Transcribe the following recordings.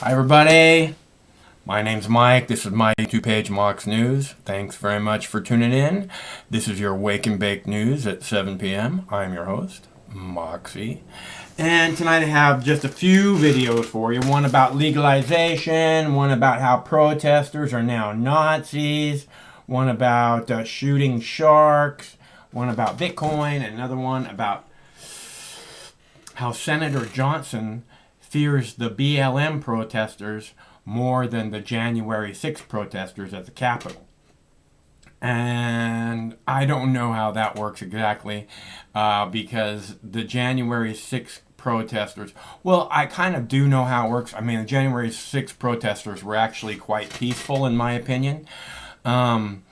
Hi everybody, my name's Mike. This is my YouTube page, Mox News. Thanks very much for tuning in. This is your Wake and Bake News at 7 p.m. I'm your host, Moxie. And tonight I have just a few videos for you. One about legalization, one about how protesters are now Nazis, one about shooting sharks, one about Bitcoin, and another one about how Senator Johnson fears the BLM protesters more than the January 6th protesters at the Capitol. And I don't know how that works exactly because the January 6th protesters, well, I kind of do know how it works. I mean, the January 6th protesters were actually quite peaceful, in my opinion. And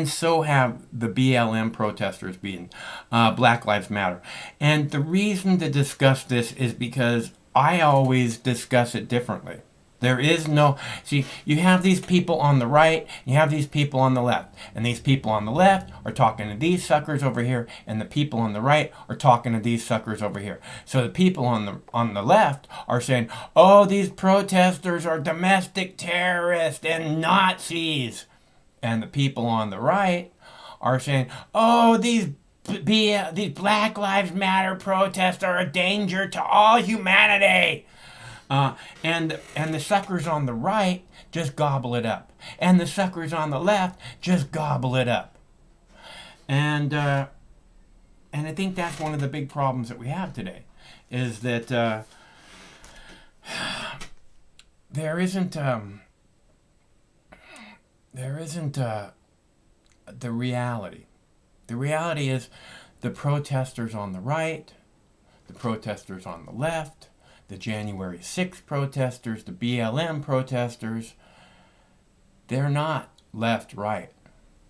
so have the BLM protesters been, Black Lives Matter. And the reason to discuss this is because I always discuss it differently. There is no, see, you have these people on the right, you have these people on the left, and these people on the left are talking to these suckers over here, and the people on the right are talking to these suckers over here. So the people on the left are saying, oh, these protesters are domestic terrorists and Nazis. And the people on the right are saying, oh, these Black Lives Matter protests are a danger to all humanity. And the suckers on the right just gobble it up. And the suckers on the left just gobble it up. And I think that's one of the big problems that we have today, is that there isn't the reality. The reality is the protesters on the right, the protesters on the left, the January 6th protesters, the BLM protesters, they're not left-right.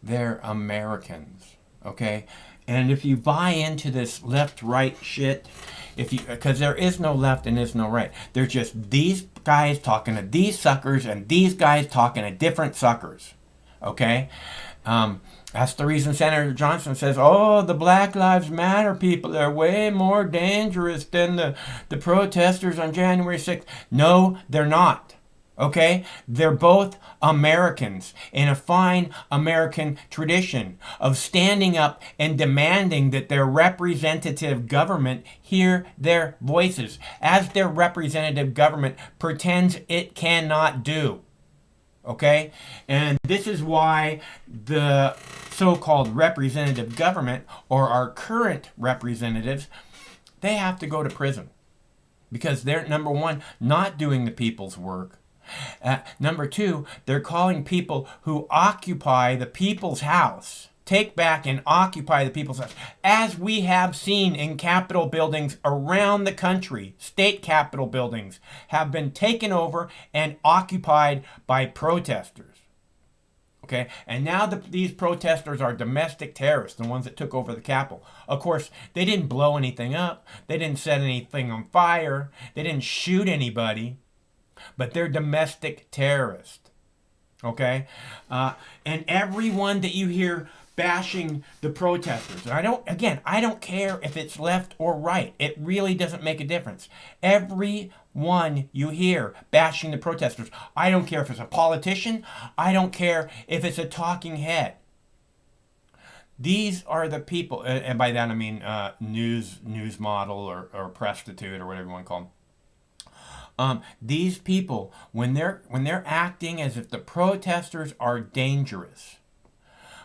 They're Americans, okay? And if you buy into this left-right shit, because there is no left and there's no right. There's just these guys talking to these suckers and these guys talking to different suckers, okay? That's the reason Senator Johnson says, oh, the Black Lives Matter people are way more dangerous than the protesters on January 6th. No, they're not. Okay? They're both Americans in a fine American tradition of standing up and demanding that their representative government hear their voices, as their representative government pretends it cannot do. Okay? And this is why the so-called representative government, or our current representatives, they have to go to prison. Because they're, number one, not doing the people's work. Number two, they're calling people who occupy the people's house, take back and occupy the people's house, as we have seen in Capitol buildings around the country. State Capitol buildings have been taken over and occupied by protesters. Okay, and now these protesters are domestic terrorists, the ones that took over the Capitol. Of course, they didn't blow anything up. They didn't set anything on fire. They didn't shoot anybody. But they're domestic terrorists. Okay? And everyone that you hear bashing the protesters, and I don't care if it's left or right. It really doesn't make a difference. Everyone you hear bashing the protesters, I don't care if it's a politician, I don't care if it's a talking head. These are the people, and by that I mean news model or prostitute or whatever you want to call them. These people, when they're acting as if the protesters are dangerous,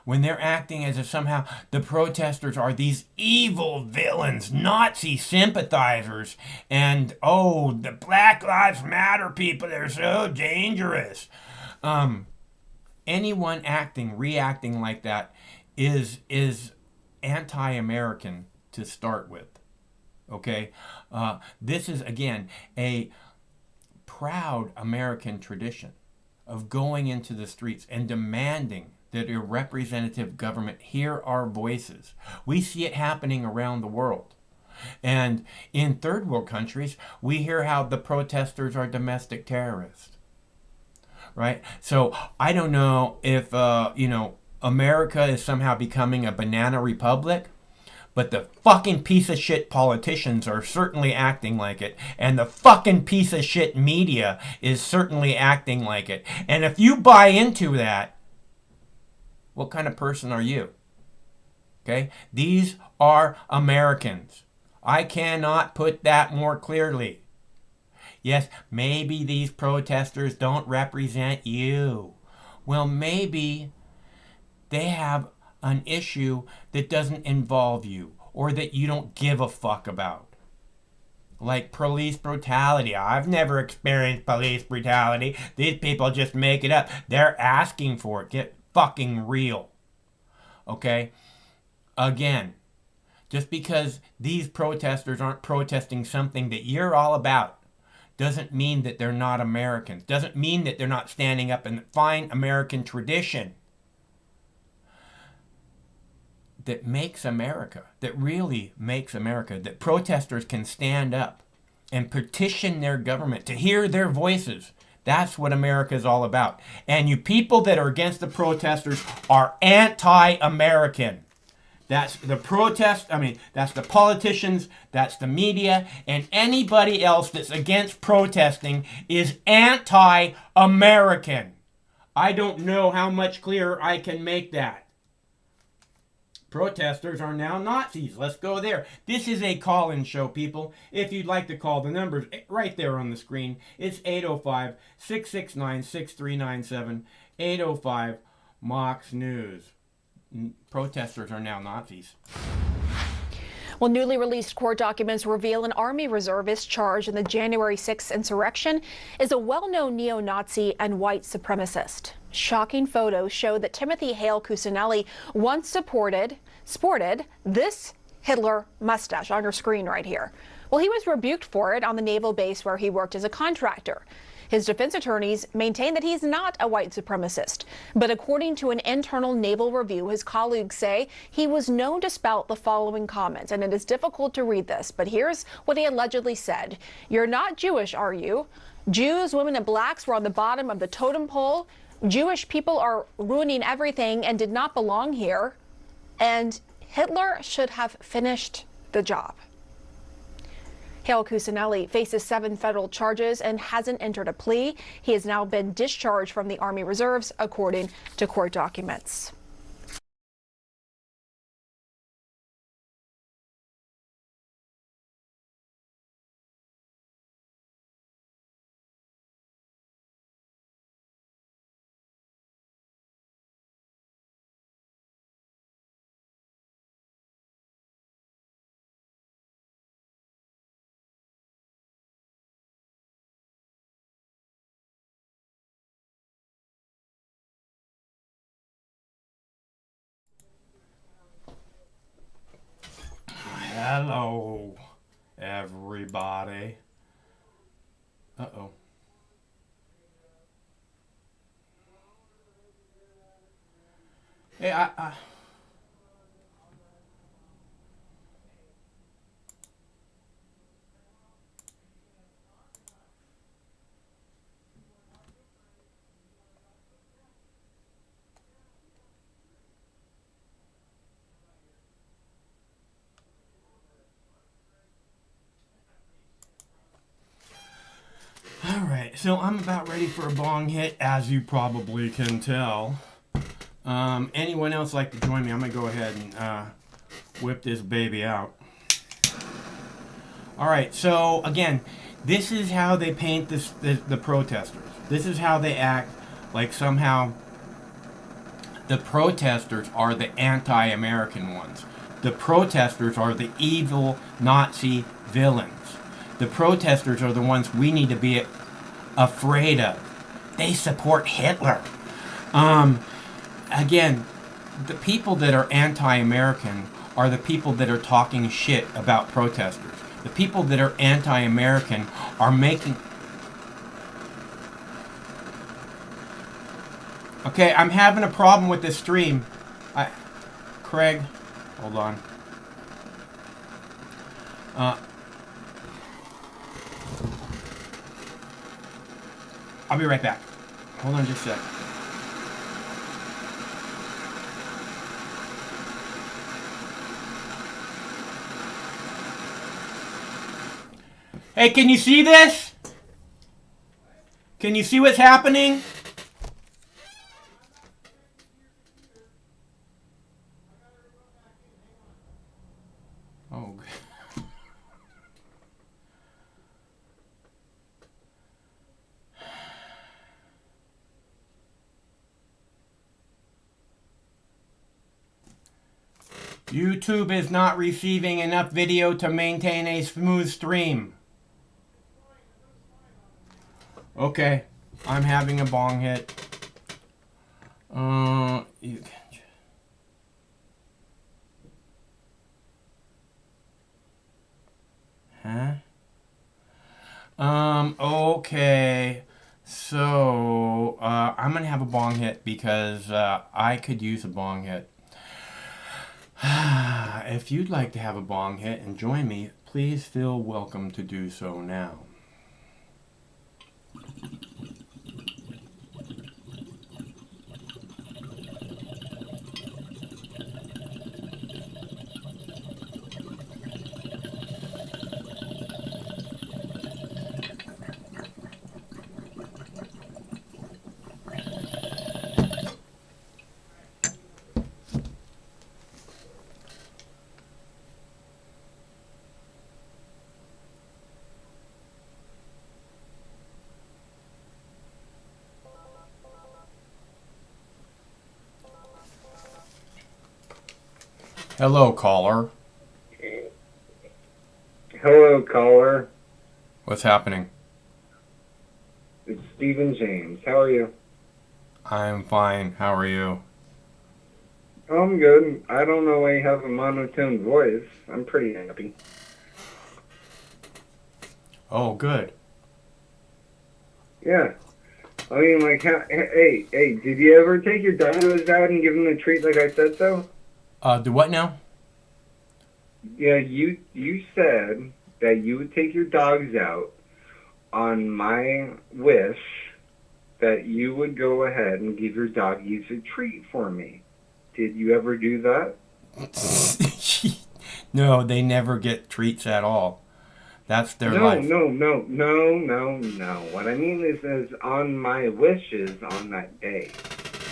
when they're acting as if somehow the protesters are these evil villains, Nazi sympathizers, and oh, the Black Lives Matter people, they're so dangerous. Anyone reacting like that is anti-American to start with. Okay? This is, again, a proud American tradition of going into the streets and demanding that a representative government hear our voices. We see it happening around the world. And in third world countries, we hear how the protesters are domestic terrorists. Right? So I don't know if, America is somehow becoming a banana republic, But the fucking piece of shit politicians are certainly acting like it. And the fucking piece of shit media is certainly acting like it. And if you buy into that, what kind of person are you? Okay? These are Americans. I cannot put that more clearly. Yes, maybe these protesters don't represent you. Well, maybe they have an issue that doesn't involve you or that you don't give a fuck about. Like police brutality. I've never experienced police brutality. These people just make it up. They're asking for it. Get fucking real. Okay? Again, just because these protesters aren't protesting something that you're all about doesn't mean that they're not Americans. Doesn't mean that they're not standing up in the fine American tradition that makes America, that really makes America, that protesters can stand up and petition their government to hear their voices. That's what America is all about. And you people that are against the protesters are anti-American. That's the that's the politicians, that's the media, and anybody else that's against protesting is anti-American. I don't know how much clearer I can make that. Protesters are now Nazis. Let's go there. This is a call-in show, people. If you'd like to call, the number's right there on the screen. It's 805-669-6397. 805-MOX News. Protesters are now Nazis. Well, newly released court documents reveal an Army reservist charged in the January 6th insurrection is a well-known neo-Nazi and white supremacist. Shocking photos show that Timothy Hale Cusinelli once sported this Hitler mustache on your screen right here. Well, he was rebuked for it on the naval base where he worked as a contractor. His defense attorneys maintain that he's not a white supremacist. But according to an internal naval review, his colleagues say he was known to spout the following comments. And it is difficult to read this, but here's what he allegedly said. "You're not Jewish, are you? Jews, women, and blacks were on the bottom of the totem pole. Jewish people are ruining everything and did not belong here. And Hitler should have finished the job." Hale Cusinelli faces 7 federal charges and hasn't entered a plea. He has now been discharged from the Army Reserves, according to court documents. Hello, everybody. Uh-oh. Hey, Alright, so I'm about ready for a bong hit, as you probably can tell. Anyone else like to join me? I'm going to go ahead and whip this baby out. Alright, so again, this is how they paint the protesters. This is how they act like somehow the protesters are the anti-American ones. The protesters are the evil Nazi villains. The protesters are the ones we need to be afraid of. They support Hitler. Again, the people that are anti-American are the people that are talking shit about protesters. The people that are anti-American are making... Okay, I'm having a problem with this stream. Craig, hold on. I'll be right back. Hold on just a sec. Hey, can you see this? Can you see what's happening? Oh, YouTube is not receiving enough video to maintain a smooth stream. Okay, I'm having a bong hit. You can. Huh? Okay. So, I'm gonna have a bong hit because I could use a bong hit. If you'd like to have a bong hit and join me, please feel welcome to do so now. Hello, caller. Hello, caller. What's happening? It's Stephen James. How are you? I'm fine. How are you? I'm good. I don't know why you have a monotone voice. I'm pretty happy. Oh, good. Yeah. I mean, like, hey, did you ever take your doggos out and give them a treat like I said so? Do what now? Yeah, you said that you would take your dogs out on my wish that you would go ahead and give your doggies a treat for me. Did you ever do that? No, they never get treats at all. That's their No, life. no. What I mean is on my wishes on that day.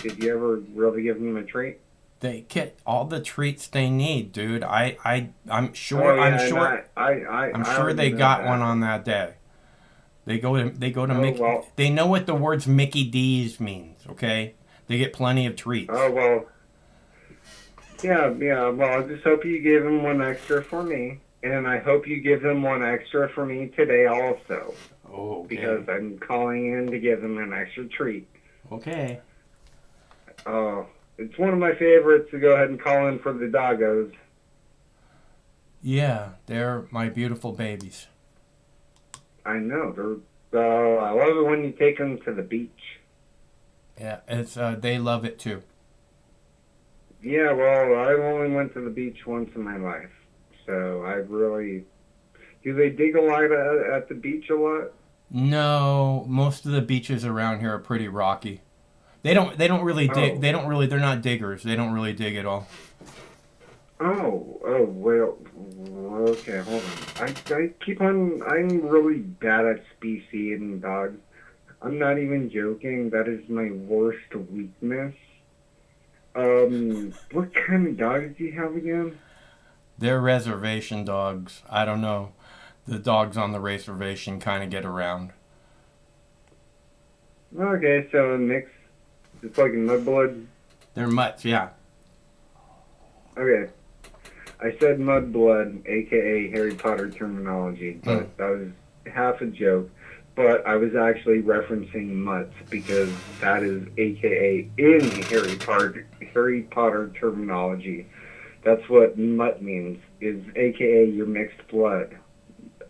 Did you ever really give them a treat? They get all the treats they need, dude. I'm sure. Oh, yeah, I'm sure. I'm I'm sure they got one on that day. They go to Oh, Mickey. well. They know what the words Mickey D's means. Okay, they get plenty of treats. Oh, well. Yeah. Well, I just hope you give them one extra for me. And I hope you give them one extra for me today also. Oh, okay. Because I'm calling in to give them an extra treat. Okay. It's one of my favorites to go ahead and call in for the doggos. Yeah, they're my beautiful babies. I know. I love it when you take them to the beach. Yeah, it's they love it too. Yeah, well, I only went to the beach once in my life. So I really... Do they dig a lot at the beach a lot? No, most of the beaches around here are pretty rocky. They don't really dig. Oh. They're not diggers. They don't really dig at all. Well, okay, hold on. I keep on, I'm really bad at species and dogs. I'm not even joking. That is my worst weakness. What kind of dogs do you have again? They're reservation dogs. I don't know. The dogs on the reservation kind of get around. Okay, so a mix. It's like a mudblood. They're mutts, yeah. Okay. I said mudblood, aka Harry Potter terminology, but that was half a joke. But I was actually referencing mutts because that is aka in Harry Potter terminology. That's what mutt means, is aka your mixed blood,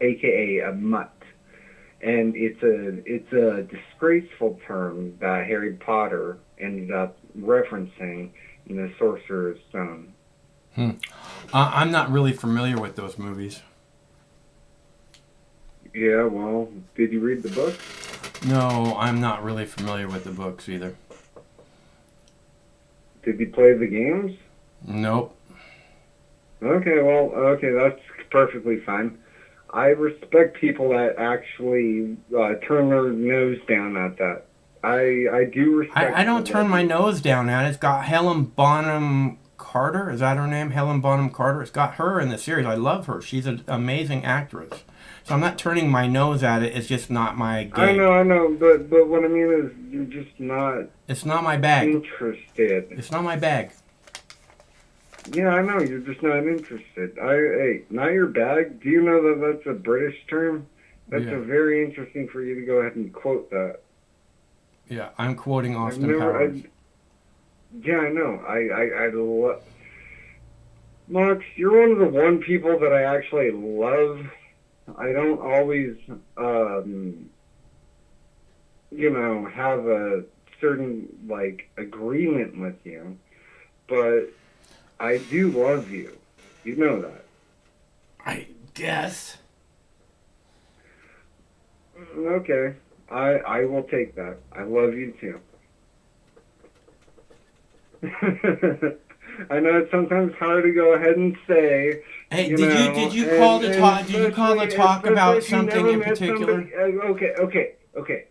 aka a mutt. And it's a disgraceful term that Harry Potter ended up referencing in the Sorcerer's Stone. I'm not really familiar with those movies. Yeah, well, did you read the book? No, I'm not really familiar with the books either. Did you play the games? Nope. Okay, well, okay, that's perfectly fine. I respect people that actually turn their nose down at that. I do respect. I don't people turn that my do. nose down at it. It's got Helen Bonham Carter. Is that her name? Helen Bonham Carter. It's got her in the series. I love her. She's an amazing actress. So I'm not turning my nose at it. It's just not my gig. I know, but what I mean is you're just not It's not my bag. interested. It's not my bag. Yeah, I know, you're just not interested. Hey, not your bag? Do you know that that's a British term? That's Yeah. a very interesting for you to go ahead and quote that. Yeah, I'm quoting Austin never, Powers. Yeah, I know. I love... Max, you're one of the one people that I actually love. I don't always, have a certain, agreement with you, but I do love you. You know that. I guess. Okay. I will take that. I love you too. I know it's sometimes hard to go ahead and say. Hey, you did know, you call to talk? Did you call to talk about especially if you something never in met particular? somebody- okay.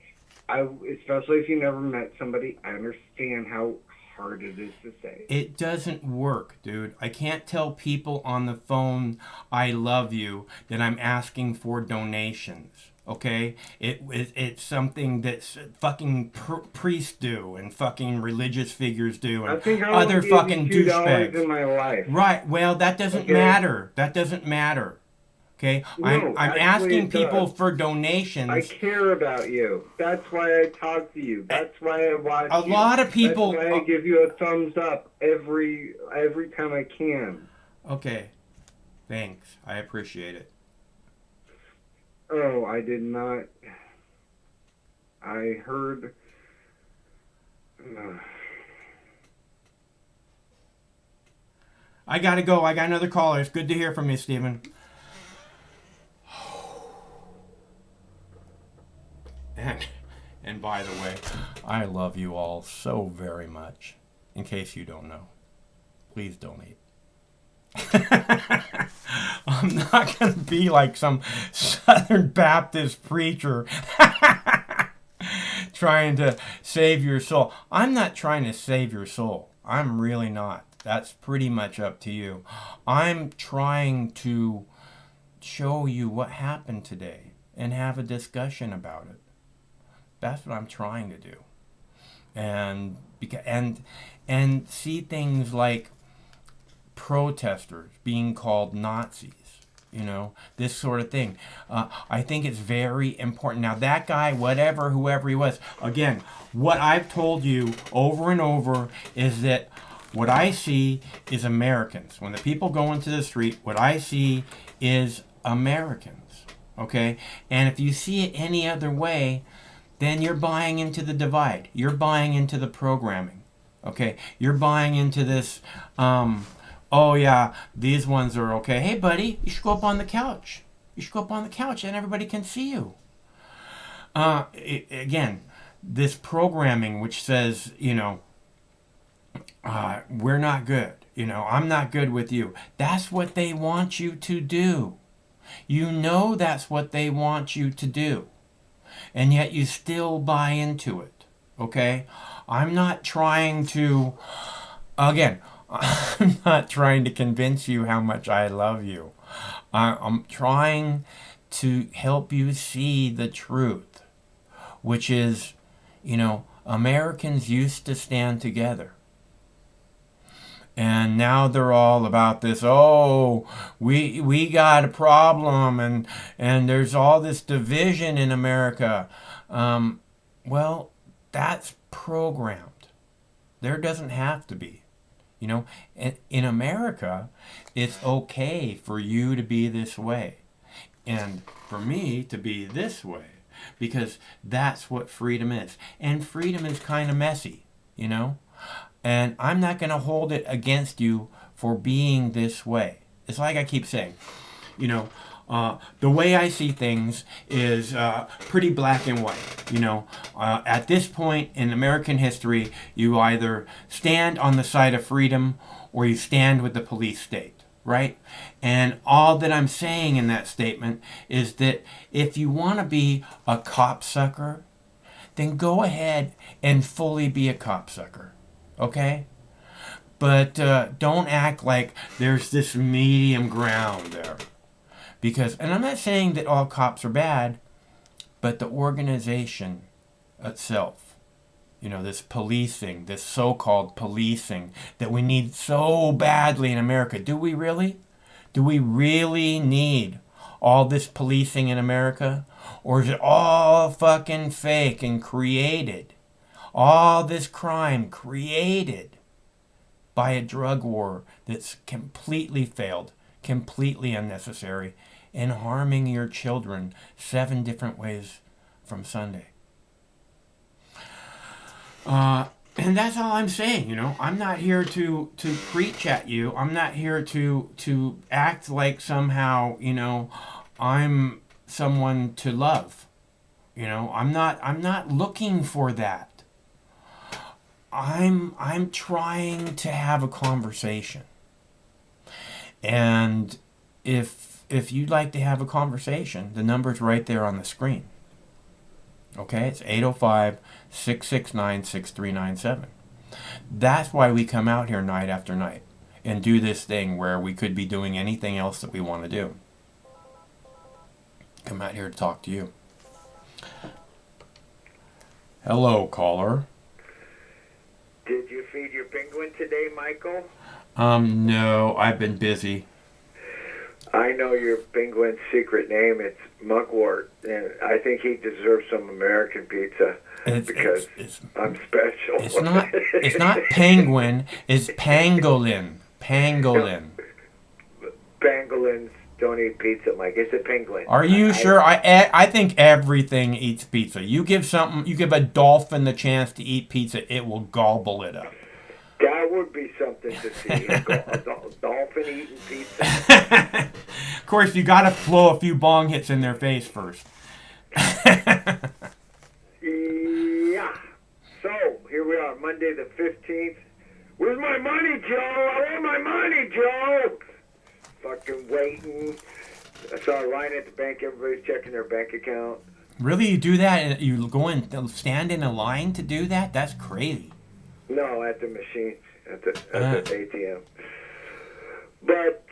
Especially if you never met somebody, I understand how hard it is to say. It doesn't work, dude. I can't tell people on the phone I love you that I'm asking for donations. Okay, it's something that fucking priests do and fucking religious figures do I and think I other only fucking gave you $2 douchebags. in my life. Right. Well, that doesn't Okay. matter. That doesn't matter. Okay. No, I'm actually asking it people does. for I donations. care about you. That's why I talk to you. That's why I watch A you. lot of people. That's why I give you a thumbs up every time I can. Okay. Thanks. I appreciate it. Oh, I did not. I heard. I gotta go. I got another caller. It's good to hear from you, Stephen. And by the way, I love you all so very much. In case you don't know, please donate. I'm not going to be like some Southern Baptist preacher trying to save your soul. I'm not trying to save your soul. I'm really not. That's pretty much up to you. I'm trying to show you what happened today and have a discussion about it. That's what I'm trying to do. And see things like protesters being called Nazis, this sort of thing. I think it's very important. Now that guy, whoever he was, again, what I've told you over and over is that what I see is Americans. When the people go into the street, what I see is Americans, okay? And if you see it any other way, then you're buying into the divide. You're buying into the programming, okay? You're buying into this, oh yeah, these ones are okay. Hey buddy, you should go up on the couch. You should go up on the couch and everybody can see you. Again, this programming which says, we're not good. I'm not good with you. That's what they want you to do. That's what they want you to do. And yet you still buy into it. Okay? I'm not trying to convince you how much I love you. I'm trying to help you see the truth, which is, Americans used to stand together. And now they're all about this, oh, we got a problem and there's all this division in America. Well, that's programmed. There doesn't have to be. In America, it's okay for you to be this way. And for me to be this way. Because that's what freedom is. And freedom is kind of messy, And I'm not going to hold it against you for being this way. It's like I keep saying, the way I see things is pretty black and white. At this point in American history, you either stand on the side of freedom or you stand with the police state. right? And all that I'm saying in that statement is that if you want to be a copsucker, then go ahead and fully be a copsucker, okay? But don't act like there's this medium ground there. Because, and I'm not saying that all cops are bad, but the organization itself, you know, this policing, this so-called policing that we need so badly in America. Do we really? Do we really need all this policing in America? Or is it all fucking fake and created? All this crime created by a drug war that's completely failed, completely unnecessary, and harming your children 7 different ways from Sunday. And that's all I'm saying, you know. I'm not here to preach at you. I'm not here to act like somehow, you know, I'm someone to love. You know, I'm not looking for that. I'm trying to have a conversation. And if you'd like to have a conversation, the number's right there on the screen. Okay, it's 805-669-6397. That's why we come out here night after night and do this thing where we could be doing anything else that we want to do. Come out here to talk to you. Hello, caller. Did you feed your penguin today, Michael? No, I've been busy. I know your penguin's secret name. It's Mugwort, and I think he deserves some American pizza because I'm special. It's not penguin. It's pangolin. Pangolin. Pangolins don't eat pizza, Mike. It's a penguin. Are you sure? I think everything eats pizza. You give a dolphin the chance to eat pizza, it will gobble it up. That would be something to see. A dolphin eating pizza. Of course, you got to blow a few bong hits in their face first. Yeah. So, here we are, Monday the 15th. Where's my money, Joe? I want my money, Joe! Fucking waiting. I saw a line at the bank. Everybody's checking their bank account. Really? You do that? You go and stand in a line to do that? That's crazy. No, at the machine, at the ATM. But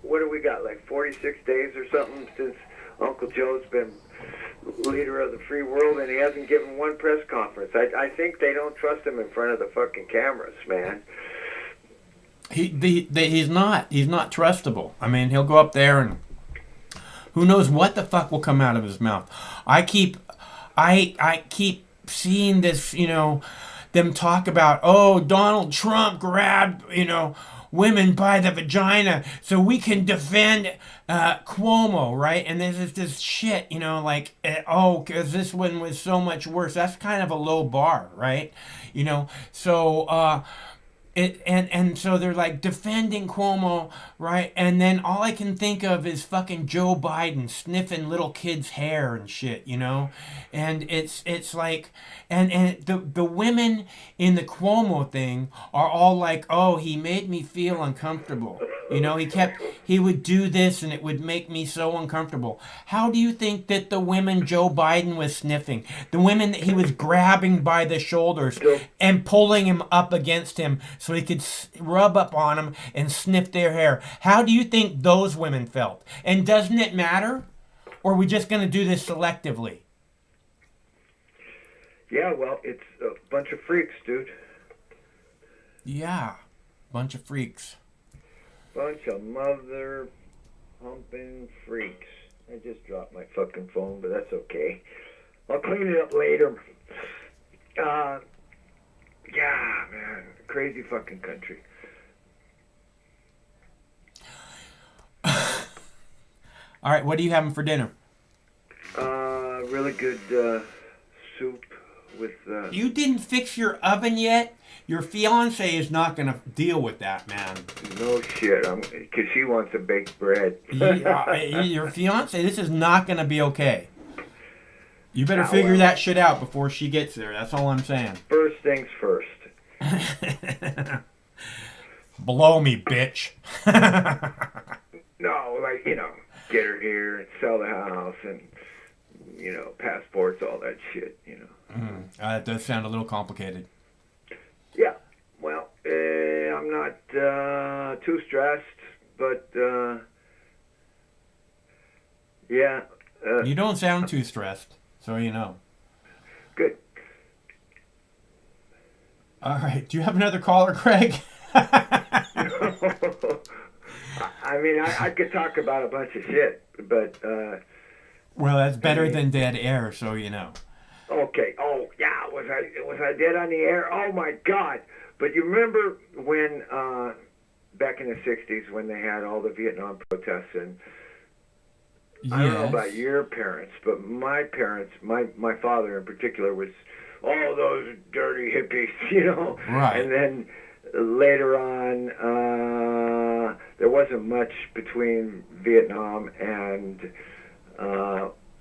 what do we got? Like 46 days or something since Uncle Joe's been leader of the free world, and he hasn't given one press conference. I think they don't trust him in front of the fucking cameras, man. He's not trustable. I mean, he'll go up there and who knows what the fuck will come out of his mouth. I keep seeing this, you know, them talk about, oh, Donald Trump grabbed, you know, women by the vagina so we can defend Cuomo, right? And there's this shit, you know, like, because this one was so much worse. That's kind of a low bar, right? You know, so so they're like defending Cuomo, right? And then all I can think of is fucking Joe Biden sniffing little kids' hair and shit, you know? And it's like, and the women in the Cuomo thing are all like, oh, he made me feel uncomfortable. You know, he would do this and it would make me so uncomfortable. How do you think that the women Joe Biden was sniffing, the women that he was grabbing by the shoulders and pulling him up against him so he could rub up on them and sniff their hair, how do you think those women felt? And doesn't it matter? Or are we just going to do this selectively? Yeah, well, it's a bunch of freaks, dude. Yeah, bunch of freaks. Bunch of mother pumping freaks. I just dropped my fucking phone, but that's okay. I'll clean it up later. Yeah, man. Crazy fucking country. All right, what are you having for dinner? Really good soup with... You didn't fix your oven yet? Your fiance is not going to deal with that, man. No shit, because she wants to bake bread. Your fiance, this is not going to be okay. You better figure that shit out before she gets there. That's all I'm saying. First things first. Blow me, bitch. No, like, get her here and sell the house and, passports, all that shit, That does sound a little complicated. Yeah, well, I'm not too stressed, but, yeah. You don't sound too stressed, so you know. Good. All right. Do you have another caller, Craig? I mean, I could talk about a bunch of shit, but... Well, that's better than dead air, so you know. Okay. Oh, yeah. Was I dead on the air? Oh, my God. But you remember when, back in the 60s, when they had all the Vietnam protests, and Yes. I don't know about your parents, but my parents, my father in particular, was, oh, those dirty hippies, Right. And then later on, there wasn't much between Vietnam and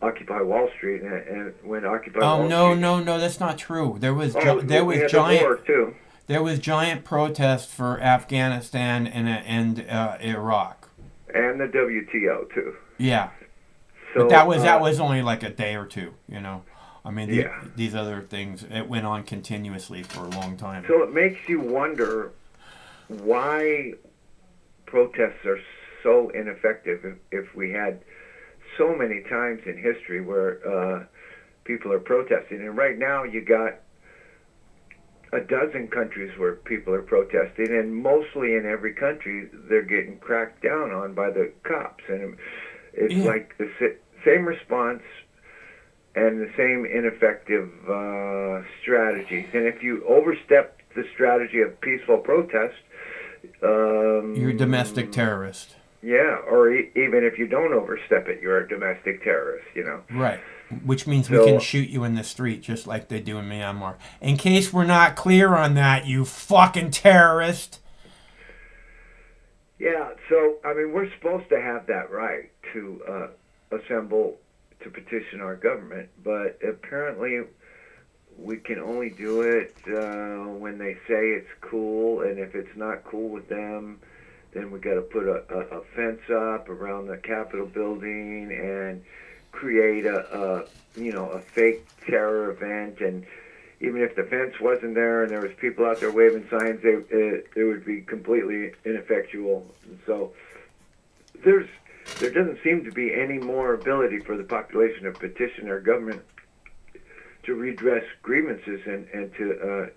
Occupy Wall Street, and when Occupy Wall Street... No, that's not true. There was we had the war, too. There was giant protests for Afghanistan and Iraq. And the WTO, too. Yeah. So, But that was only like a day or two, I mean, these other things, it went on continuously for a long time. So it makes you wonder why protests are so ineffective if we had so many times in history where people are protesting. And right now you got a dozen countries where people are protesting, and mostly in every country they're getting cracked down on by the cops. And it's like the same response and the same ineffective strategies. And if you overstep the strategy of peaceful protest... you're a domestic terrorist. Yeah, or even if you don't overstep it, you're a domestic terrorist, Right, which means we can shoot you in the street just like they do in Myanmar. In case we're not clear on that, you fucking terrorist. Yeah, so, I mean, we're supposed to have that right to assemble to petition our government, but apparently we can only do it when they say it's cool, and if it's not cool with them, then we got to put a fence up around the Capitol building and create a fake terror event. And even if the fence wasn't there and there was people out there waving signs, it would be completely ineffectual. So there doesn't seem to be any more ability for the population to petition our government to redress grievances and to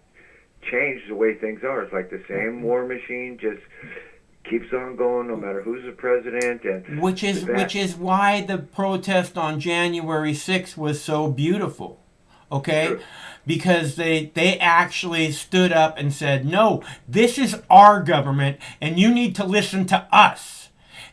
change the way things are. It's like the same war machine, just keeps on going no matter who's the president. And which is why the protest on January 6th was so beautiful. Okay? Sure. Because they actually stood up and said, no, this is our government and you need to listen to us.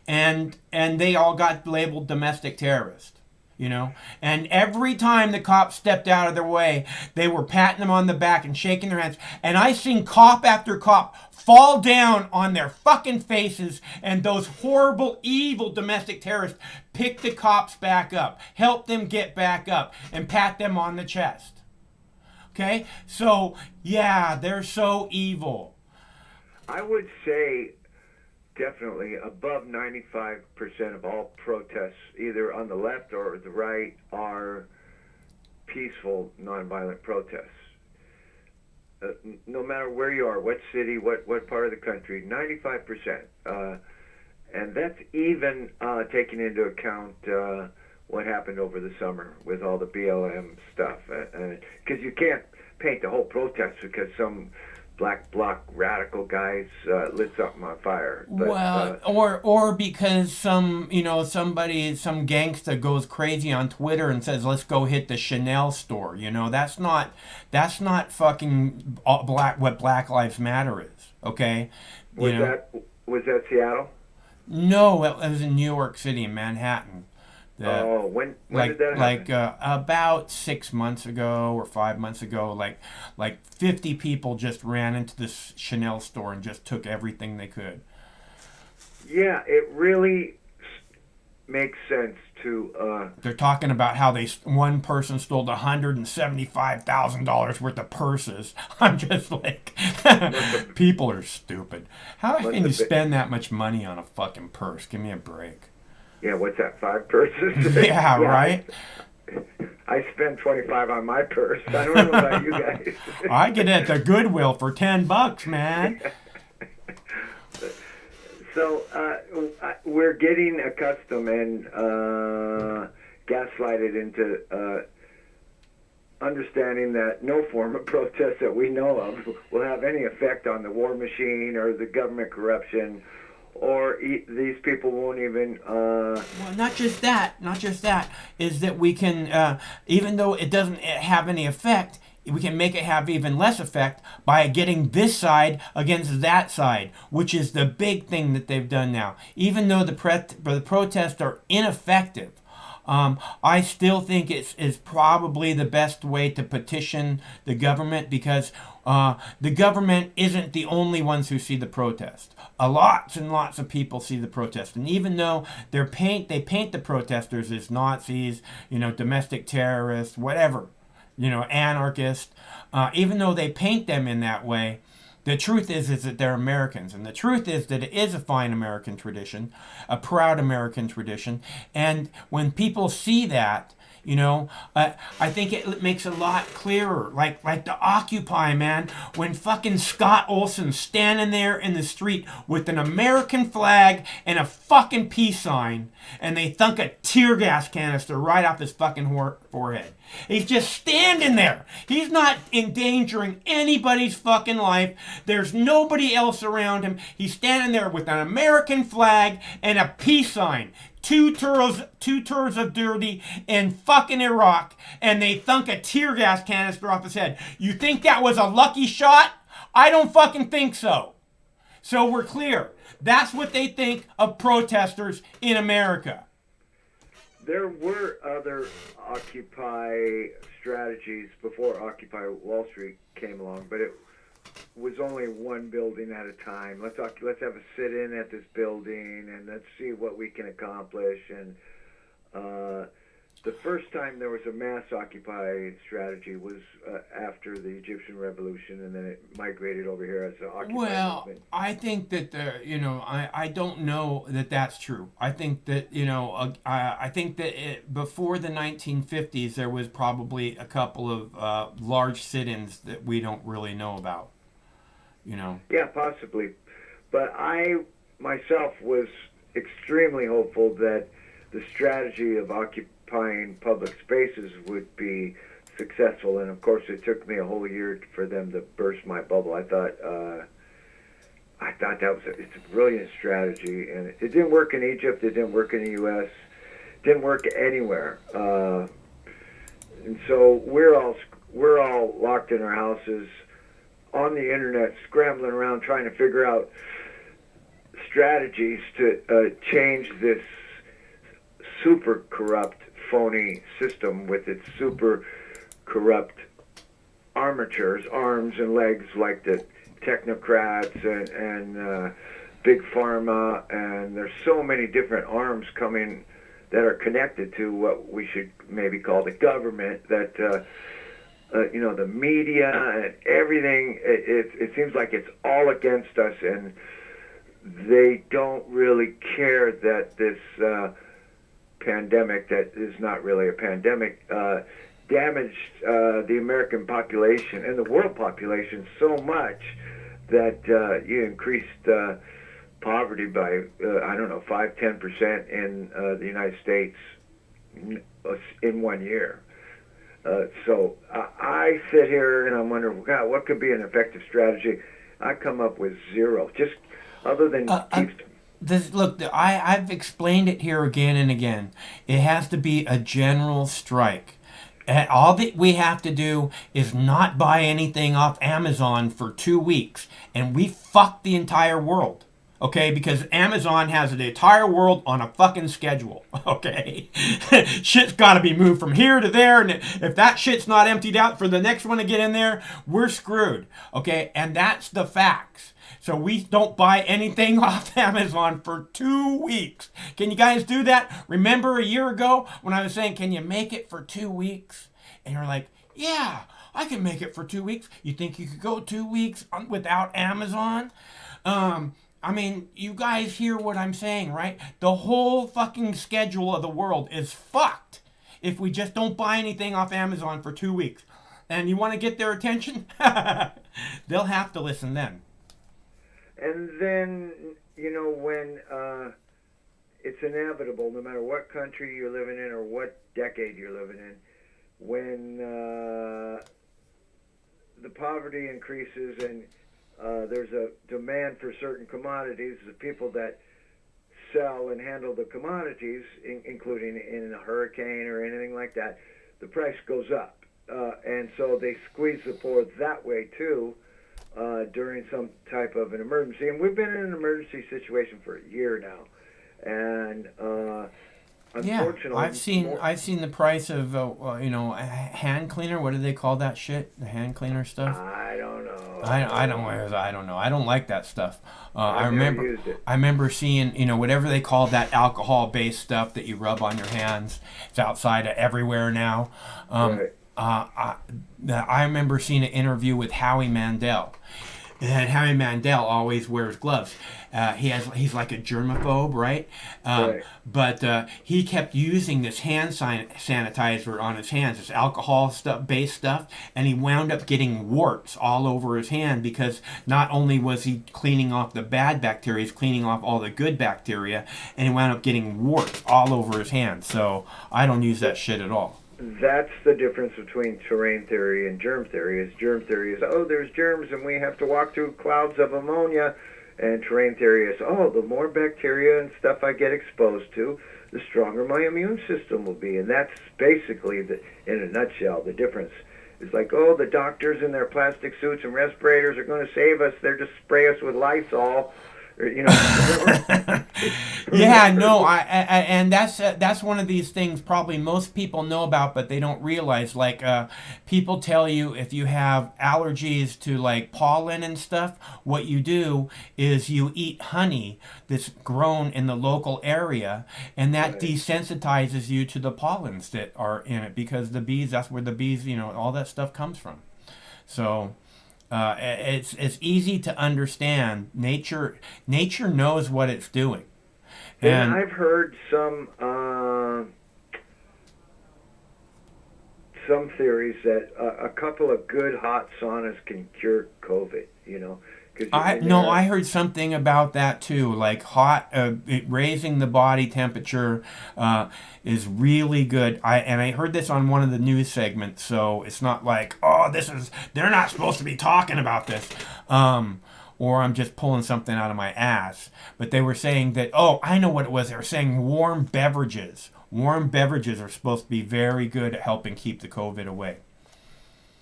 And they all got labeled domestic terrorists. And every time the cops stepped out of their way, they were patting them on the back and shaking their hands. And I seen cop after cop fall down on their fucking faces, and those horrible, evil domestic terrorists pick the cops back up, help them get back up, and pat them on the chest. Okay? So, yeah, they're so evil. I would say definitely above 95% of all protests, either on the left or the right, are peaceful, nonviolent protests. No matter where you are, what city, what part of the country, 95%. And that's even taking into account what happened over the summer with all the BLM stuff. Because you can't paint the whole protest because some black bloc radical guys lit something on fire. But, or because some gangster goes crazy on Twitter and says, let's go hit the Chanel store. That's not fucking what Black Lives Matter is. Okay. Was that Seattle? No, it was in New York City, in Manhattan. When did that happen? About 6 months ago or 5 months ago, like 50 people just ran into this Chanel store and just took everything they could. Yeah, it really, make sense to. They're talking about how one person stole $175,000 worth of purses. I'm just like, people are stupid. How can you spend that much money on a fucking purse? Give me a break. Yeah, what's that? 5 purses? Yeah, right. I spend 25 on my purse. I don't know about you guys. I get it at the Goodwill for $10, man. So we're getting accustomed and gaslighted into understanding that no form of protest that we know of will have any effect on the war machine or the government corruption, or these people won't even. Well, not just that. Is that we can, even though it doesn't have any effect, we can make it have even less effect by getting this side against that side, which is the big thing that they've done now. Even though the protests are ineffective, I still think it's probably the best way to petition the government, because the government isn't the only ones who see the protest. Lots and lots of people see the protest, and even though they paint the protesters as Nazis, domestic terrorists, whatever, anarchists, even though they paint them in that way, the truth is that they're Americans. And the truth is that it is a fine American tradition, a proud American tradition. And when people see that, I think it makes a lot clearer. Like the Occupy, man. When fucking Scott Olsen's standing there in the street with an American flag and a fucking peace sign, and they thunk a tear gas canister right off his fucking forehead. He's just standing there. He's not endangering anybody's fucking life. There's nobody else around him. He's standing there with an American flag and a peace sign. Two tours of duty in fucking Iraq, and they thunk a tear gas canister off his head. You think that was a lucky shot? I don't fucking think so. So we're clear. That's what they think of protesters in America. There were other Occupy strategies before Occupy Wall Street came along, but it was only one building at a time. Let's have a sit-in at this building, and let's see what we can accomplish. And the first time there was a mass Occupy strategy was after the Egyptian Revolution, and then it migrated over here as the Occupy movement. I think that I don't know that that's true. I think that I think that before the 1950s there was probably a couple of large sit-ins that we don't really know about. Yeah, possibly, but I myself was extremely hopeful that the strategy of occupying public spaces would be successful, and of course it took me a whole year for them to burst my bubble. I thought it's a brilliant strategy, and it didn't work in Egypt, it didn't work in the U.S., didn't work anywhere, and so we're all locked in our houses on the internet, scrambling around trying to figure out strategies to change this super corrupt, phony system with its super corrupt armatures, arms and legs, like the technocrats and big pharma, and there's so many different arms coming that are connected to what we should maybe call the government, that the media and everything, it seems like it's all against us, and they don't really care that this pandemic, that is not really a pandemic, damaged the American population and the world population so much that you increased poverty by, 5-10% in the United States in 1 year. So I sit here and I'm wondering, God, what could be an effective strategy? I come up with zero, just other than I've explained it here again and again. It has to be a general strike. And all that we have to do is not buy anything off Amazon for 2 weeks, and we fuck the entire world. Okay, because Amazon has the entire world on a fucking schedule. Okay, shit's got to be moved from here to there, and if that shit's not emptied out for the next one to get in there, we're screwed. Okay, and that's the facts. So we don't buy anything off Amazon for 2 weeks. Can you guys do that? Remember a year ago when I was saying, can you make it for 2 weeks? And you're like, yeah, I can make it for 2 weeks. You think you could go 2 weeks without Amazon? I mean, you guys hear what I'm saying, right? The whole fucking schedule of the world is fucked if we just don't buy anything off Amazon for 2 weeks. And you want to get their attention? They'll have to listen then. And then, when it's inevitable, no matter what country you're living in or what decade you're living in, when the poverty increases and there's a demand for certain commodities, the people that sell and handle the commodities, including in a hurricane or anything like that, the price goes up. And so they squeeze the poor that way too during some type of an emergency. And we've been in an emergency situation for a year now. And unfortunately, I've seen the price of a hand cleaner. What do they call that shit? The hand cleaner stuff. I don't know. I don't know. I don't like that stuff. I never used it. remember seeing whatever they call that alcohol-based stuff that you rub on your hands. It's outside everywhere now. Right. I remember seeing an interview with Howie Mandel. And Howie Mandel always wears gloves. He's like a germaphobe, right? Right. But he kept using this hand sanitizer on his hands, this alcohol based stuff, and he wound up getting warts all over his hand because not only was he cleaning off the bad bacteria, he's cleaning off all the good bacteria, and he wound up getting warts all over his hands. So I don't use that shit at all. That's the difference between terrain theory and germ theory. Germ theory is, there's germs and we have to walk through clouds of ammonia. And terrain theory is, the more bacteria and stuff I get exposed to, the stronger my immune system will be. And that's basically, in a nutshell, the difference. It's like, the doctors in their plastic suits and respirators are going to save us. They're just spray us with Lysol. Yeah, no, and that's one of these things probably most people know about, but they don't realize. Like, people tell you if you have allergies to like pollen and stuff, what you do is you eat honey that's grown in the local area, and that Right. desensitizes you to the pollens that are in it because the bees. That's where the bees, all that stuff comes from. So. It's easy to understand. Nature knows what it's doing, And I've heard some theories that a couple of good hot saunas can cure COVID. I heard something about that too. Like hot, raising the body temperature is really good. I heard this on one of the news segments, so it's not like they're not supposed to be talking about this, or I'm just pulling something out of my ass. But they were saying that I know what it was. They were saying warm beverages. Warm beverages are supposed to be very good at helping keep the COVID away.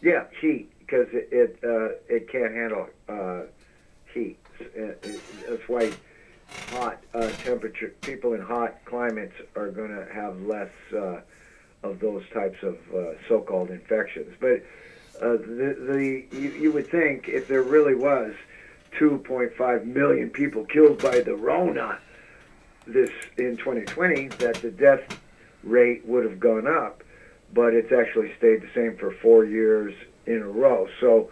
Yeah, heat, because it can't handle heat. That's why hot temperature, people in hot climates are going to have less of those types of so-called infections. But you would think if there really was 2.5 million people killed by the Rona this in 2020, that the death rate would have gone up, but it's actually stayed the same for 4 years in a row. So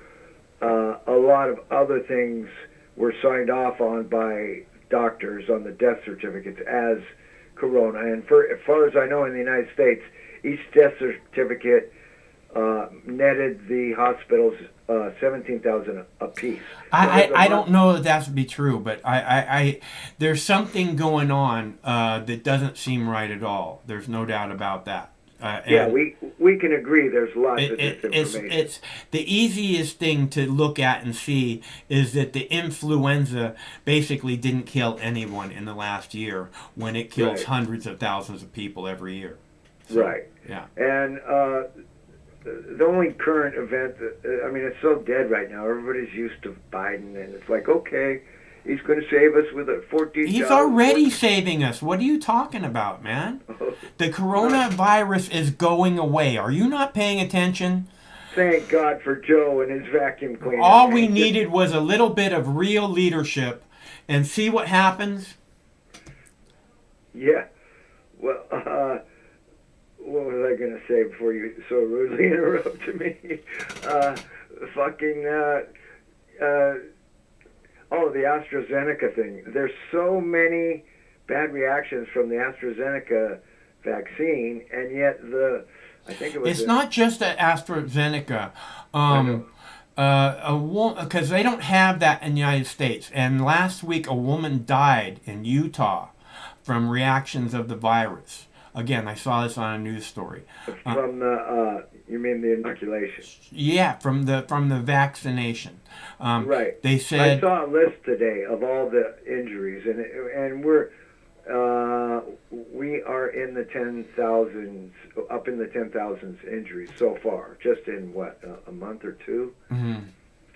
a lot of other things were signed off on by doctors on the death certificates as corona. And as far as I know, in the United States, each death certificate netted the hospitals $17,000 a piece. I don't know that that's be true, but I there's something going on that doesn't seem right at all. There's no doubt about that. We can agree there's lots of disinformation. It's the easiest thing to look at and see is that the influenza basically didn't kill anyone in the last year when it kills Right. hundreds of thousands of people every year. So, Right. Yeah. And the only current event, it's so dead right now. Everybody's used to Biden, and it's like, okay, he's going to save us with a 14. He's already saving us. What are you talking about, man? The coronavirus is going away. Are you not paying attention? Thank God for Joe and his vacuum cleaner. All man. we Just- needed was a little bit of real leadership, and see what happens. Yeah. Well, what was I going to say before you so rudely interrupted me? The AstraZeneca thing. There's so many bad reactions from the AstraZeneca vaccine, and yet I think it was. It's not just at AstraZeneca. know. Because they don't have that in the United States. And last week, a woman died in Utah from reactions of the virus. Again, I saw this on a news story. From you mean the inoculation? Yeah, from the vaccination. Right. They I said saw a list today of all the injuries, and we are in the 10,000s, up in the 10,000s injuries so far, just in what a month or two. Mm-hmm.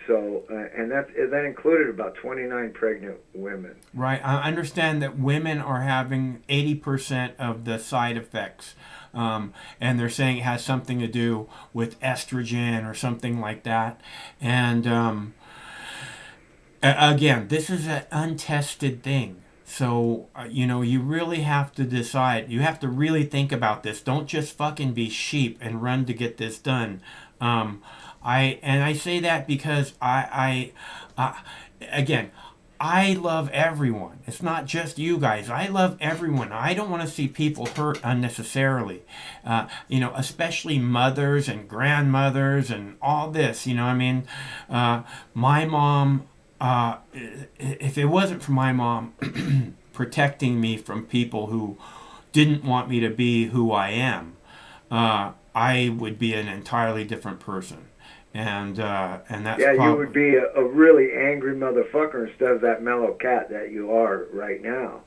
So, and that included about 29 pregnant women. Right. I understand that women are having 80% of the side effects. And they're saying it has something to do with estrogen or something like that. And again, this is an untested thing. So, you really have to decide. You have to really think about this. Don't just fucking be sheep and run to get this done. I say that because again, I love everyone. It's not just you guys. I love everyone. I don't want to see people hurt unnecessarily. Especially mothers and grandmothers and all this. My mom. If it wasn't for my mom protecting me from people who didn't want me to be who I am, I would be an entirely different person. And that's You would be a really angry motherfucker instead of that mellow cat that you are right now.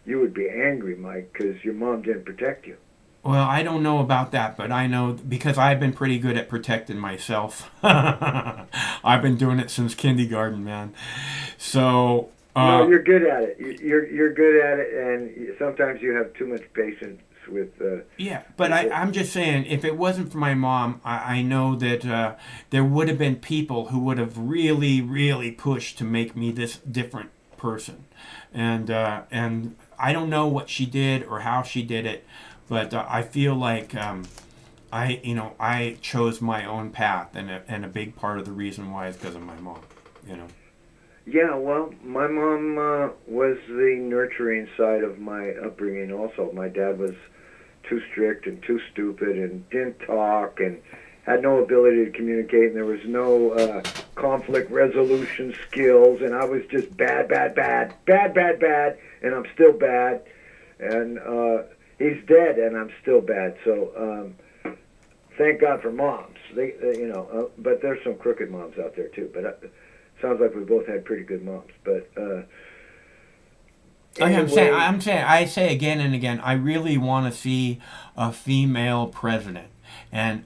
You would be angry, Mike, because your mom didn't protect you. Well, I don't know about that, but I know because I've been pretty good at protecting myself. I've been doing it since kindergarten, man. So no, you're good at it. You're good at it, and sometimes you have too much patience with. Yeah, but I'm just saying, if it wasn't for my mom, I know that there would have been people who would have really, really pushed to make me this different person, and I don't know what she did or how she did it. But I feel like I chose my own path, and a big part of the reason why is because of my mom. Yeah, well, my mom was the nurturing side of my upbringing. Also, my dad was too strict and too stupid, and didn't talk, and had no ability to communicate, and there was no conflict resolution skills, and I was just bad, and I'm still bad, and. He's dead, and I'm still bad. So, thank God for moms. But there's some crooked moms out there too. But sounds like we both had pretty good moms. But anyway, I say again and again, I really want to see a female president, and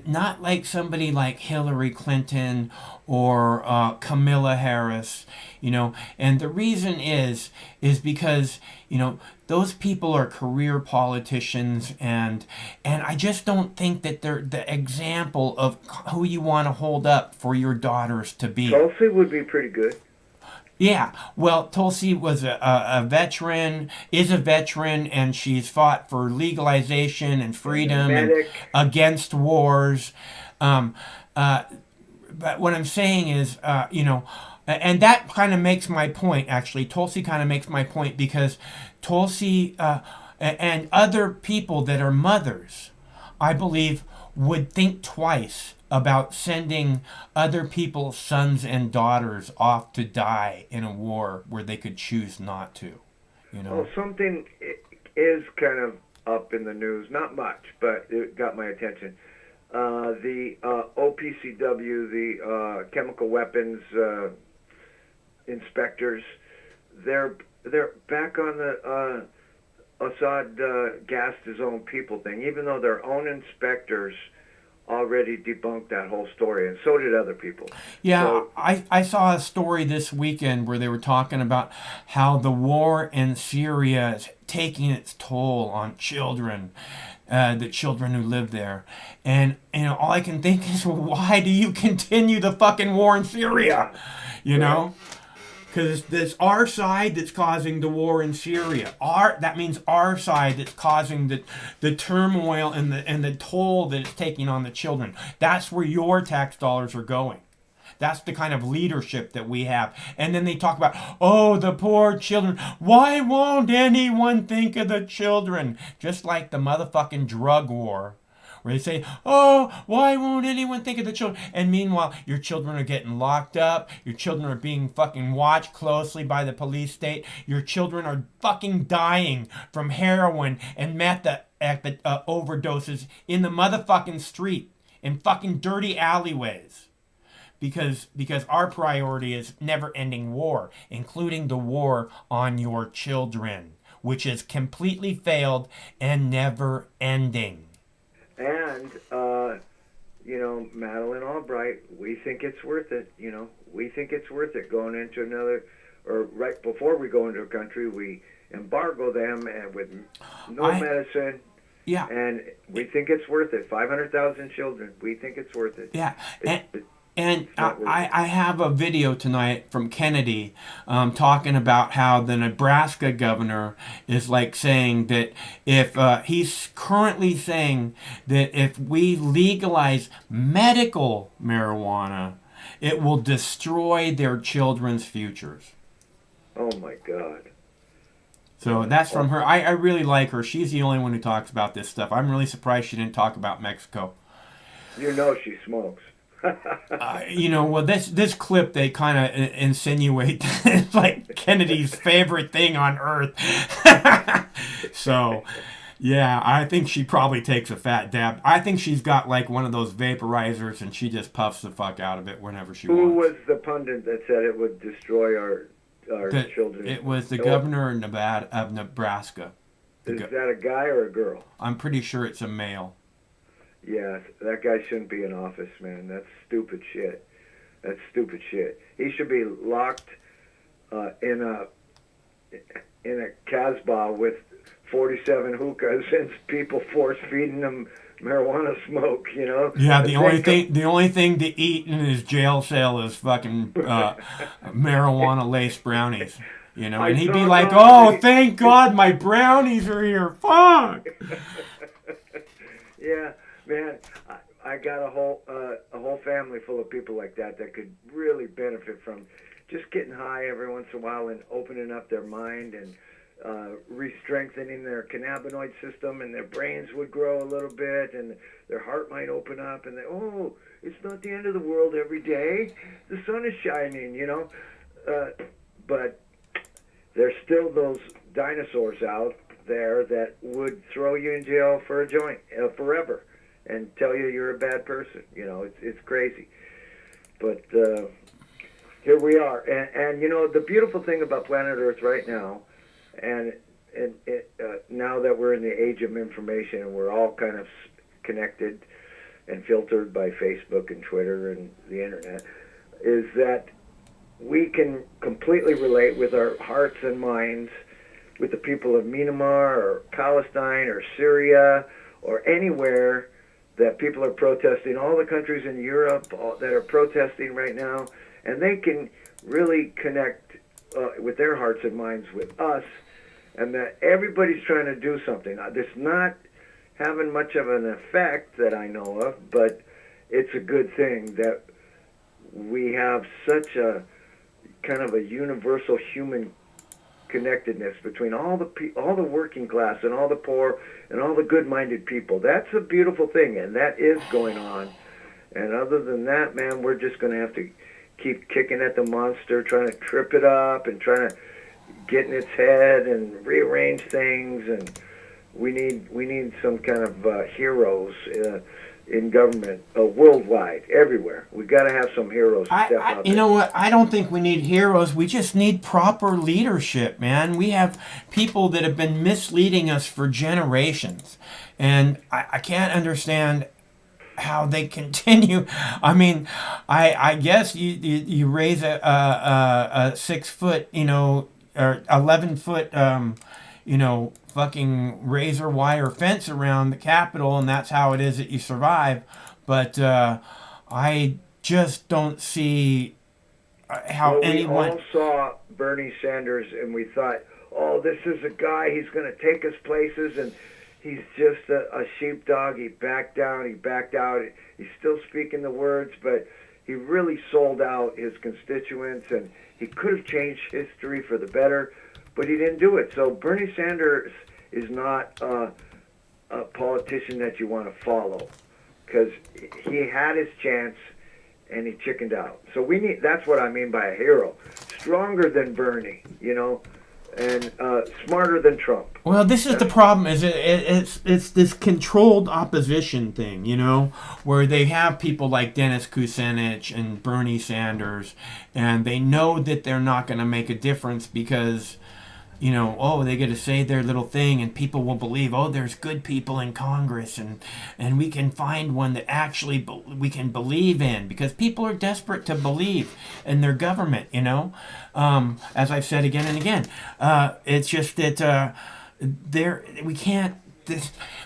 not like somebody like Hillary Clinton or Camilla Harris, And the reason is because those people are career politicians, and I just don't think that they're the example of who you want to hold up for your daughters to be. Tulsi would be pretty good. Yeah, well, Tulsi was a veteran, is a veteran, and she's fought for legalization and freedom and against wars. But what I'm saying is, and that kind of makes my point, actually. Tulsi kind of makes my point because Tulsi and other people that are mothers, I believe, would think twice about sending other people's sons and daughters off to die in a war where they could choose not to. Well, something is kind of up in the news. Not much, but it got my attention. The OPCW, the chemical weapons inspectors, they're back on the Assad gassed his own people thing, even though their own inspectors already debunked that whole story, and so did other people. Yeah, so, I saw a story this weekend where they were talking about how the war in Syria is taking its toll on children. the children who live there. And all I can think is, well, why do you continue the fucking war in Syria? You know? Because it's our side that's causing the war in Syria. That means our side that's causing the turmoil and the toll that it's taking on the children. That's where your tax dollars are going. That's the kind of leadership that we have. And then they talk about, oh, the poor children. Why won't anyone think of the children? Just like the motherfucking drug war, where they say, oh, why won't anyone think of the children? And meanwhile, your children are getting locked up. Your children are being fucking watched closely by the police state. Your children are fucking dying from heroin and meth overdoses in the motherfucking street, in fucking dirty alleyways. Because our priority is never-ending war, including the war on your children, which has completely failed and never-ending. And, Madeleine Albright, we think it's worth it. We think it's worth it going into another, or right before we go into a country, we embargo them and with no medicine. Yeah. And we think it's worth it. 500,000 children. We think it's worth it. Yeah. And I have a video tonight from Kennedy talking about how the Nebraska governor is like saying that if he's currently saying that if we legalize medical marijuana, it will destroy their children's futures. Oh my God. So that's from her. I really like her. She's the only one who talks about this stuff. I'm really surprised she didn't talk about Mexico. She smokes. Well, this clip, they kind of insinuate it's like Kennedy's favorite thing on earth. So, yeah, I think she probably takes a fat dab. I think she's got like one of those vaporizers and she just puffs the fuck out of it whenever she wants. Who was the pundit that said it would destroy our children? It was the governor of Nebraska. Is that a guy or a girl? I'm pretty sure it's a male. Yeah, that guy shouldn't be in office, man. That's stupid shit. That's stupid shit. He should be locked in a Casbah with 47 hookahs and people force feeding him marijuana smoke. Yeah, the only thing to eat in his jail cell is fucking marijuana laced brownies. And he'd be like, "Oh, thank God, my brownies are here." Fuck. Yeah. Man, I got a whole family full of people like that could really benefit from just getting high every once in a while and opening up their mind and re-strengthening their cannabinoid system, and their brains would grow a little bit and their heart might open up, and it's not the end of the world every day. The sun is shining, but there's still those dinosaurs out there that would throw you in jail for a joint forever. And tell you you're a bad person. It's crazy. But here we are. And the beautiful thing about planet Earth right now, and now that we're in the age of information and we're all kind of connected and filtered by Facebook and Twitter and the internet, is that we can completely relate with our hearts and minds with the people of Myanmar or Palestine or Syria or anywhere that people are protesting, all the countries in Europe that are protesting right now, and they can really connect with their hearts and minds with us, and that everybody's trying to do something. It's not having much of an effect that I know of, but it's a good thing that we have such a kind of a universal human connectedness between all the working class and all the poor and all the good-minded people. That's a beautiful thing, and that is going on. And other than that, man, we're just going to have to keep kicking at the monster, trying to trip it up and trying to get in its head and rearrange things. And we need some kind of heroes in government, worldwide, everywhere. We got to have some heroes step up. You know what? I don't think we need heroes. We just need proper leadership, man. We have people that have been misleading us for generations, and I can't understand how they continue. I mean, I guess you raise a 6 foot, or 11 foot, fucking razor wire fence around the Capitol, and that's how it is that you survive. But I just don't see how Well, anyone. we all saw Bernie Sanders, and we thought, oh, this is a guy, he's going to take us places, and he's just a sheepdog. He backed down, he backed out. He's still speaking the words, but he really sold out his constituents, and he could have changed history for the better, but he didn't do it. So Bernie Sanders is not a politician that you want to follow, because he had his chance and he chickened out. So that's what I mean by a hero. Stronger than Bernie, and smarter than Trump. Well, this is the problem. It's this controlled opposition thing, where they have people like Dennis Kucinich and Bernie Sanders, and they know that they're not going to make a difference because, they get to say their little thing, and people will believe, there's good people in Congress, and we can find one that actually we can believe in, because people are desperate to believe in their government, as I've said again and again. It's just that we can't.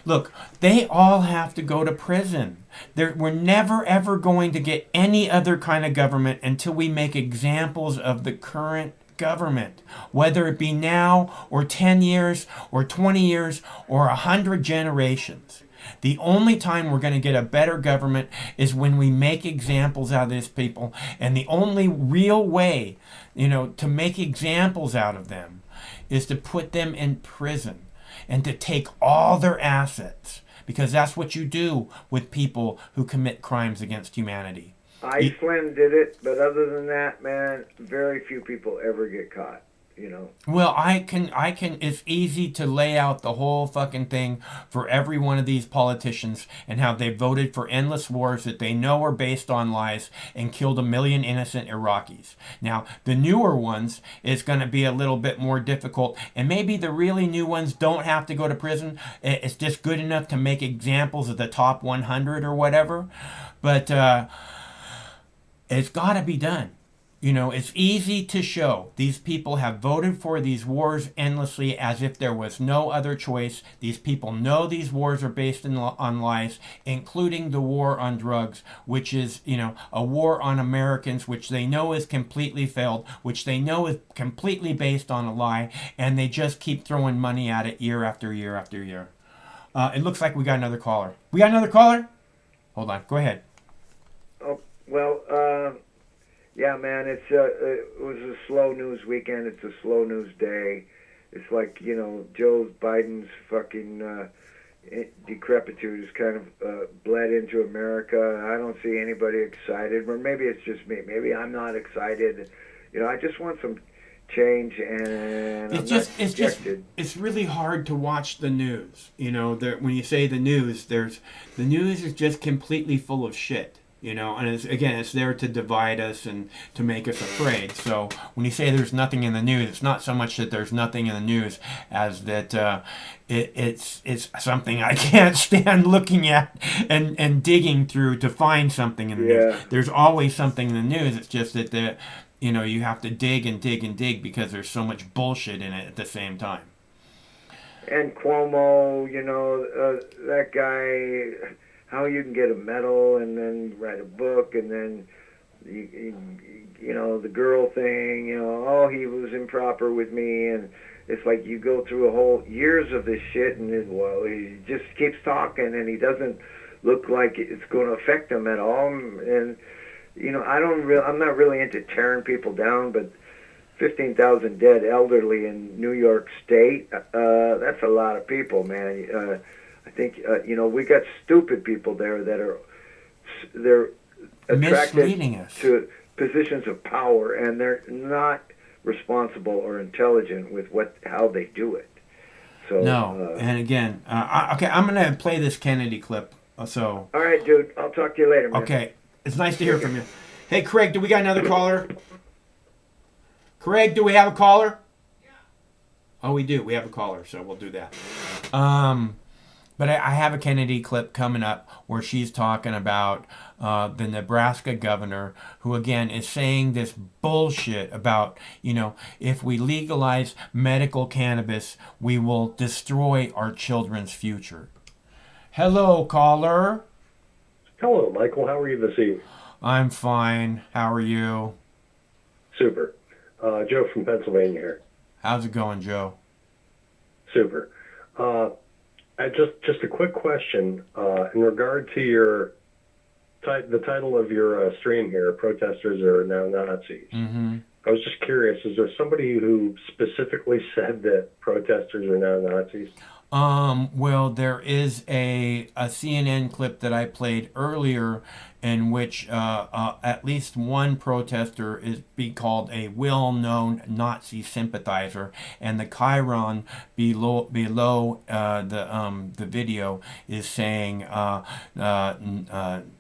Look, they all have to go to prison. We're never ever going to get any other kind of government until we make examples of the current government, whether it be now or 10 years or 20 years or 100 generations. The only time we're going to get a better government is when we make examples out of these people, and the only real way, to make examples out of them is to put them in prison and to take all their assets, because that's what you do with people who commit crimes against humanity. Iceland did it, but other than that, man, very few people ever get caught, Well, I can, it's easy to lay out the whole fucking thing for every one of these politicians and how they voted for endless wars that they know are based on lies and killed 1 million innocent Iraqis. Now, the newer ones is going to be a little bit more difficult, and maybe the really new ones don't have to go to prison. It's just good enough to make examples of the top 100 or whatever. But, it's got to be done. It's easy to show these people have voted for these wars endlessly as if there was no other choice. These people know these wars are based on lies, including the war on drugs, which is, a war on Americans, which they know is completely failed, which they know is completely based on a lie, and they just keep throwing money at it year after year after year. It looks like we got another caller. We got another caller? Hold on. Go ahead. Well, yeah, man, it was a slow news weekend. It's a slow news day. It's like, Joe Biden's fucking decrepitude has kind of bled into America. I don't see anybody excited, or maybe it's just me. Maybe I'm not excited. I just want some change, and it's really hard to watch the news. When you say the news, the news is just completely full of shit. And it's there to divide us and to make us afraid. So when you say there's nothing in the news, it's not so much that there's nothing in the news as that it's something I can't stand looking at and digging through to find something in the news. There's always something in the news. It's just that you have to dig and dig and dig because there's so much bullshit in it at the same time. And Cuomo, that guy. How you can get a medal and then write a book, and then the girl thing, he was improper with me, and it's like you go through a whole years of this shit, and he just keeps talking, and he doesn't look like it's going to affect him at all. And I'm not really into tearing people down, but 15,000 dead elderly in New York State, that's a lot of people, man. I think we got stupid people there that they're attracted to positions of power, and they're not responsible or intelligent with how they do it. So no, and again, okay, I'm gonna play this Kennedy clip. So all right, dude, I'll talk to you later, man. Okay, it's nice to hear from you. Hey, Craig, do we got another caller? Craig, do we have a caller? Yeah. Oh, we do. We have a caller, so we'll do that. But I have a Kennedy clip coming up where she's talking about the Nebraska governor, who again is saying this bullshit about, if we legalize medical cannabis, we will destroy our children's future. Hello, caller. Hello, Michael. How are you this evening? I'm fine. How are you? Super. Joe from Pennsylvania here. How's it going, Joe? Super. Just a quick question in regard to your the title of your stream here. Protesters are now Nazis. Mm-hmm. I was just curious. Is there somebody who specifically said that protesters are now Nazis? Well, there is a CNN clip that I played earlier in which at least one protester is being called a well-known Nazi sympathizer, and the chyron below the video is saying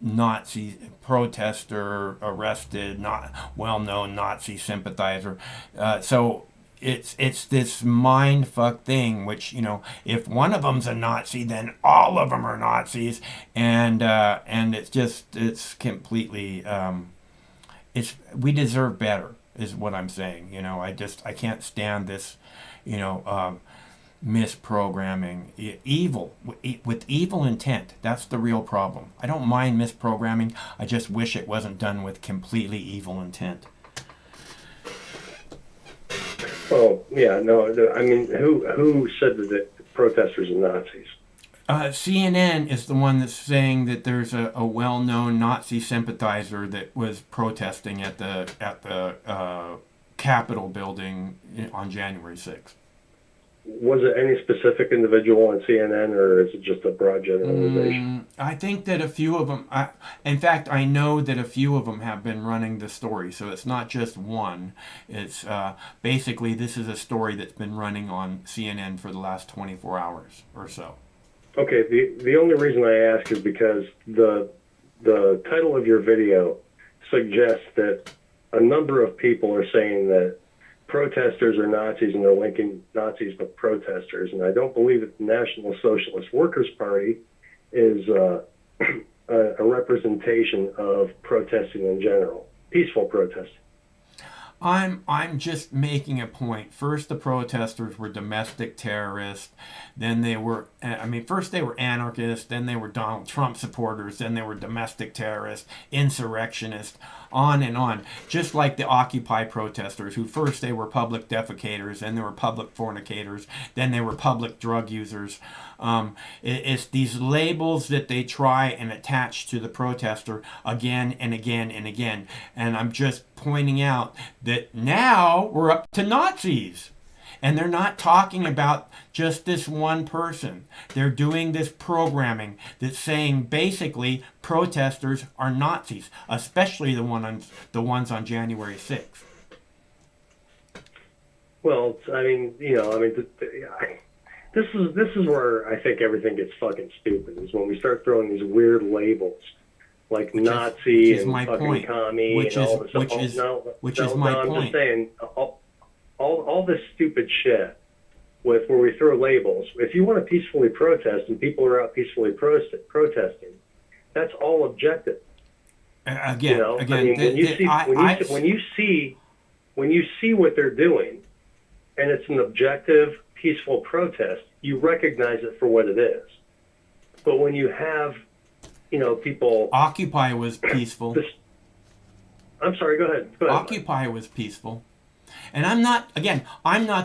Nazi protester arrested, not well-known Nazi sympathizer. So it's this mind fuck thing, which, if one of them's a Nazi, then all of them are Nazis, and it's completely we deserve better, is what I'm saying. I can't stand this, misprogramming, evil with evil intent. That's the real problem. I don't mind misprogramming. I just wish it wasn't done with completely evil intent. Oh, yeah, no, I mean, who said that protesters are Nazis? CNN is the one that's saying that there's a well-known Nazi sympathizer that was protesting at the Capitol building on January 6th. Was it any specific individual on CNN, or is it just a broad generalization? I think that a few of them, in fact, I know that a few of them have been running the story, so it's not just one. It's basically, this is a story that's been running on CNN for the last 24 hours or so. Okay, the only reason I ask is because the title of your video suggests that a number of people are saying that protesters are Nazis, and they're linking Nazis with protesters. And I don't believe that the National Socialist Workers' Party is a representation of protesting in general, peaceful protesting. I'm just making a point. First, the protesters were domestic terrorists. Then they were, first they were anarchists. Then they were Donald Trump supporters. Then they were domestic terrorists, insurrectionists, on and on. Just like the Occupy protesters, who first they were public defecators, then they were public fornicators, then they were public drug users. It's these labels that they try and attach to the protester again and again and again. And I'm just pointing out that now we're up to Nazis. And they're not talking about just this one person. They're doing this programming that's saying basically protesters are Nazis, especially the ones on January 6th. Well, this is where I think everything gets fucking stupid, is when we start throwing these weird labels like Nazi and fucking commie and all this stuff. Which is my point. I'm just saying, all this stupid shit with where we throw labels. If you want to peacefully protest and people are out peacefully protesting, that's all objective. When you see what they're doing, and it's an objective, peaceful protest, you recognize it for what it is. But when you have, people... Occupy was peaceful. I'm sorry, go ahead. Occupy was peaceful. And I'm not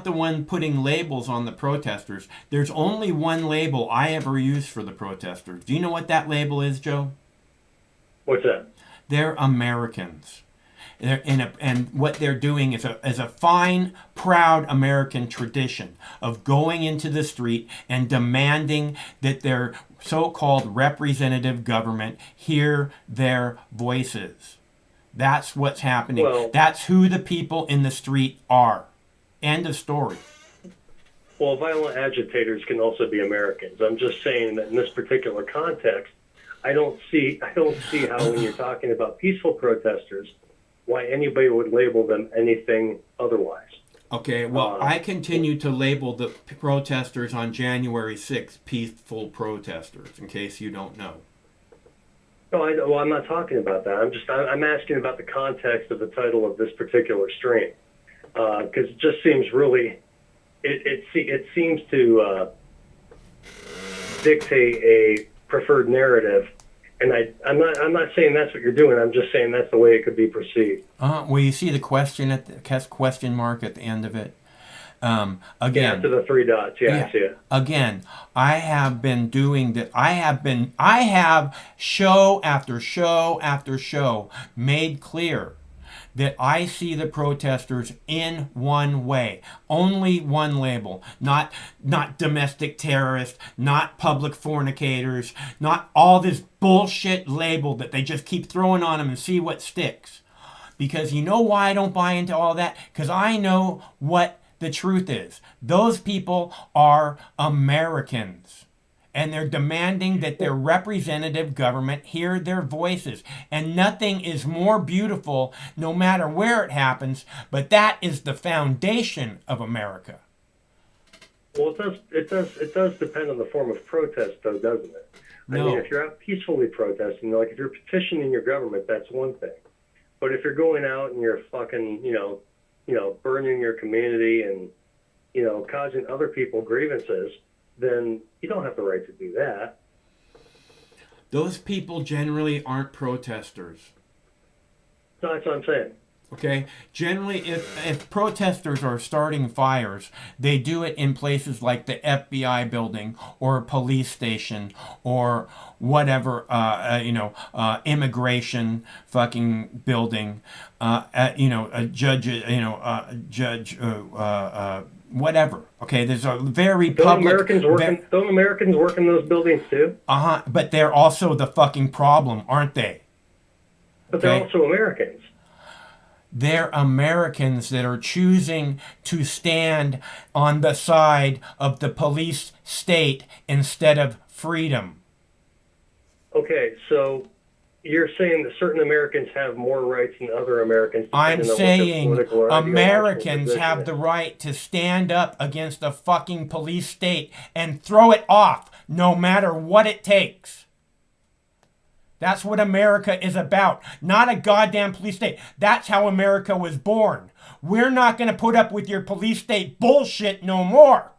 the one putting labels on the protesters. There's only one label I ever used for the protesters. Do you know what that label is, Joe? What's that? They're Americans. And what they're doing is a fine, proud American tradition of going into the street and demanding that their so-called representative government hear their voices. That's what's happening. Well, that's who the people in the street are. End of story. Well, violent agitators can also be Americans. I'm just saying that in this particular context, I don't see how when you're talking about peaceful protesters, why anybody would label them anything otherwise. Okay, well, I continue to label the protesters on January 6th peaceful protesters, in case you don't know. No, well, I'm not talking about that. I'm asking about the context of the title of this particular stream, because it just seems really, it seems to dictate a preferred narrative, and I'm not saying that's what you're doing. I'm just saying that's the way it could be perceived. Well, you see the question mark at the end of it. Again, yeah, to the three dots. Yeah, I see it. Again, I have been doing that. I have show after show after show made clear that I see the protesters in one way, only one label, not domestic terrorists, not public fornicators, not all this bullshit label that they just keep throwing on them and see what sticks. Because you know why I don't buy into all that? Because I know what the truth is. Those people are Americans. And they're demanding that their representative government hear their voices. And nothing is more beautiful, no matter where it happens, but that is the foundation of America. Well, it does depend on the form of protest, though, doesn't it? No. I mean, if you're out peacefully protesting, like if you're petitioning your government, that's one thing. But if you're going out and you're fucking, burning your community and, causing other people grievances, then you don't have the right to do that. Those people generally aren't protesters. No, that's what I'm saying. Okay? Generally, if protesters are starting fires, they do it in places like the FBI building or a police station or whatever, immigration fucking building, a judge, whatever. Okay, there's a very public. Don't Americans work in those buildings too? But they're also the fucking problem, aren't they? But they're also Americans. They're Americans that are choosing to stand on the side of the police state instead of freedom. Okay, so you're saying that certain Americans have more rights than other Americans? I'm saying Americans have the right to stand up against a fucking police state and throw it off, no matter what it takes. That's what America is about, not a goddamn police state. That's how America was born. We're not going to put up with your police state bullshit no more.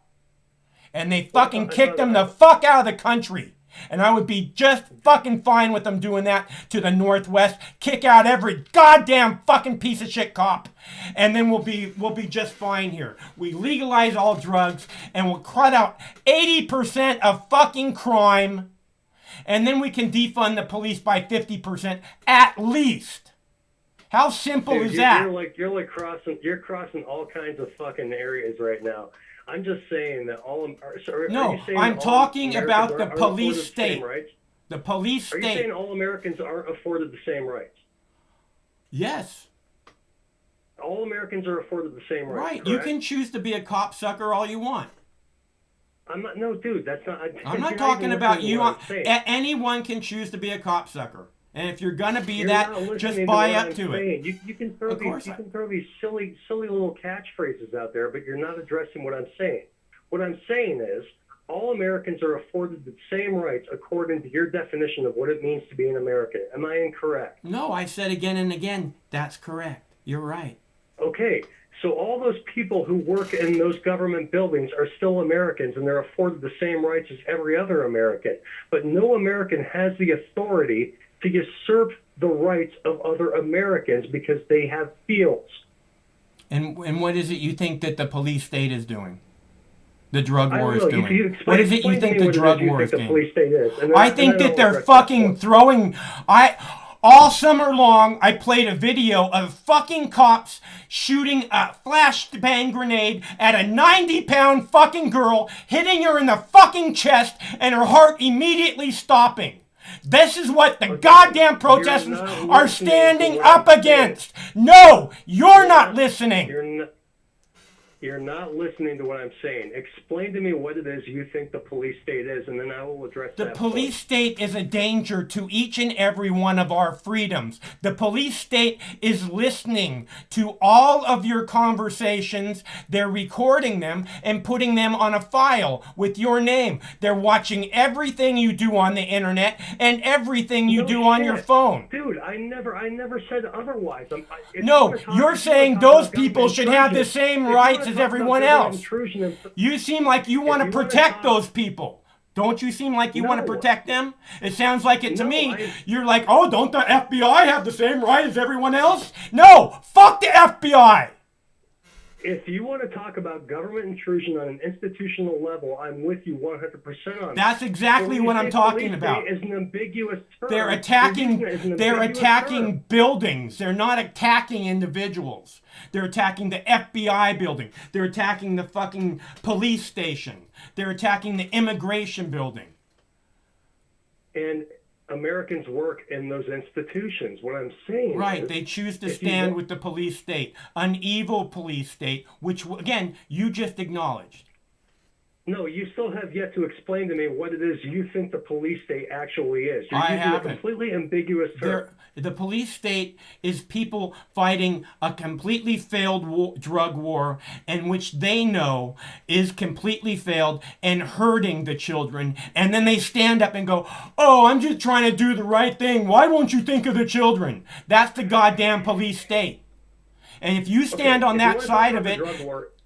And they fucking kicked them the fuck out of the country. And I would be just fucking fine with them doing that to the Northwest. Kick out every goddamn fucking piece of shit cop. And then we'll be just fine here. We legalize all drugs and we'll cut out 80% of fucking crime. And then we can defund the police by 50% at least. How simple is that? You're crossing all kinds of fucking areas right now. I'm just saying that I'm talking about the police state. The police state. Are you saying all Americans aren't afforded the same rights? Yes. All Americans are afforded the same rights. Right. Correct? You can choose to be a cop sucker all you want. No, dude, that's not. I'm not talking about you. Anyone can choose to be a cop sucker. And if you're gonna be just buy up to it. You can throw these silly little catchphrases out there, but you're not addressing what I'm saying. What I'm saying is all Americans are afforded the same rights according to your definition of what it means to be an American. Am I incorrect? No, I said again and again, that's correct. You're right. Okay, so all those people who work in those government buildings are still Americans, and they're afforded the same rights as every other American. But no American has the authority to usurp the rights of other Americans because they have fields. And what is it you think that the police state is doing? The drug war is doing? What is it you think the drug war is doing? I think that they're fucking throwing... All summer long, I played a video of fucking cops shooting a flashbang grenade at a 90-pound fucking girl, hitting her in the fucking chest, and her heart immediately stopping. This is what the goddamn protesters are standing up against. No, you're not listening. You're not listening to what I'm saying. Explain to me what it is you think the police state is, and then I will address The that police point. state is a danger to each and every one of our freedoms. The police state is listening to all of your conversations. They're recording them and putting them on a file with your name. They're watching everything you do on the internet and everything you do on your phone. Dude, I never said otherwise. No, you're saying those people should have the same rights as everyone else. You seem like you want to protect those people. Don't you seem like you want to protect them? It sounds like it to me. You're like, oh, don't the FBI have the same right as everyone else? No, fuck the FBI. If you want to talk about government intrusion on an institutional level, I'm with you 100% on that. That's exactly what I'm talking about. Police state is an ambiguous term. They're attacking buildings. They're not attacking individuals. They're attacking the FBI building. They're attacking the fucking police station. They're attacking the immigration building. And Americans work in those institutions. What I'm saying Right, is, they choose to stand with the police state, an evil police state, which, again, you just acknowledged. No, you still have yet to explain to me what it is you think the police state actually is. You're I using haven't. a completely ambiguous term. The police state is people fighting a completely failed drug war, in which they know is completely failed and hurting the children. And then they stand up and go, oh, I'm just trying to do the right thing. Why won't you think of the children? That's the goddamn police state. And if you stand on that side of it...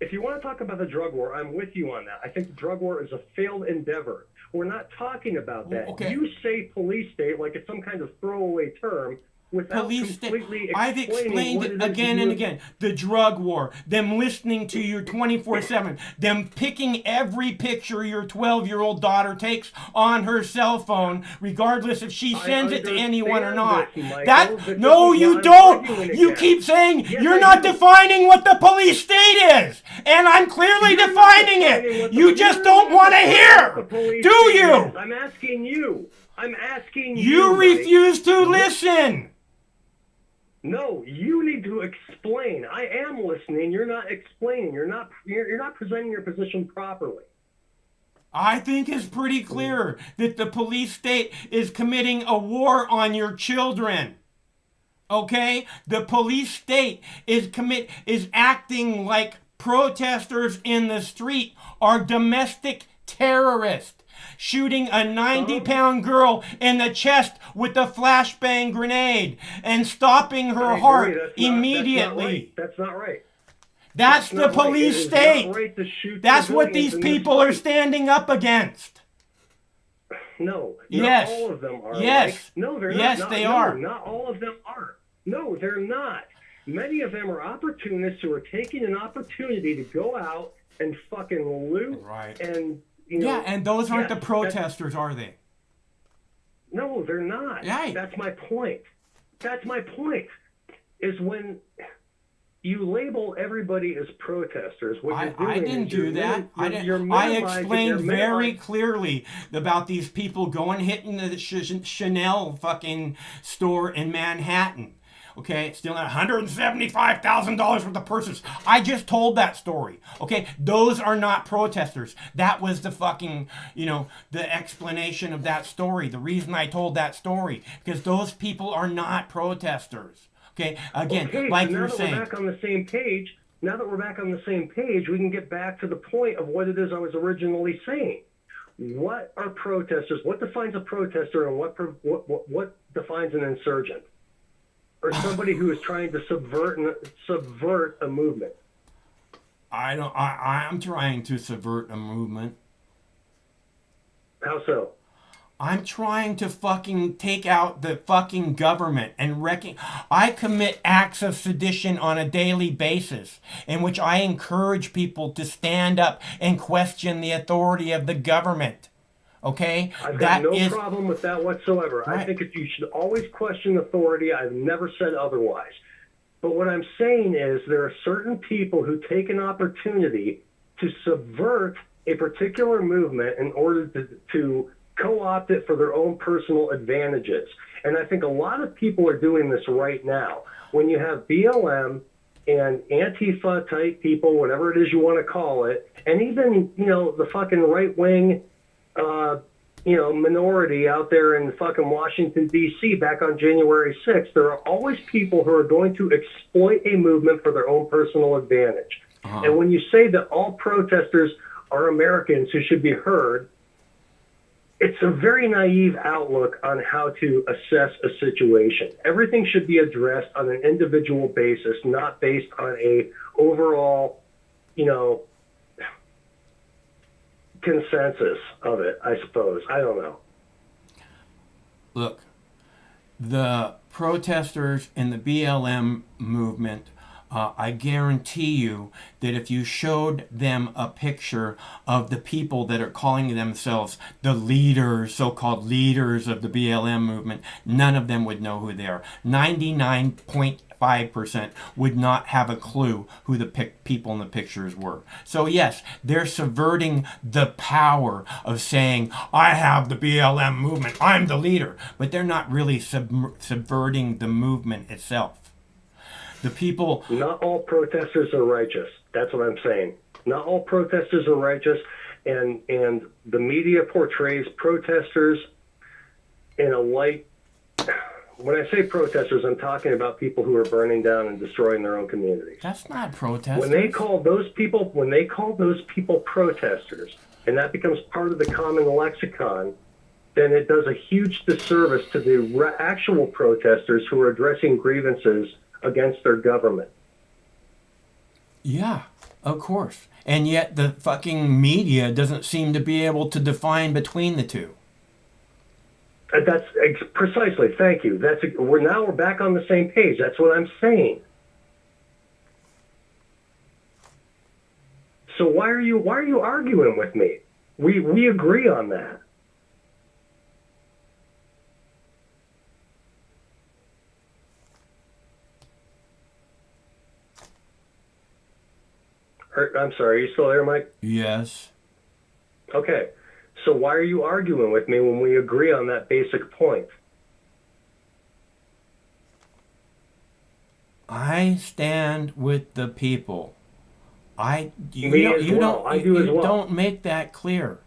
If you want to talk about the drug war, I'm with you on that. I think the drug war is a failed endeavor. We're not talking about that. Okay. You say police state like it's some kind of throwaway term without completely explaining I've explained it again and again. The drug war, them listening to you 24/7, them picking every picture your 12-year-old daughter takes on her cell phone, regardless if she sends it to anyone or not. No, you don't. You keep saying you're not defining what the police state is, and I'm clearly defining it. You just don't want to hear, do you? I'm asking you. I'm asking you. You refuse to listen. No, you need to explain. I am listening. You're not explaining. You're not presenting your position properly. I think it's pretty clear that the police state is committing a war on your children. Okay? The police state is acting like protesters in the street are domestic terrorists. Shooting a 90-pound girl in the chest with a flashbang grenade and stopping her heart immediately. That's not right. That's the police state. That's what these people are standing up against. No, yes. Not all of them are. Yes. No, they're yes, not. They are. Not all of them are. No, they're not. Many of them are opportunists who are taking an opportunity to go out and fucking loot and... and those aren't the protesters, are they? No, they're not. Right. That's my point. That's my point. Is when you label everybody as protesters. I didn't do that. I explained very clearly about these people going hitting the Chanel fucking store in Manhattan. Okay, stealing $175,000 worth of purses. I just told that story. Okay, those are not protesters. That was the fucking, the explanation of that story. The reason I told that story, because those people are not protesters. Okay, again, like you're saying. Now that we're back on the same page, we can get back to the point of what it is I was originally saying. What are protesters? What defines a protester, and what defines an insurgent? Or somebody who is trying to subvert a movement. I'm trying to subvert a movement. How so? I'm trying to fucking take out the fucking government and I commit acts of sedition on a daily basis in which I encourage people to stand up and question the authority of the government. Okay? I've got no problem with that whatsoever. Right. I think you should always question authority. I've never said otherwise. But what I'm saying is there are certain people who take an opportunity to subvert a particular movement in order to co-opt it for their own personal advantages. And I think a lot of people are doing this right now. When you have BLM and Antifa type people, whatever it is you want to call it, and even, the fucking right wing, minority out there in fucking Washington, D.C. back on January 6th, there are always people who are going to exploit a movement for their own personal advantage. And when you say that all protesters are Americans who should be heard, it's a very naive outlook on how to assess a situation. Everything should be addressed on an individual basis, not based on a overall, consensus of it, I suppose. I don't know. Look, the protesters in the BLM movement, I guarantee you that if you showed them a picture of the people that are calling themselves the leaders, so-called leaders of the BLM movement, none of them would know who they are. 99.5% would not have a clue who the people in the pictures were. So yes, they're subverting the power of saying, I have the BLM movement, I'm the leader. But they're not really subverting the movement itself. The people... Not all protesters are righteous. That's what I'm saying. Not all protesters are righteous, and the media portrays protesters in a light... When I say protesters, I'm talking about people who are burning down and destroying their own communities. That's not protesters. When they call those people protesters, and that becomes part of the common lexicon, then it does a huge disservice to the actual protesters who are addressing grievances against their government. Yeah, of course. And yet the fucking media doesn't seem to be able to define between the two. That's precisely. Thank you. We're back on the same page. That's what I'm saying. So why are you arguing with me? We agree on that. I'm sorry, are you still there, Mike? Yes. Okay. So why are you arguing with me when we agree on that basic point? I stand with the people. You don't make that clear.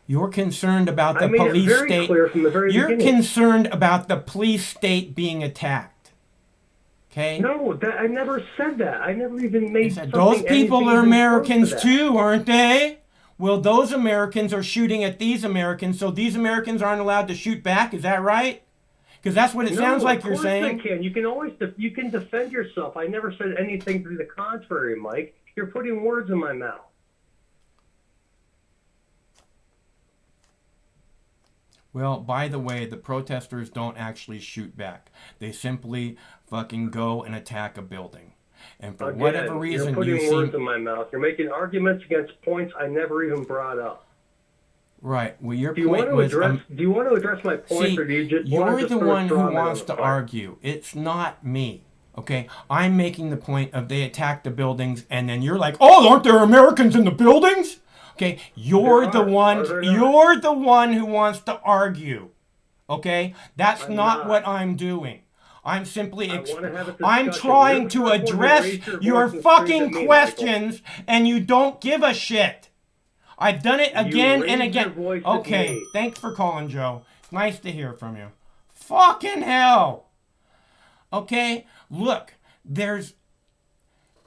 You're concerned about the police state. It very clear from the very beginning. You're concerned about the police state being attacked. Okay? No, I never said that. I never even made those people are Americans too, aren't they? Well, those Americans are shooting at these Americans, so these Americans aren't allowed to shoot back. Is that right? Because that's what it sounds like you're saying. Of course they can. You can always you can defend yourself. I never said anything to the contrary, Mike. You're putting words in my mouth. Well, by the way, the protesters don't actually shoot back. They simply fucking go and attack a building. And for whatever reason, you're putting words in my mouth. You're making arguments against points I never even brought up. Right. Well, your point was... Do you want to address my point, or do you just want to... You're the one who wants to argue. It's not me. Okay? I'm making the point of they attacked the buildings, and then you're like, oh, aren't there Americans in the buildings? Okay? You're the one who wants to argue. Okay? That's not what I'm doing. I'm simply I'm trying to address your fucking questions, and you don't give a shit. I've done it again and again. Okay, thanks for calling, Joe. It's nice to hear from you. Fucking hell. Okay, look,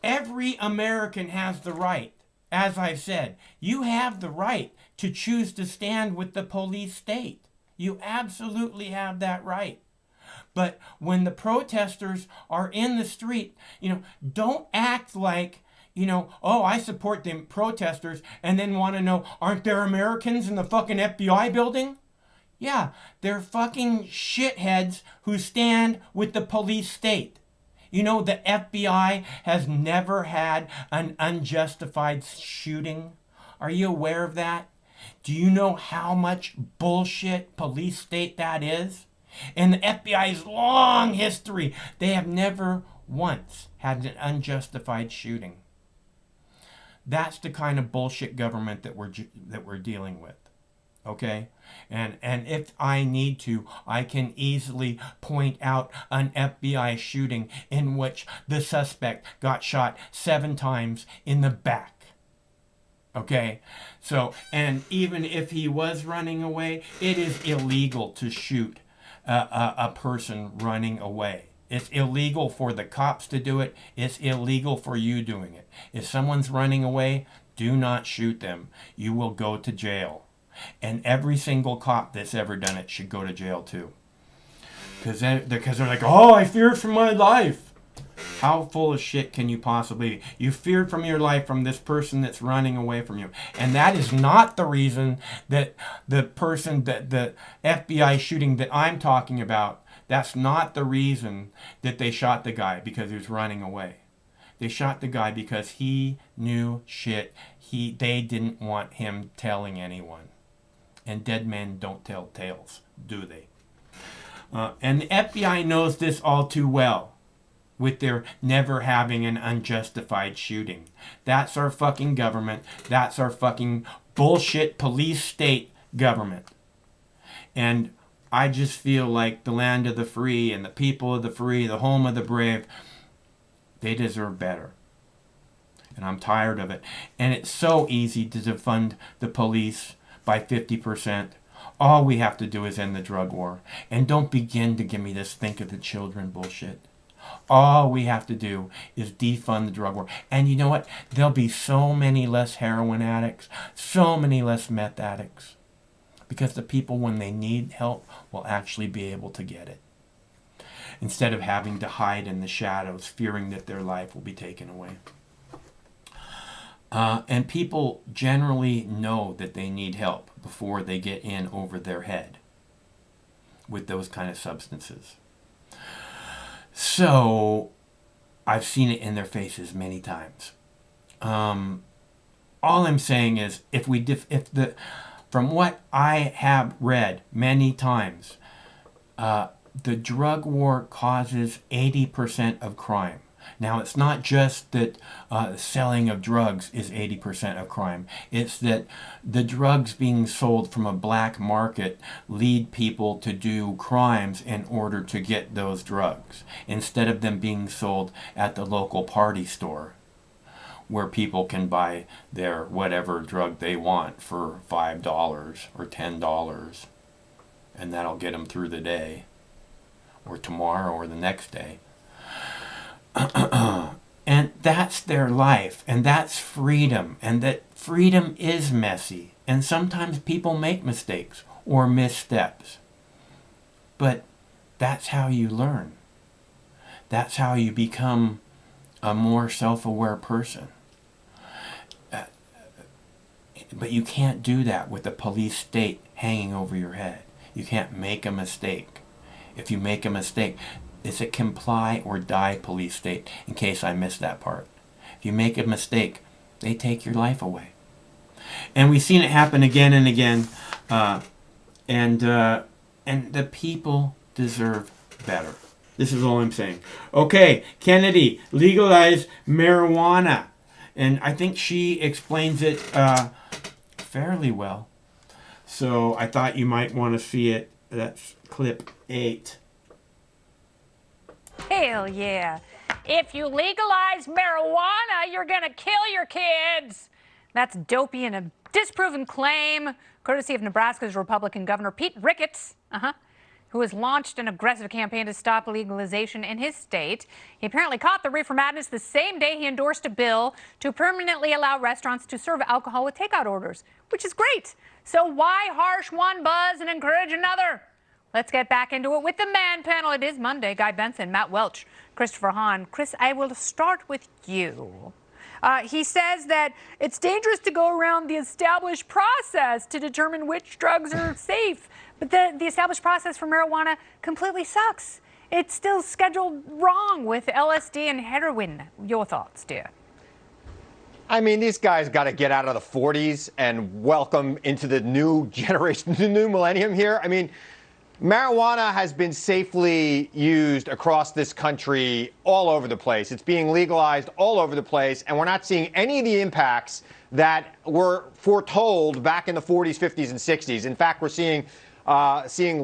every American has the right, as I've said, you have the right to choose to stand with the police state. You absolutely have that right. But when the protesters are in the street, don't act like, oh, I support the protesters, and then want to know, aren't there Americans in the fucking FBI building? Yeah, they're fucking shitheads who stand with the police state. The FBI has never had an unjustified shooting. Are you aware of that? Do you know how much bullshit police state that is? In the FBI's long history, they have never once had an unjustified shooting. That's the kind of bullshit government that we're dealing with. Okay? And if I need to, I can easily point out an FBI shooting in which the suspect got shot 7 times in the back. Okay? So, and even if he was running away, it is illegal to shoot a person running away. It's illegal for the cops to do it. It's illegal for you doing it. If someone's running away, do not shoot them. You will go to jail. And every single cop that's ever done it should go to jail too. Because they're like, oh, I feared for my life. How full of shit can you possibly be? You feared from your life from this person that's running away from you. And that is not the reason that the person, that the FBI shooting that I'm talking about, that's not the reason that they shot the guy, because he was running away. They shot the guy because he knew shit. They didn't want him telling anyone. And dead men don't tell tales, do they? And the FBI knows this all too well, with their never having an unjustified shooting. That's our fucking government. That's our fucking bullshit police state government. And I just feel like the land of the free and the people of the free, the home of the brave, they deserve better. And I'm tired of it. And it's so easy to defund the police by 50%. All we have to do is end the drug war. And don't begin to give me this think of the children bullshit. All we have to do is defund the drug war. And you know what? There'll be so many less heroin addicts, so many less meth addicts. Because the people, when they need help, will actually be able to get it. Instead of having to hide in the shadows, fearing that their life will be taken away. And people generally know that they need help before they get in over their head with those kind of substances. So, I've seen it in their faces many times. All I'm saying is, from what I have read many times, the drug war causes 80% of crime. Now, it's not just that selling of drugs is 80% of crime. It's that the drugs being sold from a black market lead people to do crimes in order to get those drugs, instead of them being sold at the local party store, where people can buy their whatever drug they want for $5 or $10, and that'll get them through the day, or tomorrow, or the next day. And that's their life, and that's freedom, and that freedom is messy, and sometimes people make mistakes or missteps. But that's how you learn. That's how you become a more self-aware person. But you can't do that with the police state hanging over your head. You can't make a mistake. If you make a mistake, it's a comply or die police state, in case I missed that part. If you make a mistake, they take your life away. And we've seen it happen again and again. And the people deserve better. This is all I'm saying. Okay, Kennedy, legalize marijuana. And I think she explains it fairly well. So I thought you might want to see it. That's clip 8. Hell yeah. If you legalize marijuana, you're going to kill your kids. That's dopey and a disproven claim, courtesy of Nebraska's Republican Governor Pete Ricketts, who has launched an aggressive campaign to stop legalization in his state. He apparently caught the reefer madness the same day he endorsed a bill to permanently allow restaurants to serve alcohol with takeout orders, which is great. So why harsh one buzz and encourage another? Let's get back into it with the man panel. It is Monday. Guy Benson, Matt Welch, Christopher Hahn. Chris, I will start with you. He says that it's dangerous to go around the established process to determine which drugs are safe. But the established process for marijuana completely sucks. It's still scheduled wrong with LSD and heroin. Your thoughts, dear? I mean, these guys got to get out of the 40s and welcome into the new generation, the new millennium here. I mean, Marijuana has been safely used across this country all over the place. It's being legalized all over the place, and we're not seeing any of the impacts that were foretold back in the 40s, 50s, and 60s. In fact, we're seeing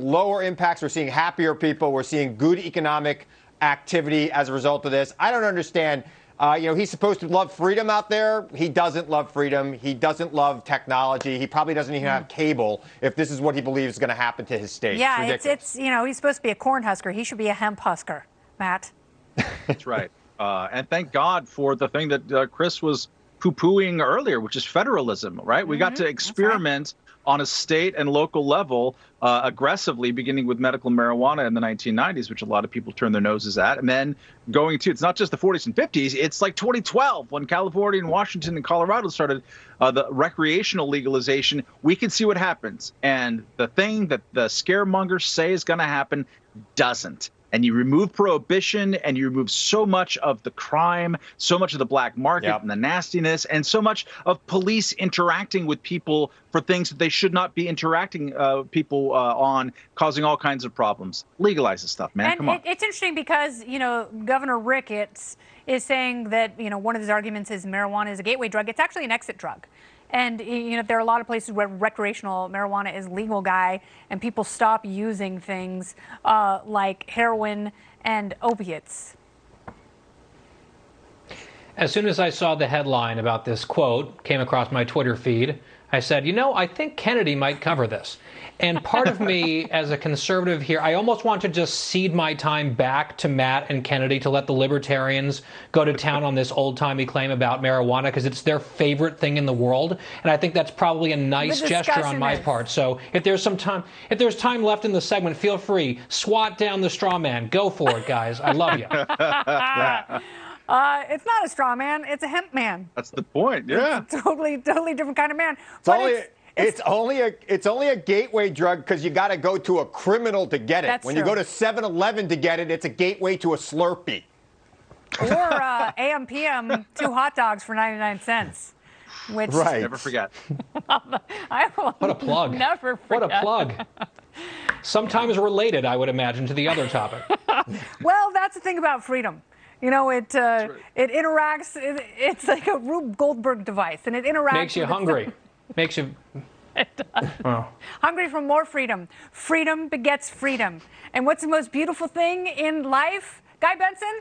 lower impacts. We're seeing happier people. We're seeing good economic activity as a result of this. I don't understand. He's supposed to love freedom out there. He doesn't love freedom. He doesn't love technology. He probably doesn't even have cable if this is what he believes is going to happen to his state. Yeah, it's he's supposed to be a corn husker. He should be a hemp husker, Matt. That's right. And thank God for the thing that Chris was poo-pooing earlier, which is federalism, right? We got to experiment on a state and local level aggressively, beginning with medical marijuana in the 1990s, which a lot of people turned their noses at. And then going to, it's not just the 40s and 50s, it's like 2012 when California and Washington and Colorado started the recreational legalization. We can see what happens. And the thing that the scaremongers say is going to happen doesn't. And you remove prohibition and you remove so much of the crime, so much of the black market and the nastiness, and so much of police interacting with people for things that they should not be interacting people on, causing all kinds of problems. Legalize this stuff, man. And Come on. It's interesting because, Governor Ricketts is saying that, one of his arguments is marijuana is a gateway drug. It's actually an exit drug. And, there are a lot of places where recreational marijuana is legal, Guy, and people stop using things like heroin and opiates. As soon as I saw the headline about this quote, came across my Twitter feed, I said, I think Kennedy might cover this. And part of me, as a conservative here, I almost want to just cede my time back to Matt and Kennedy to let the libertarians go to town on this old-timey claim about marijuana because it's their favorite thing in the world. And I think that's probably a nice gesture on my part. So if there's time left in the segment, feel free. Swat down the straw man. Go for it, guys. I love you. It's not a straw man. It's a hemp man. That's the point. Yeah. It's a totally different kind of man. It's only a gateway drug because you got to go to a criminal to get it. That's when true. you go to 7-Eleven to get it, it's a gateway to a Slurpee. Or AM PM 2 hot dogs for 99 cents. Which Never forget. I will What a plug. Never forget. What a plug. Sometimes related, I would imagine, to the other topic. Well, that's the thing about freedom. It interacts. It's like a Rube Goldberg device, and it interacts. Makes you hungry. Makes you. It does. Oh. Hungry for more freedom. Freedom begets freedom. And what's the most beautiful thing in life, Guy Benson?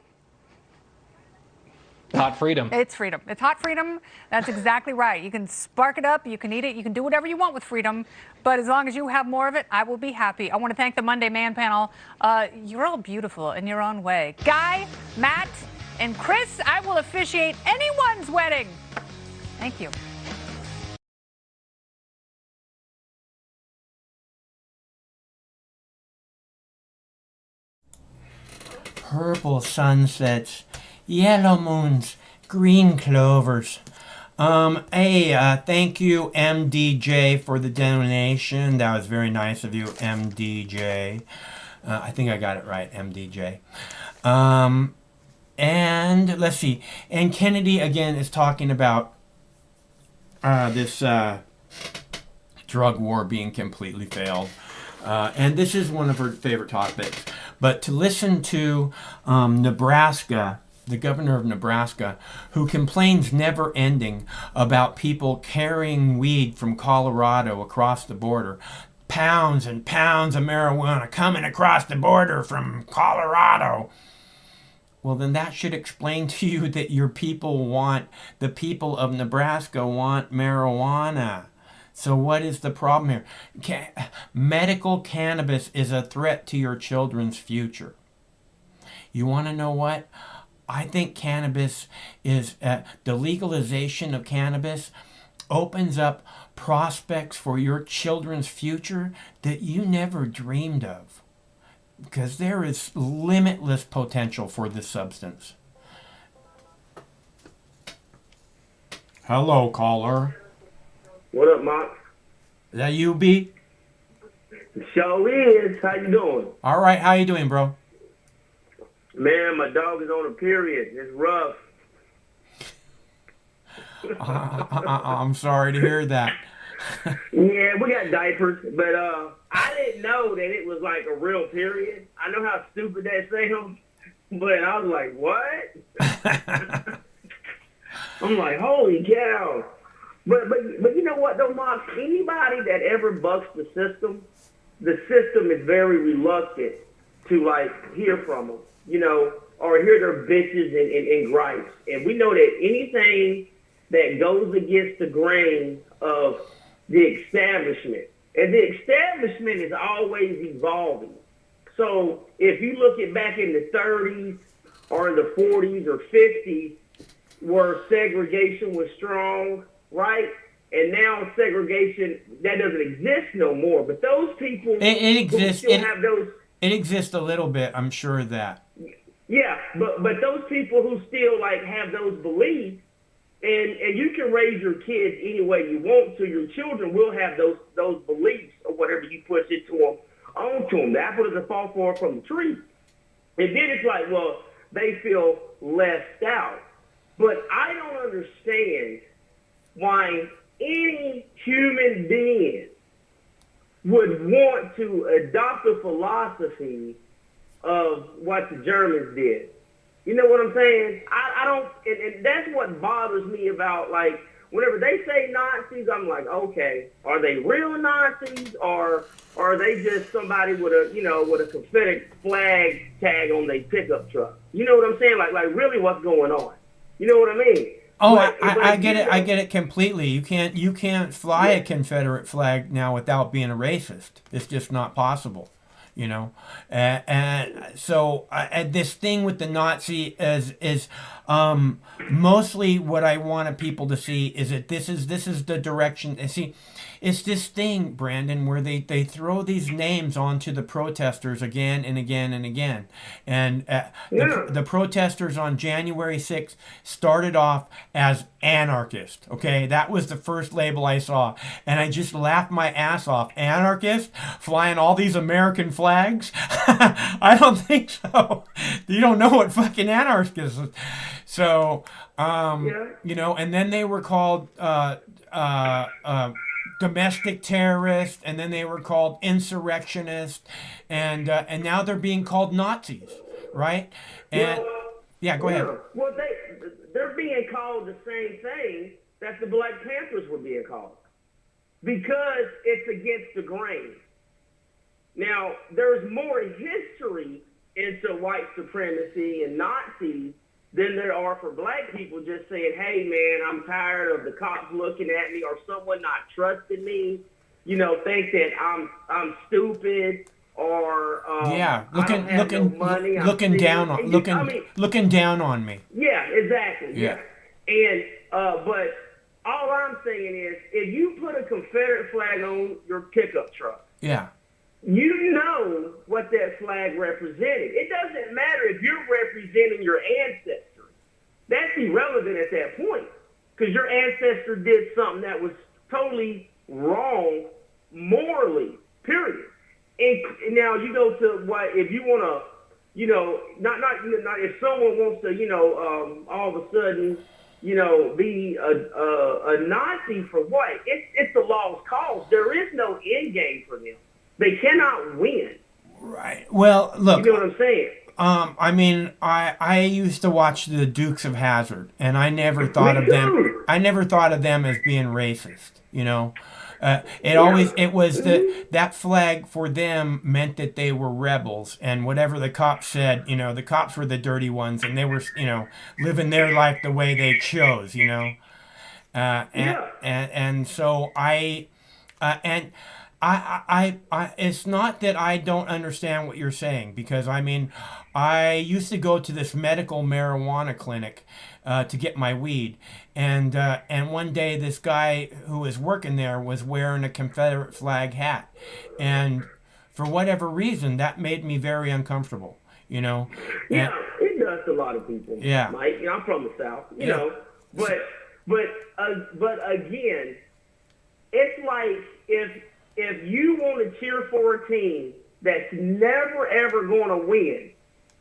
Hot freedom. It's freedom. It's hot freedom. That's exactly right. You can spark it up. You can eat it. You can do whatever you want with freedom. But as long as you have more of it, I will be happy. I want to thank the Monday Man panel. You're all beautiful in your own way. Guy, Matt, and Chris, I will officiate anyone's wedding. Thank you. Purple sunsets, yellow moons, green clovers. Thank you, MDJ, for the donation. That was very nice of you, MDJ. I think I got it right, MDJ. And let's see. And Kennedy, again, is talking about this drug war being completely failed. And this is one of her favorite topics. But to listen to Nebraska, the governor of Nebraska, who complains never ending about people carrying weed from Colorado across the border, pounds and pounds of marijuana coming across the border from Colorado. Well, then that should explain to you that the people of Nebraska want marijuana. So what is the problem here? Medical cannabis is a threat to your children's future. You want to know what? I think cannabis is, the legalization of cannabis opens up prospects for your children's future that you never dreamed of. Because there is limitless potential for this substance. Hello, caller. What up, Mark? Is that you, B? Sure is. How you doing? All right, how you doing, bro? Man, my dog is on a period. It's rough. I'm sorry to hear that. Yeah, we got diapers, but I didn't know that it was like a real period. I know how stupid that sounds, but I was like, what? I'm like, holy cow. But you know what though, Mark? Anybody that ever bucks the system is very reluctant to like hear from them, you know, or hear their bitches and gripes. And we know that anything that goes against the grain of the establishment, and the establishment is always evolving. So if you look at back in the 30s or in the 40s or 50s, where segregation was strong, right? And now segregation, that doesn't exist no more. But those people It exists. who still have those... It exists a little bit, I'm sure of that. Yeah, but those people who still like have those beliefs, and you can raise your kids any way you want to. Your children will have those beliefs or whatever you push into them, onto them. The apple doesn't fall far from the tree. And then it's like, well, they feel left out. But I don't understand why any human being would want to adopt a philosophy of what the Germans did. You know what I'm saying? I don't, and that's what bothers me about, like, whenever they say Nazis, I'm like, okay, are they real Nazis, or are they just somebody with a Confederate flag tag on their pickup truck? You know what I'm saying? Like really, what's going on? You know what I mean? Oh, I get it. I get it completely. You can't fly a Confederate flag now without being a racist. It's just not possible, you know. And so this thing with the Nazi is mostly what I wanted people to see is that this is the direction. And see, it's this thing, Brandon, where they throw these names onto the protesters again and again and again. And the protesters on January 6th started off as anarchist. Okay, that was the first label I saw. And I just laughed my ass off. Anarchist? Flying all these American flags? I don't think so. You don't know what fucking anarchist is. So, you know, and then they were called domestic terrorists, and then they were called insurrectionists, and now they're being called Nazis, right? And go ahead. Well, they're being called the same thing that the Black Panthers were being called, because it's against the grain. Now, there's more history into white supremacy and Nazis than there are for black people just saying, hey, man, I'm tired of the cops looking at me, or someone not trusting me, you know, think that I'm stupid, or looking down on me. Yeah, exactly. Yeah. And but all I'm saying is, if you put a Confederate flag on your pickup truck, you know what that flag represented. It doesn't matter if you're representing your ancestry. That's irrelevant at that point, because your ancestor did something that was totally wrong morally, period. And now you go to what, if you want to, you know, not if someone wants to, you know, all of a sudden, you know, be a Nazi for what? It's a lost cause. There is no end game for them. They cannot win. Right. Well, look. You know what I'm saying? I mean, I used to watch the Dukes of Hazzard, and I never thought of them. I never thought of them as being racist. You know, it was that flag for them meant that they were rebels, and whatever the cops said, you know, the cops were the dirty ones, and they were, you know, living their life the way they chose. You know, and so I it's not that I don't understand what you're saying, because I mean, I used to go to this medical marijuana clinic to get my weed, and one day this guy who was working there was wearing a Confederate flag hat, and for whatever reason that made me very uncomfortable, you know. Yeah, it does to a lot of people. Yeah, Mike, you know, I'm from the South, you know, but again, it's like if you want to cheer for a team that's never ever going to win,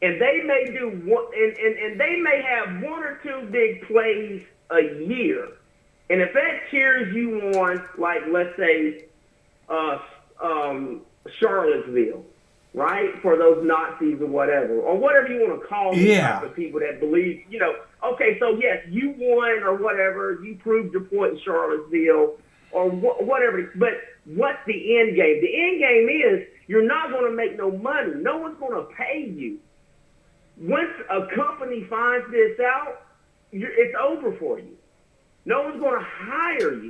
and they may do one, and they may have one or two big plays a year, and if that cheers you on, like let's say, Charlottesville, right? For those Nazis or whatever you want to call them, type of people that believe, okay, so yes, you won or whatever, you proved your point in Charlottesville or whatever, but what's the end game? The end game is you're not going to make no money. No one's going to pay you. Once a company finds this out, it's over for you. No one's going to hire you.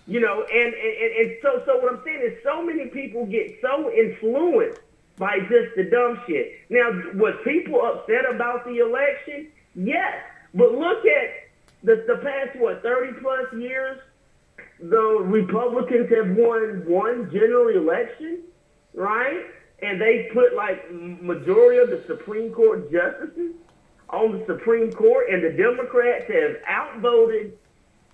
And so what I'm saying is so many people get so influenced by just the dumb shit. Now, was people upset about the election? Yes. But look at the past, 30 plus years, the Republicans have won one general election, right? And they put like majority of the Supreme Court justices on the Supreme Court, and the Democrats have outvoted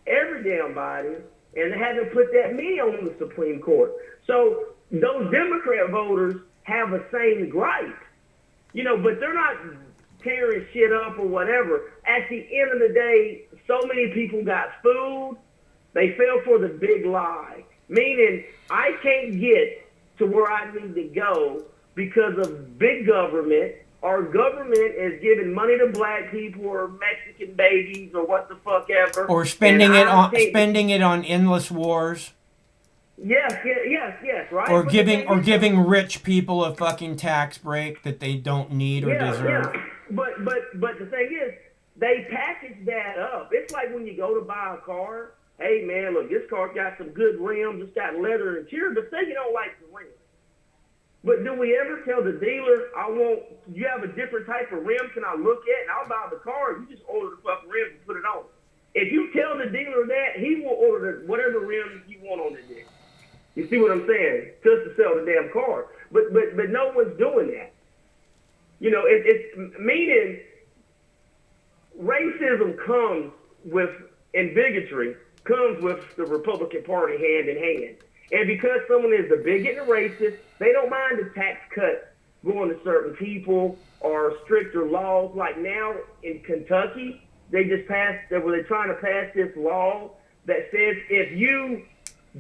every damn body, and they haven't put that many on the Supreme Court. So those Democrat voters have a same gripe, but they're not tearing shit up or whatever. At the end of the day, so many people got fooled. They fell for the big lie, meaning I can't get to where I need to go because of big government. Our government is giving money to black people or Mexican babies or what the fuck ever, or spending it on endless wars. Yes, right. Or giving rich people a fucking tax break that they don't need or deserve. Yeah. But the thing is, they package that up. It's like when you go to buy a car. Hey man, look, this car got some good rims. It's got leather interior, but say you don't like the rims. But do we ever tell the dealer, you have a different type of rim can I look at, and I'll buy the car, you just order the fucking rims and put it on. If you tell the dealer that, he will order whatever rims you want on the dick. You see what I'm saying? Just to sell the damn car. But no one's doing that. It's meaning racism comes with, and bigotry comes with the Republican Party hand in hand. And because someone is a bigot and a racist, they don't mind the tax cuts going to certain people or stricter laws. Like now in Kentucky, they're trying to pass this law that says if you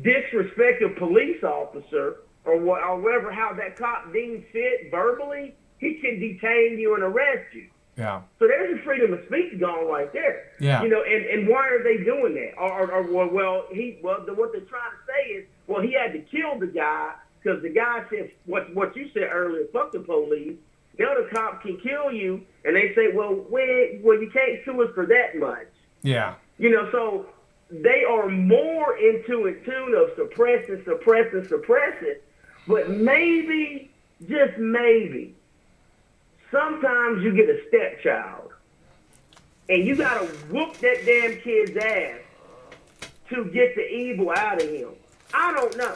disrespect a police officer or whatever, how that cop deems fit verbally, he can detain you and arrest you. Yeah. So there's a freedom of speech gone right there. Yeah. And why are they doing that? What they're trying to say is, he had to kill the guy because the guy said what you said earlier, fuck the police. The other cop can kill you, and they say, you can't sue us for that much. Yeah. So they are more in tune of suppress it. But maybe, just maybe, sometimes you get a stepchild, and you gotta whoop that damn kid's ass to get the evil out of him. I don't know.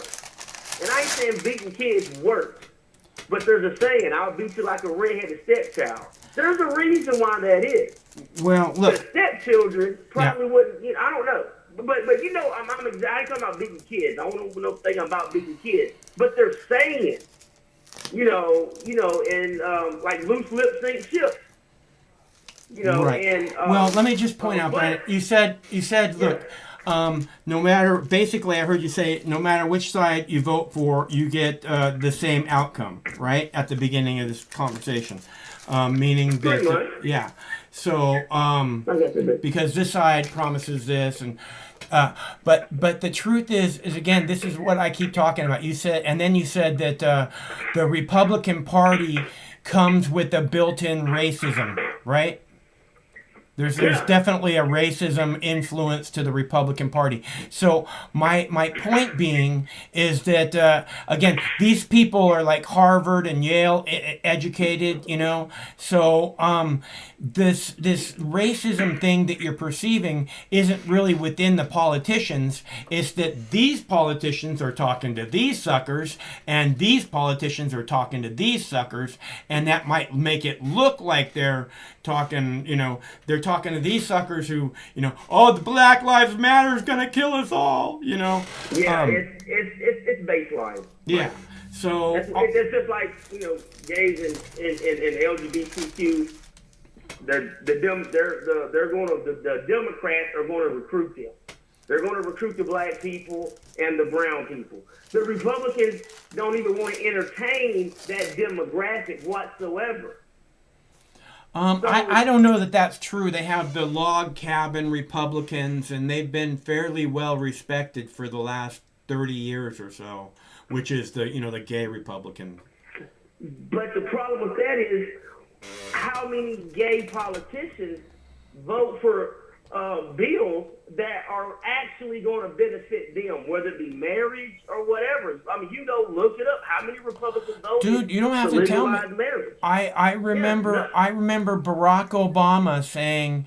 And I ain't saying beating kids works, but there's a saying, I'll beat you like a redheaded stepchild. There's a reason why that is. Well, look. The stepchildren probably wouldn't, I don't know. But I ain't talking about beating kids. I don't know anything about beating kids. But they're saying, and like loose lips sink ships. Right. And well, let me just point out, Brandon. You said, look, no matter, basically, I heard you say, no matter which side you vote for, you get the same outcome, right? At the beginning of this conversation, meaning that, yeah. So, because this side promises this, and but the truth is again, this is what I keep talking about. You said that the Republican Party comes with a built-in racism, right? There's definitely a racism influence to the Republican Party. So my point being is that again, these people are like Harvard and Yale educated, So this racism thing that you're perceiving isn't really within the politicians. It's that these politicians are talking to these suckers, and these politicians are talking to these suckers, and that might make it look like they're talking, they're talking to these suckers who, the Black Lives Matter is gonna kill us all, Yeah, it's baseline. Yeah. So it's just like gays and LGBTQ. The Democrats are going to recruit them. They're going to recruit the black people and the brown people. The Republicans don't even want to entertain that demographic whatsoever. I don't know that that's true. They have the log cabin Republicans, and they've been fairly well respected for the last 30 years or so, which is the gay Republican. But the problem with that is how many gay politicians vote for bills that are actually going to benefit them, whether it be marriage or whatever. I mean, look it up. How many Republicans voted? Dude, you don't have to tell me. Marriage? I remember Barack Obama saying,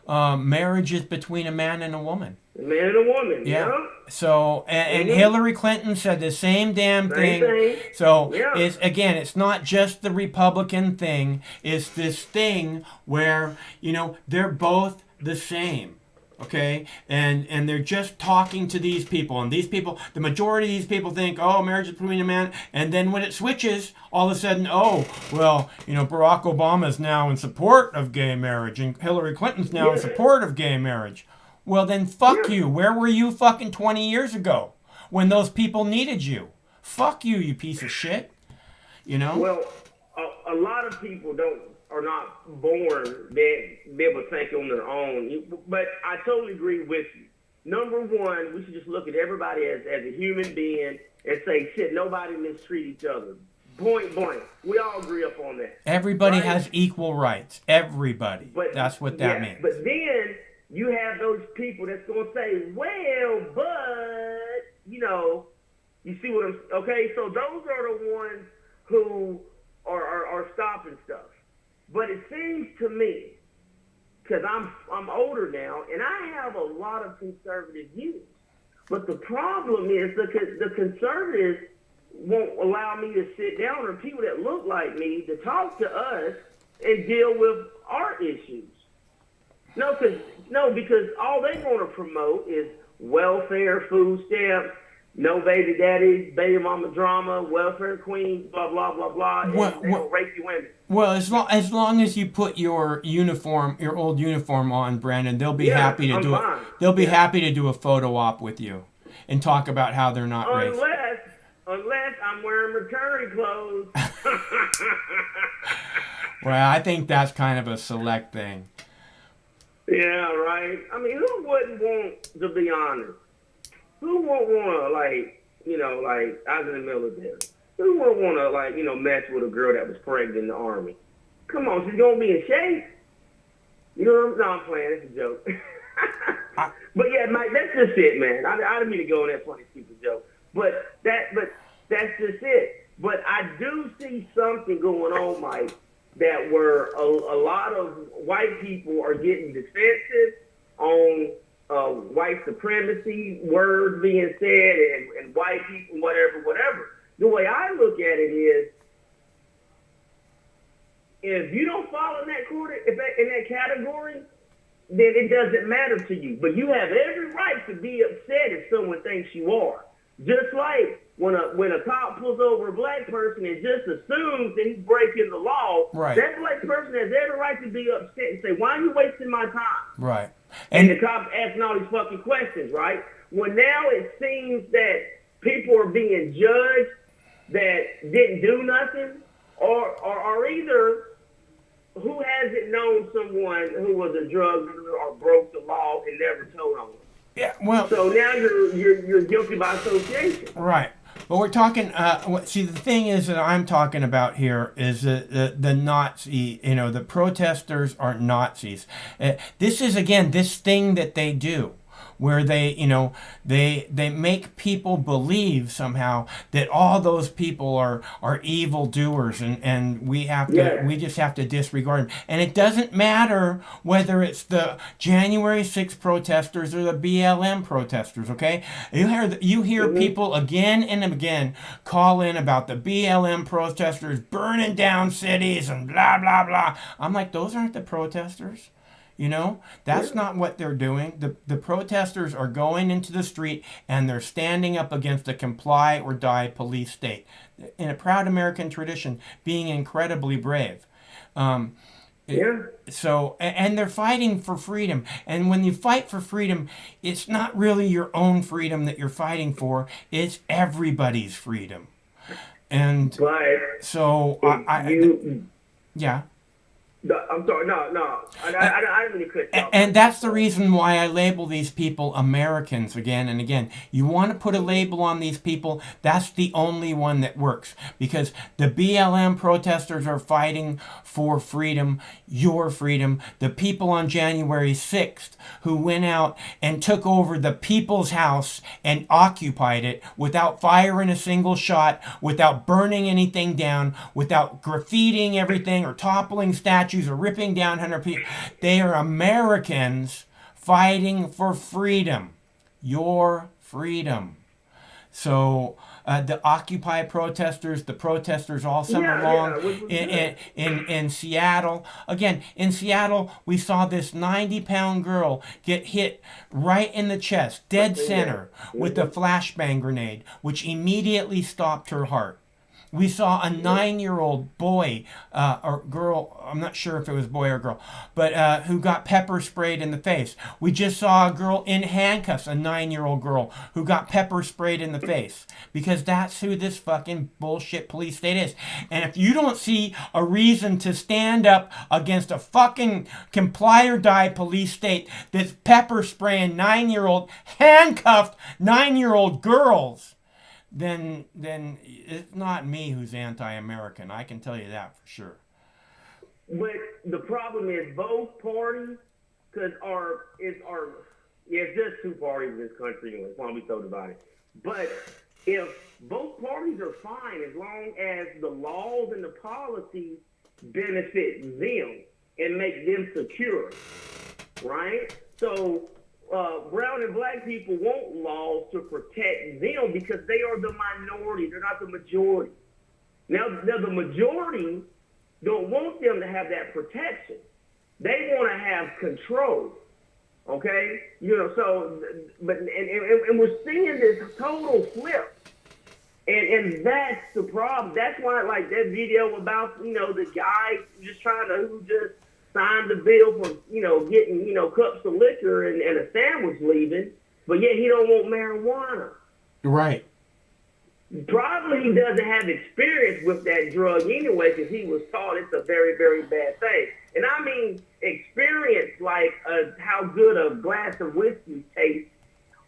marriage is between a man and a woman. A man and a woman. Yeah. Yeah. So and Hillary Clinton said the same damn thing. So it's not just the Republican thing. It's this thing where they're both the same. Okay, and they're just talking to these people, and these people, the majority of these people think, oh, marriage is between a man, and then when it switches, all of a sudden, oh, well, Barack Obama is now in support of gay marriage, and Hillary Clinton's now in support of gay marriage. Well, then fuck you. Where were you fucking 20 years ago when those people needed you? Fuck you, you piece of shit. Well, a lot of people are not born be able to think on their own. But I totally agree with you. Number one, we should just look at everybody as a human being and say, shit, nobody mistreat each other. Point blank. We all agree up on that. Everybody has equal rights. Everybody. That's what that means. But then you have those people that's going to say, well, but, you see what I'm, okay? So those are the ones who are stopping stuff. But it seems to me, because I'm older now, and I have a lot of conservative views. But the problem is the conservatives won't allow me to sit down with people that look like me to talk to us and deal with our issues. No, because all they want to promote is welfare, food stamps, no baby daddies, baby mama drama, welfare queens, blah, blah, blah, blah, and they gonna rape you women. Well, as long as you put your old uniform on, Brandon, they'll be happy to do it. They'll be happy to do a photo op with you and talk about how they're not racist. Unless I'm wearing maternity clothes. Well, I think that's kind of a select thing. Yeah, right. I mean, who wouldn't want to be honest? Who won't want to, like, I was in the military. Who won't want to, mess with a girl that was pregnant in the Army? Come on, she's going to be in shape. No, I'm playing. It's a joke. But, yeah, Mike, that's just it, man. I didn't mean to go on that funny, stupid joke. But that's just it. But I do see something going on, Mike, that where a lot of white people are getting defensive on white supremacy words being said and white people, whatever. The way I look at it is, if you don't fall in that category, then it doesn't matter to you. But you have every right to be upset if someone thinks you are. Just like when a cop pulls over a black person and just assumes that he's breaking the law, that black person has every right to be upset and say, why are you wasting my time? Right. And the cop's asking all these fucking questions, right? Well, now it seems that people are being judged that didn't do nothing, or either who hasn't known someone who was a drug dealer or broke the law and never told on them? Yeah, well. So now you're guilty by association. Right. But we're talking. See, the thing is that I'm talking about here is the Nazi. The protesters are Nazis. This is again this thing that they do, where they make people believe somehow that all those people are evil doers, and we just have to disregard them. And it doesn't matter whether it's the January 6th protesters or the BLM protesters. Okay, you hear people again and again call in about the BLM protesters burning down cities and blah blah blah. I'm like, those aren't the protesters. That's not what they're doing. The protesters are going into the street and they're standing up against a comply or die police state. In a proud American tradition, being incredibly brave. Yeah. So, and they're fighting for freedom. And when you fight for freedom, it's not really your own freedom that you're fighting for, it's everybody's freedom. And But so, yeah. I'm sorry. No. I didn't mean to cut you off. And that's the reason why I label these people Americans again and again. You want to put a label on these people, that's the only one that works. Because the BLM protesters are fighting for freedom, your freedom. The people on January 6th who went out and took over the people's house and occupied it without firing a single shot, without burning anything down, without graffitiing everything or toppling statues or ripping down 100 people. They are Americans fighting for freedom. Your freedom. So the Occupy protesters, the protesters all summer long in Seattle. Again, in Seattle, we saw this 90-pound girl get hit right in the chest, dead center, with a flashbang grenade, which immediately stopped her heart. We saw a 9-year-old boy or girl, I'm not sure if it was boy or girl, but who got pepper sprayed in the face. We just saw a girl in handcuffs, a 9-year-old girl who got pepper sprayed in the face. Because that's who this fucking bullshit police state is. And if you don't see a reason to stand up against a fucking comply or die police state that's pepper spraying 9-year-old, handcuffed 9-year-old girls, then it's not me who's anti-American. I can tell you that for sure. But the problem is both parties, because it's just two parties in this country anyway. It's why we so divided. But if both parties are fine as long as the laws and the policies benefit them and make them secure, right? So brown and black people want laws to protect them because they are the minority. They're not the majority. Now the majority don't want them to have that protection. They want to have control. Okay? So, but and we're seeing this total flip. And that's the problem. That's why, like that video about, the guy just who just signed the bill for, getting, cups of liquor and a sandwich leaving, but yet he don't want marijuana. Right. Probably he doesn't have experience with that drug anyway, because he was taught it's a very, very bad thing. And I mean experience like how good a glass of whiskey tastes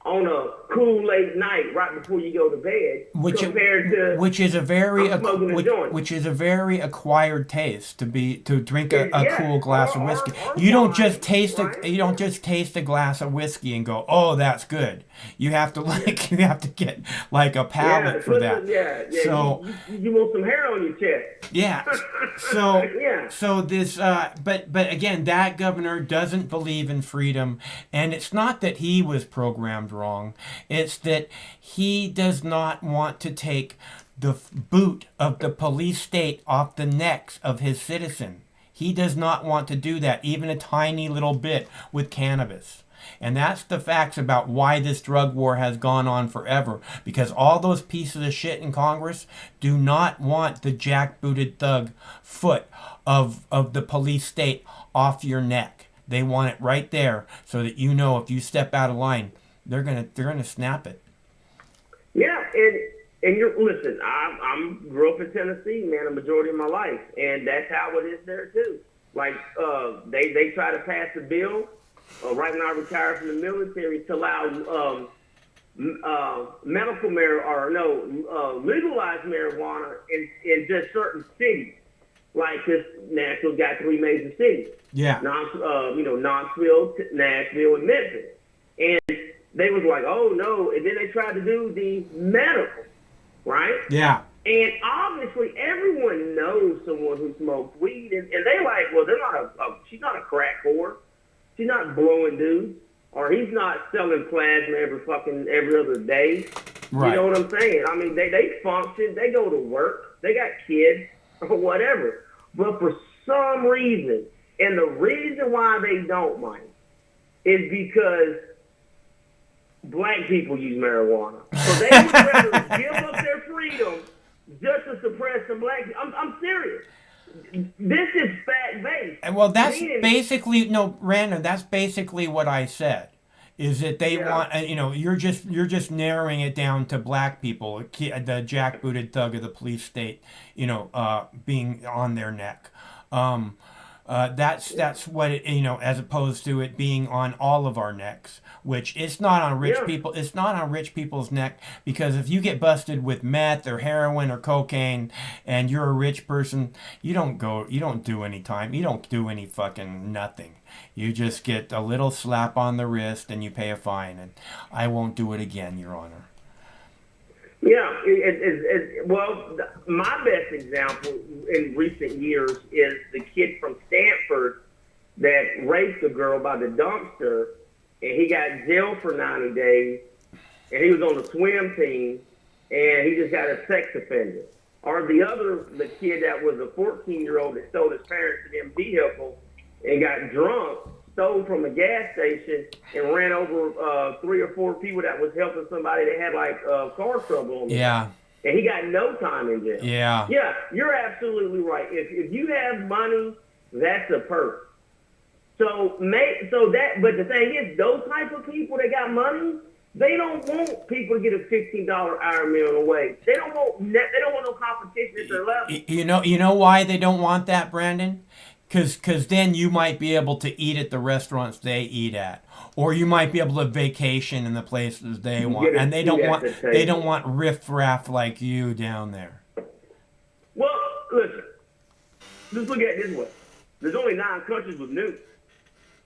on a cool late night right before you go to bed, which is a very acquired taste to drink a cool glass of whiskey. You don't just taste a glass of whiskey and go, "Oh, that's good." You have to get like a palate for that. So you want some hair on your chest. Yeah. So So this but again, that governor doesn't believe in freedom, and it's not that he was programmed wrong. It's that he does not want to take the boot of the police state off the necks of his citizen. He does not want to do that, even a tiny little bit with cannabis. And that's the facts about why this drug war has gone on forever. Because all those pieces of shit in Congress do not want the jackbooted thug foot of the police state off your neck. They want it right there so that if you step out of line, they're gonna snap it. Yeah, and listen, I'm grew up in Tennessee, man, a majority of my life, and that's how it is there too. Like they try to pass a bill right when I retired from the military to allow legalize marijuana in just certain cities. Like this, Nashville's got 3 major cities. Yeah. Knoxville, Nashville, and Memphis. And they was like, oh no, and then they tried to do the medical, right? Yeah. And obviously everyone knows someone who smokes weed, and they like, well, they're not she's not a crack whore. She's not blowing dudes, or he's not selling plasma every other day. Right. You know what I'm saying? I mean, they function, they go to work, they got kids or whatever. But for some reason, and the reason why they don't mind is because black people use marijuana. So they would rather give up their freedom just to suppress some black people. I'm serious. This is fact-based. And well, that's Meaning- basically no, Random. That's basically what I said. Is that they Yeah. want? You're just narrowing it down to black people, the jackbooted thug of the police state, being on their neck. That's what it, as opposed to it being on all of our necks, which it's not on rich Yeah. people. It's not on rich people's neck, because if you get busted with meth or heroin or cocaine and you're a rich person, you don't do any time. You don't do any fucking nothing. You just get a little slap on the wrist and you pay a fine, and I won't do it again, Your Honor. Yeah, well, my best example in recent years is the kid from Stanford that raped a girl by the dumpster, and he got jailed for 90 days, and he was on the swim team, and he just got a sex offender. Or the kid that was a 14-year-old that stole his parents' vehicle and got drunk, stole from a gas station, and ran over 3 or 4 people that was helping somebody that had car trouble on them. Yeah. And he got no time in jail. Yeah. Yeah, you're absolutely right. If you have money, that's a perk. But the thing is, those type of people that got money, they don't want people to get a $15 hour minimum wage. They don't want no competition at their level. You know why they don't want that, Brandon? Because then you might be able to eat at the restaurants they eat at, or you might be able to vacation in the places they want, and they don't want riffraff like you down there. Well, listen, just look at it this way. There's only 9 countries with nukes.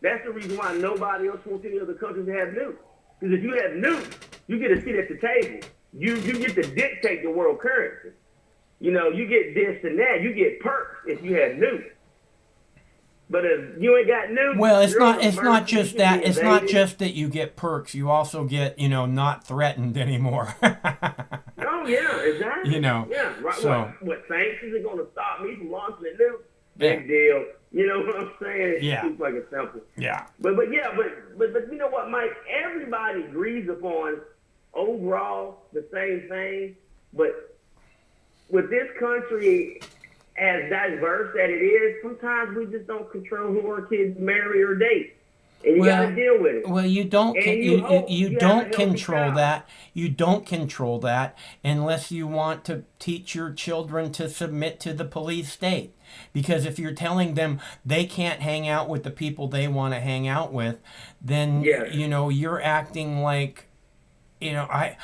That's the reason why nobody else wants any other countries to have nukes. Because if you have nukes, you get a seat at the table. You get to dictate the world currency. You get this and that. You get perks if you have nukes. But if you ain't got nukes, well, it's not just that. It's not just that you get perks. You also get, not threatened anymore. Oh yeah, exactly. Yeah, right. So, what sanctions are going to stop me from launching a nuke? Big deal. You know what I'm saying? Yeah. It's like a simple. Yeah. But you know what, Mike? Everybody agrees upon overall the same thing. But with this country as diverse that it is, sometimes we just don't control who our kids marry or date. And you got to deal with it. Well, you don't. You don't control child. that. You don't control that unless you want to teach your children to submit to the police state. Because if you're telling them they can't hang out with the people they want to hang out with, then you're acting like, I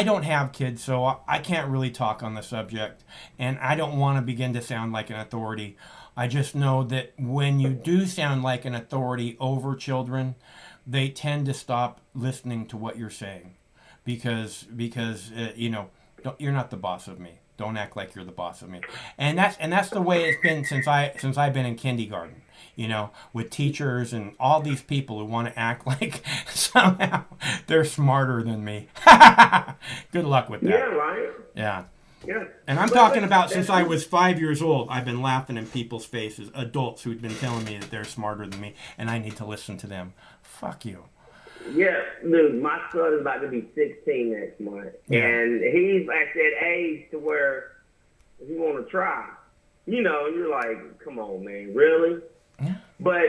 don't have kids, so I can't really talk on the subject, and I don't want to begin to sound like an authority. I just know that when you do sound like an authority over children, they tend to stop listening to what you're saying, because you're not the boss of me. Don't act like you're the boss of me. And that's the way it's been since I've been in kindergarten. With teachers and all these people who want to act like somehow they're smarter than me. Good luck with that. Yeah, right. Yeah. Yeah. And I'm talking about since I was 5 years old, I've been laughing in people's faces, adults who've been telling me that they're smarter than me, and I need to listen to them. Fuck you. Yeah, dude, my son is about to be 16 next month. Yeah. And he's at that age to where he want to try. You're like, come on, man, really? Yeah. But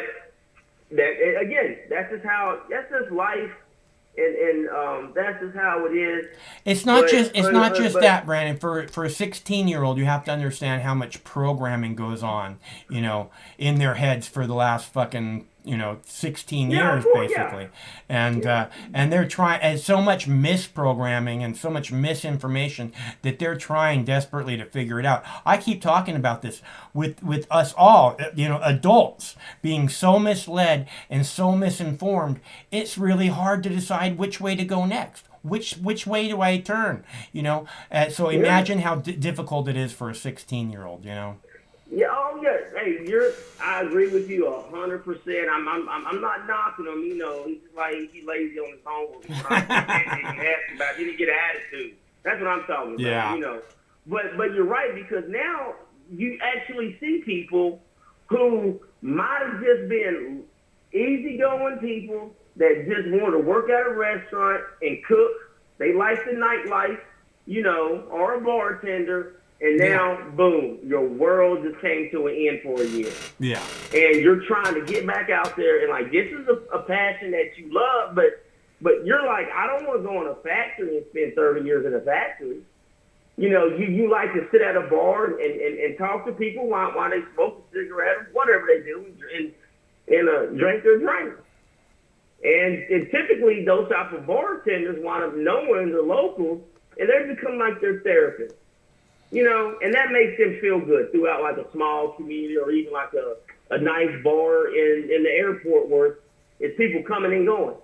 that's just life, and that's just how it is. It's not just that, Brandon. For a 16-year-old, you have to understand how much programming goes on, in their heads for the last fucking 16 years, basically. And they're trying, and so much misprogramming and so much misinformation that they're trying desperately to figure it out. I keep talking about this with us all, adults being so misled and so misinformed. It's really hard to decide which way to go next. Which way do I turn? So imagine how difficult it is for a 16-year-old, Yeah, oh yeah. Hey, I agree with you 100%. I'm not knocking him. He's like he's lazy on his homework. He didn't get an attitude. That's what I'm talking about. Yeah. But you're right, because now you actually see people who might have just been easygoing people that just want to work at a restaurant and cook. They like the nightlife, or a bartender. And now, boom, your world just came to an end for a year. Yeah. And you're trying to get back out there, and like, this is a passion that you love, but you're like, I don't want to go in a factory and spend 30 years in a factory. You know, you like to sit at a bar and talk to people while they smoke a cigarette or whatever they do, and drink their drink. And typically, those type of bartenders wind up knowing the locals, and they become like their therapist. You know, and that makes them feel good throughout like a small community or even like a nice bar in the airport where it's people coming and going.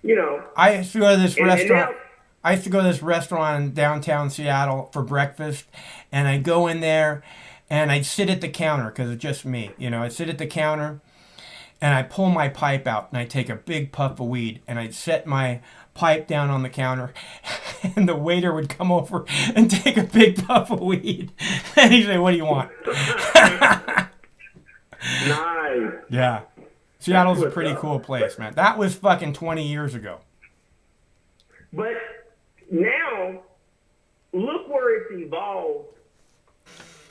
You know, I used to go to this restaurant. now- I used to go to this restaurant in downtown Seattle for breakfast, and I'd go in there, and I'd sit at the counter because it's just me. You know, I'd sit at the counter, and I'd pull my pipe out, and I'd take a big puff of weed, and I'd set my pipe down on the counter, and the waiter would come over and take a big puff of weed, and he'd say, "What do you want?" Nice. Yeah. Seattle's a what's pretty up. cool place, man. That was fucking 20 years ago. But now, look where it's evolved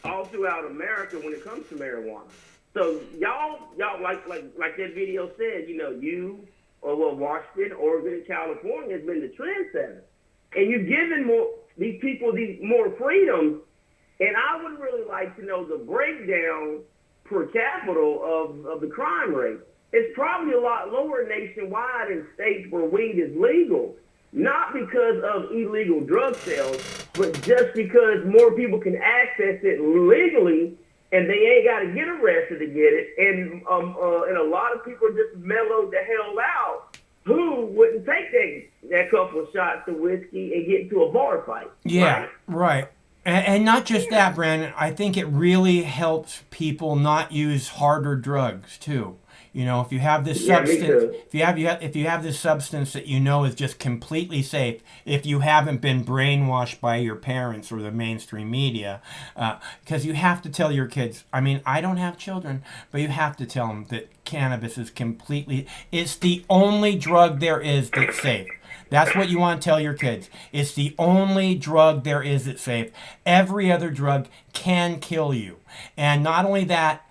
all throughout America when it comes to marijuana. So y'all like that video said, you know, you or Washington, Oregon, and California has been the trendsetter, and you've given these people more freedom. And I would really like to know the breakdown per capita of the crime rate. It's probably a lot lower nationwide in states where weed is legal. Not because of illegal drug sales, but just because more people can access it legally, and they ain't got to get arrested to get it. And a lot of people just mellowed the hell out who wouldn't take that couple of shots of whiskey and get into a bar fight. Yeah, right. And not just that, Brandon. I think it really helps people not use harder drugs too. You know, if you have this Yeah, me substance, too. if you have this substance that you know is just completely safe, if you haven't been brainwashed by your parents or the mainstream media, because you have to tell your kids. I mean, I don't have children, but you have to tell them that cannabis is it's the only drug there is that's safe. That's what you want to tell your kids. It's the only drug there is that's safe. Every other drug can kill you. And not only that,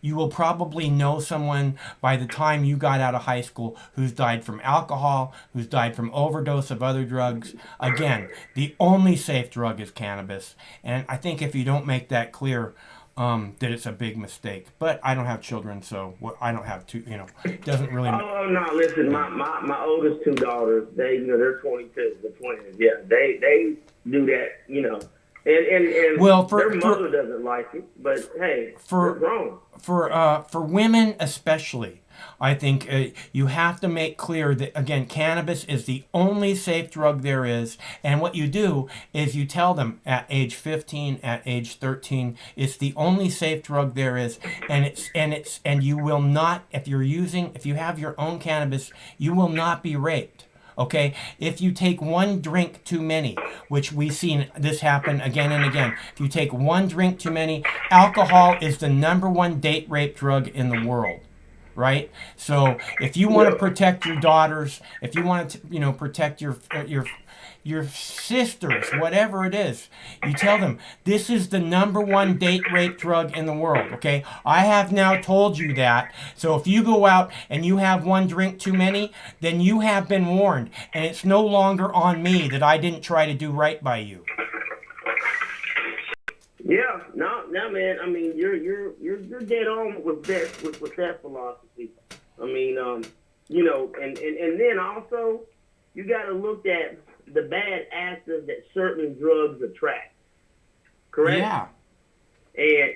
you will probably know someone by the time you got out of high school who's died from alcohol, who's died from overdose of other drugs. Again, the only safe drug is cannabis. And I think if you don't make that clear, that it's a big mistake. But I don't have children, so I don't have to, you know, it doesn't really matter. Oh no! Listen, my oldest two daughters, they're 22, the twins. Yeah, they do that, you know, and Well, their mother doesn't like it, but hey, they're grown. For women especially, I think you have to make clear that, again, cannabis is the only safe drug there is. And what you do is you tell them at age 15, at age 13, it's the only safe drug there is. And you will not, if you have your own cannabis, you will not be raped. Okay, if you take one drink too many, which we've seen this happen again and again, if you take one drink too many, alcohol is the #1 date rape drug in the world, right? So if you want to protect your daughters, if you want to, you know, protect your sisters, whatever it is, you tell them this is the #1 date rape drug in the world. Okay, I have now told you that. So if you go out and you have one drink too many, then you have been warned, and it's no longer on me that I didn't try to do right by you. Yeah, no, man. I mean, you're dead on with that philosophy. I mean, you know, and then also you got to look at the bad actors that certain drugs attract. Correct? Yeah.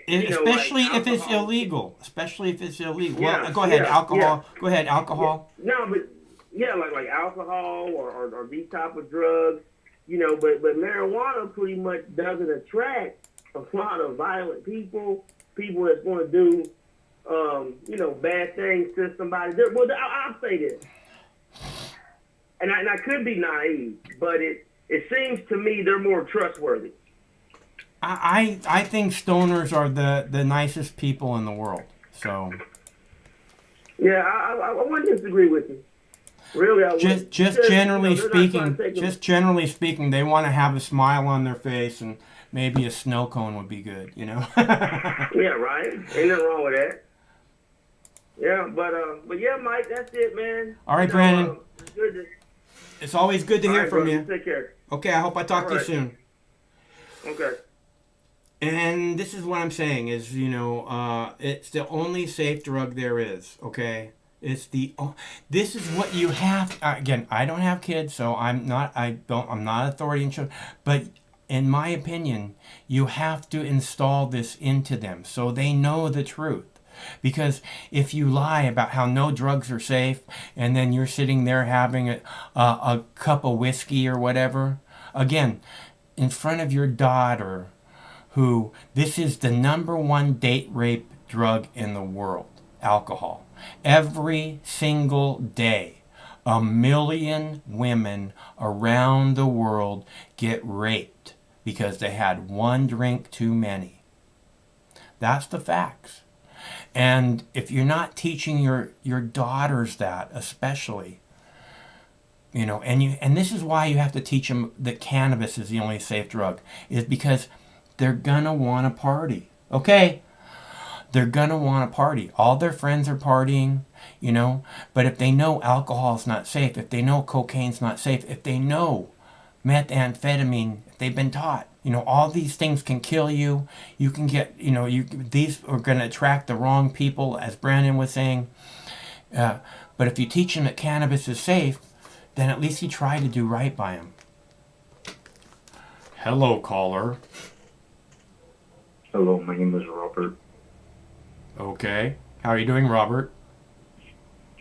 And especially like if it's alcohol. illegal. Especially if it's illegal. Yeah, Well, go ahead, yeah, alcohol. yeah. Go ahead, alcohol. Yeah. No, but yeah, like alcohol or these type of drugs, you know. But marijuana pretty much doesn't attract a lot of violent people that's going to do, you know, bad things to somebody. Well, I'll say this. And I could be naive, but it seems to me they're more trustworthy. I think stoners are the nicest people in the world. So Yeah, I wouldn't disagree with you. Really, I wouldn't. just Because, generally you know, they're not speaking, trying to take just generally speaking, they want to have a smile on their face and maybe a snow cone would be good, you know? Yeah, right. Ain't nothing wrong with that. Yeah, but yeah, Mike, that's it, man. All right, Brandon. It's good to, It's always good to all hear right, from brother, you. Take care. Okay, I hope I talk to you All right. soon. Okay. And this is what I'm saying is, it's the only safe drug there is, okay? This is what you have, again, I don't have kids, so I'm not authority in children, but in my opinion, you have to install this into them so they know the truth. Because if you lie about how no drugs are safe and then you're sitting there having a cup of whiskey or whatever, again, in front of your daughter, who this is the #1 date rape drug in the world, alcohol. Every single day, 1 million women around the world get raped because they had one drink too many. That's the facts. And if you're not teaching your daughters that, especially, and this is why you have to teach them that cannabis is the only safe drug, is because they're gonna want to party. Okay? They're gonna want to party. All their friends are partying, but if they know alcohol's not safe, if they know cocaine's not safe, if they know methamphetamine, if they've been taught, all these things can kill you. You can get, these are going to attract the wrong people, as Brandon was saying. But if you teach them that cannabis is safe, then at least you try to do right by them. Hello, caller. Hello, my name is Robert. Okay. How are you doing, Robert?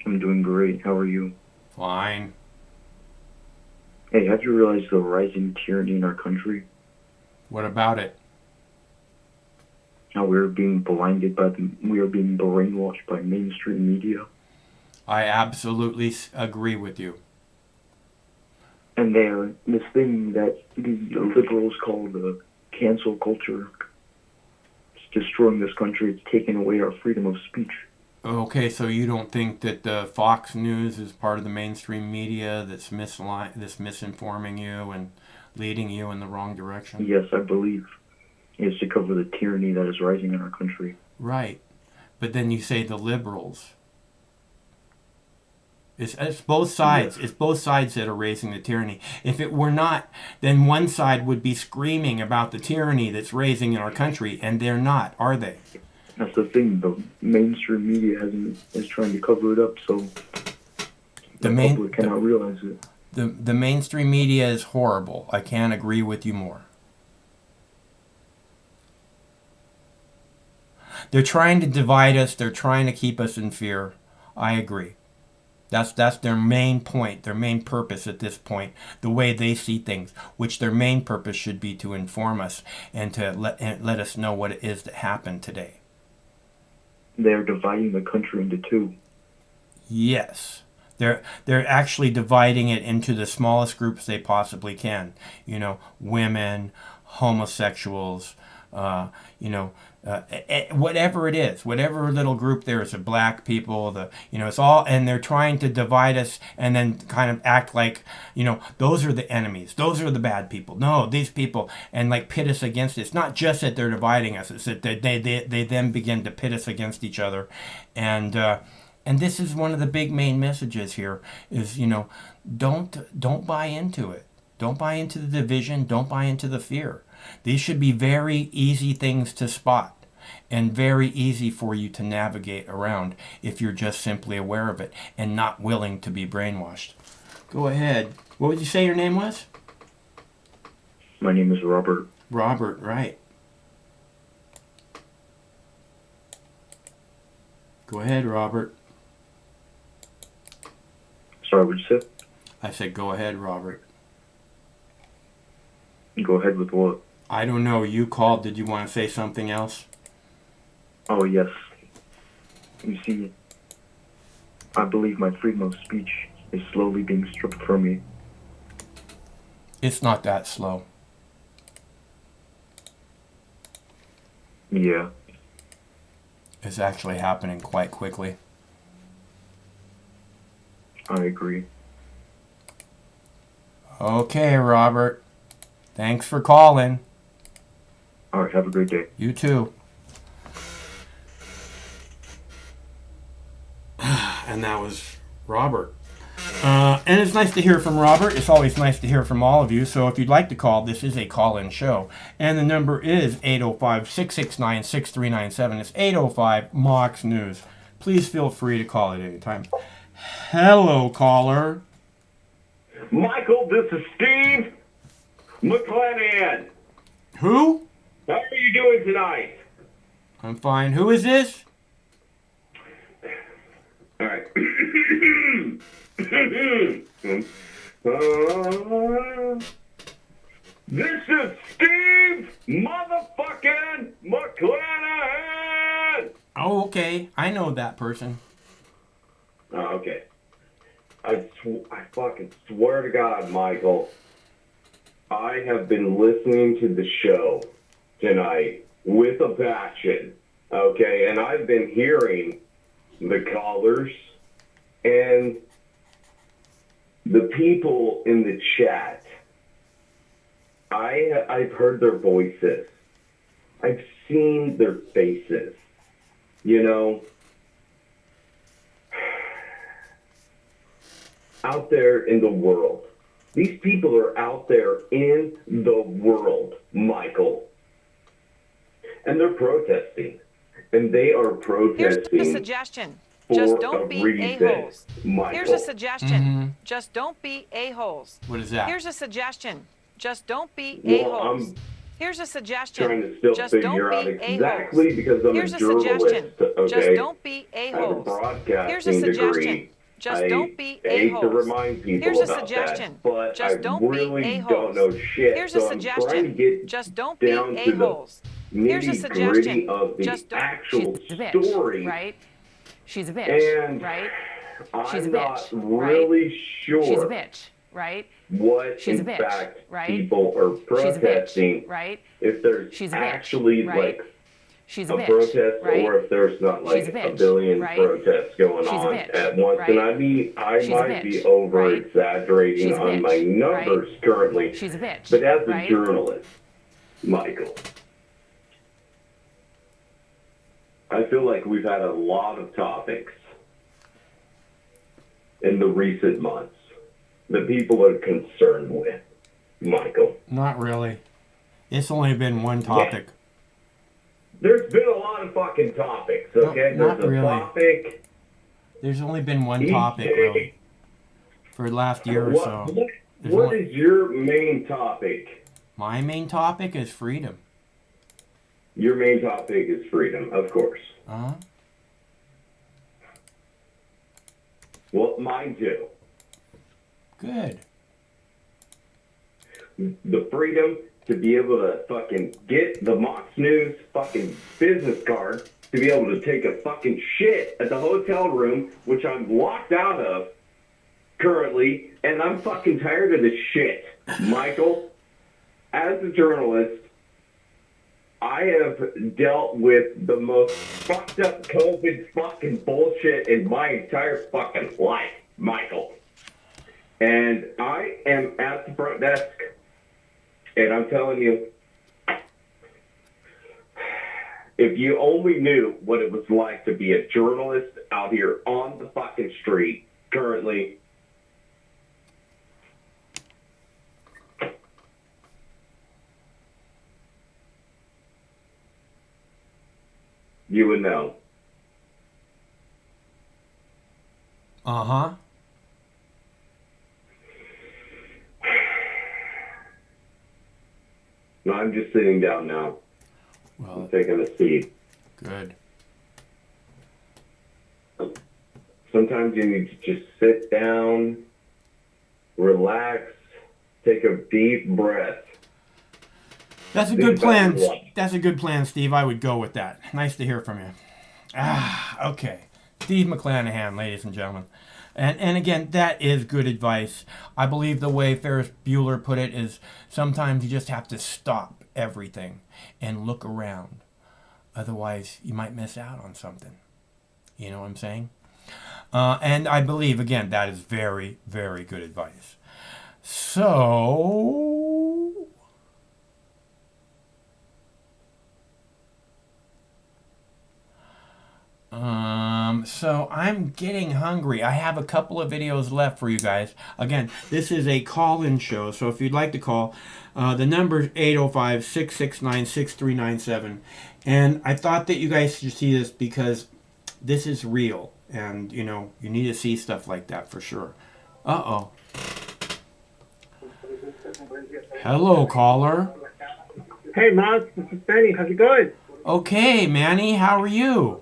I'm doing great. How are you? Fine. Hey, have you realized the rising tyranny in our country? What about it? How we're being we are being brainwashed by mainstream media. I absolutely agree with you. And they're this thing that the liberals call the cancel culture. It's destroying this country. It's taking away our freedom of speech. Okay, so you don't think that Fox News is part of the mainstream media that's misinforming you and leading you in the wrong direction? Yes, I believe. It's to cover the tyranny that is rising in our country. Right. But then you say the liberals. It's both sides. Yes. It's both sides that are raising the tyranny. If it were not, then one side would be screaming about the tyranny that's raising in our country, and they're not, are they? That's the thing. The mainstream media is trying to cover it up, so the public cannot realize it. The mainstream media is horrible. I can't agree with you more. They're trying to divide us. They're trying to keep us in fear. I agree. That's their main point, their main purpose at this point, the way they see things, which their main purpose should be to inform us and to let us know what it is that happened today. They're dividing the country into two. Yes. They're actually dividing it into the smallest groups they possibly can. Women, homosexuals, whatever it is, whatever little group there is, the black people, it's all, and they're trying to divide us and then kind of act like, those are the enemies, those are the bad people. No, these people, and like pit us against it. It's not just that they're dividing us; it's that they then begin to pit us against each other, and this is one of the big main messages here: is don't buy into it. Don't buy into the division. Don't buy into the fear. These should be very easy things to spot and very easy for you to navigate around if you're just simply aware of it and not willing to be brainwashed. Go ahead. What would you say your name was? My name is Robert. Robert, right. Go ahead, Robert. Sorry, what'd you say? I said go ahead, Robert. Go ahead with what? I don't know. You called. Did you want to say something else? Oh, yes. You see, I believe my freedom of speech is slowly being stripped from me. It's not that slow. Yeah. It's actually happening quite quickly. I agree. Okay, Robert. Thanks for calling. All right, have a great day. You too. And that was Robert. And it's nice to hear from Robert. It's always nice to hear from all of you. So if you'd like to call, this is a call-in show. And the number is 805-669-6397. It's 805 Mox News. Please feel free to call at any time. Hello, caller. Michael, this is Steve McClanahan. Who? How are you doing tonight? I'm fine. Who is this? All right. This is Steve motherfucking McClanahan. Oh, okay. I know that person. Oh, okay. I fucking swear to God, Michael, I have been listening to the show tonight with a passion, okay? And I've been hearing the callers and the people in the chat. I've heard their voices. I've seen their faces. You know, out there in the world. These people are out there in the world, Michael. And they're protesting. And they are protesting. Here's a suggestion. Just don't be a-holes. Michael. Here's a suggestion. Just don't be a-holes. What is that? Here's a suggestion. Just don't be Well, a-holes. I'm Here's a suggestion. trying to still Just figure don't out be exactly a-holes. because I'm Here's a a journalist, suggestion. okay? Just don't be I have a a-holes. broadcasting Here's a suggestion. degree. Just I don't be hate to a-holes. remind people Here's a about suggestion. that, but Just I don't really be don't a-holes. know shit. Here's a so I'm trying to suggestion. get Just don't be down to the a-holes. Here's a nitty-gritty suggestion. of the Just don't. actual She's a bitch, story. right? She's a bitch, And right? I'm She's a not bitch, right? really sure She's a bitch, right? what She's a in bitch, fact right? people are She's a bitch, protesting. right? If there's She's a bitch, actually right? like She's a a bitch, protest, right? or if there's not like She's a bitch, a billion right? protests going She's a on bitch, at once. right? And I She's a might bitch, be over right? exaggerating She's a on my bitch, numbers right? currently. She's a bitch, But as a right? journalist, Michael, I feel like we've had a lot of topics in the recent months that people are concerned with, Michael. Not really. It's only been one topic. There's been a lot of fucking topics, okay? No, not There's a really. topic. There's only been one each topic, day. really, for the last year or so. There's What only- is your main topic? My main topic is freedom. Your main topic is freedom, of course. Uh-huh. Well, mine too. Good. The freedom to be able to fucking get the Mox News fucking business card, to be able to take a fucking shit at the hotel room, which I'm locked out of currently, and I'm fucking tired of this shit. Michael, as a journalist, I have dealt with the most fucked up COVID fucking bullshit in my entire fucking life, Michael. And I am at the front desk, and I'm telling you, if you only knew what it was like to be a journalist out here on the fucking street currently, you would know. Uh-huh. I'm just sitting down now. Well, I'm taking a seat. good. Sometimes you need to just sit down, relax, take a deep breath. That's a Think good about plan. your life. That's a good plan, Steve. I would go with that. Nice to hear from you. Okay. Steve McClanahan, ladies and gentlemen. And again, that is good advice. I believe the way Ferris Bueller put it is sometimes you just have to stop everything and look around. Otherwise, you might miss out on something. You know what I'm saying? And I believe, again, that is very, very good advice. So, So I'm getting hungry. I have a couple of videos left for you guys. Again, this is a call-in show, so if you'd like to call, the number is 805-669-6397. And I thought that you guys should see this because this is real. And, you know, you need to see stuff like that for sure. Uh-oh. Hello, caller. Hey, Mark. This is Manny. How's it going? Okay, Manny, how are you?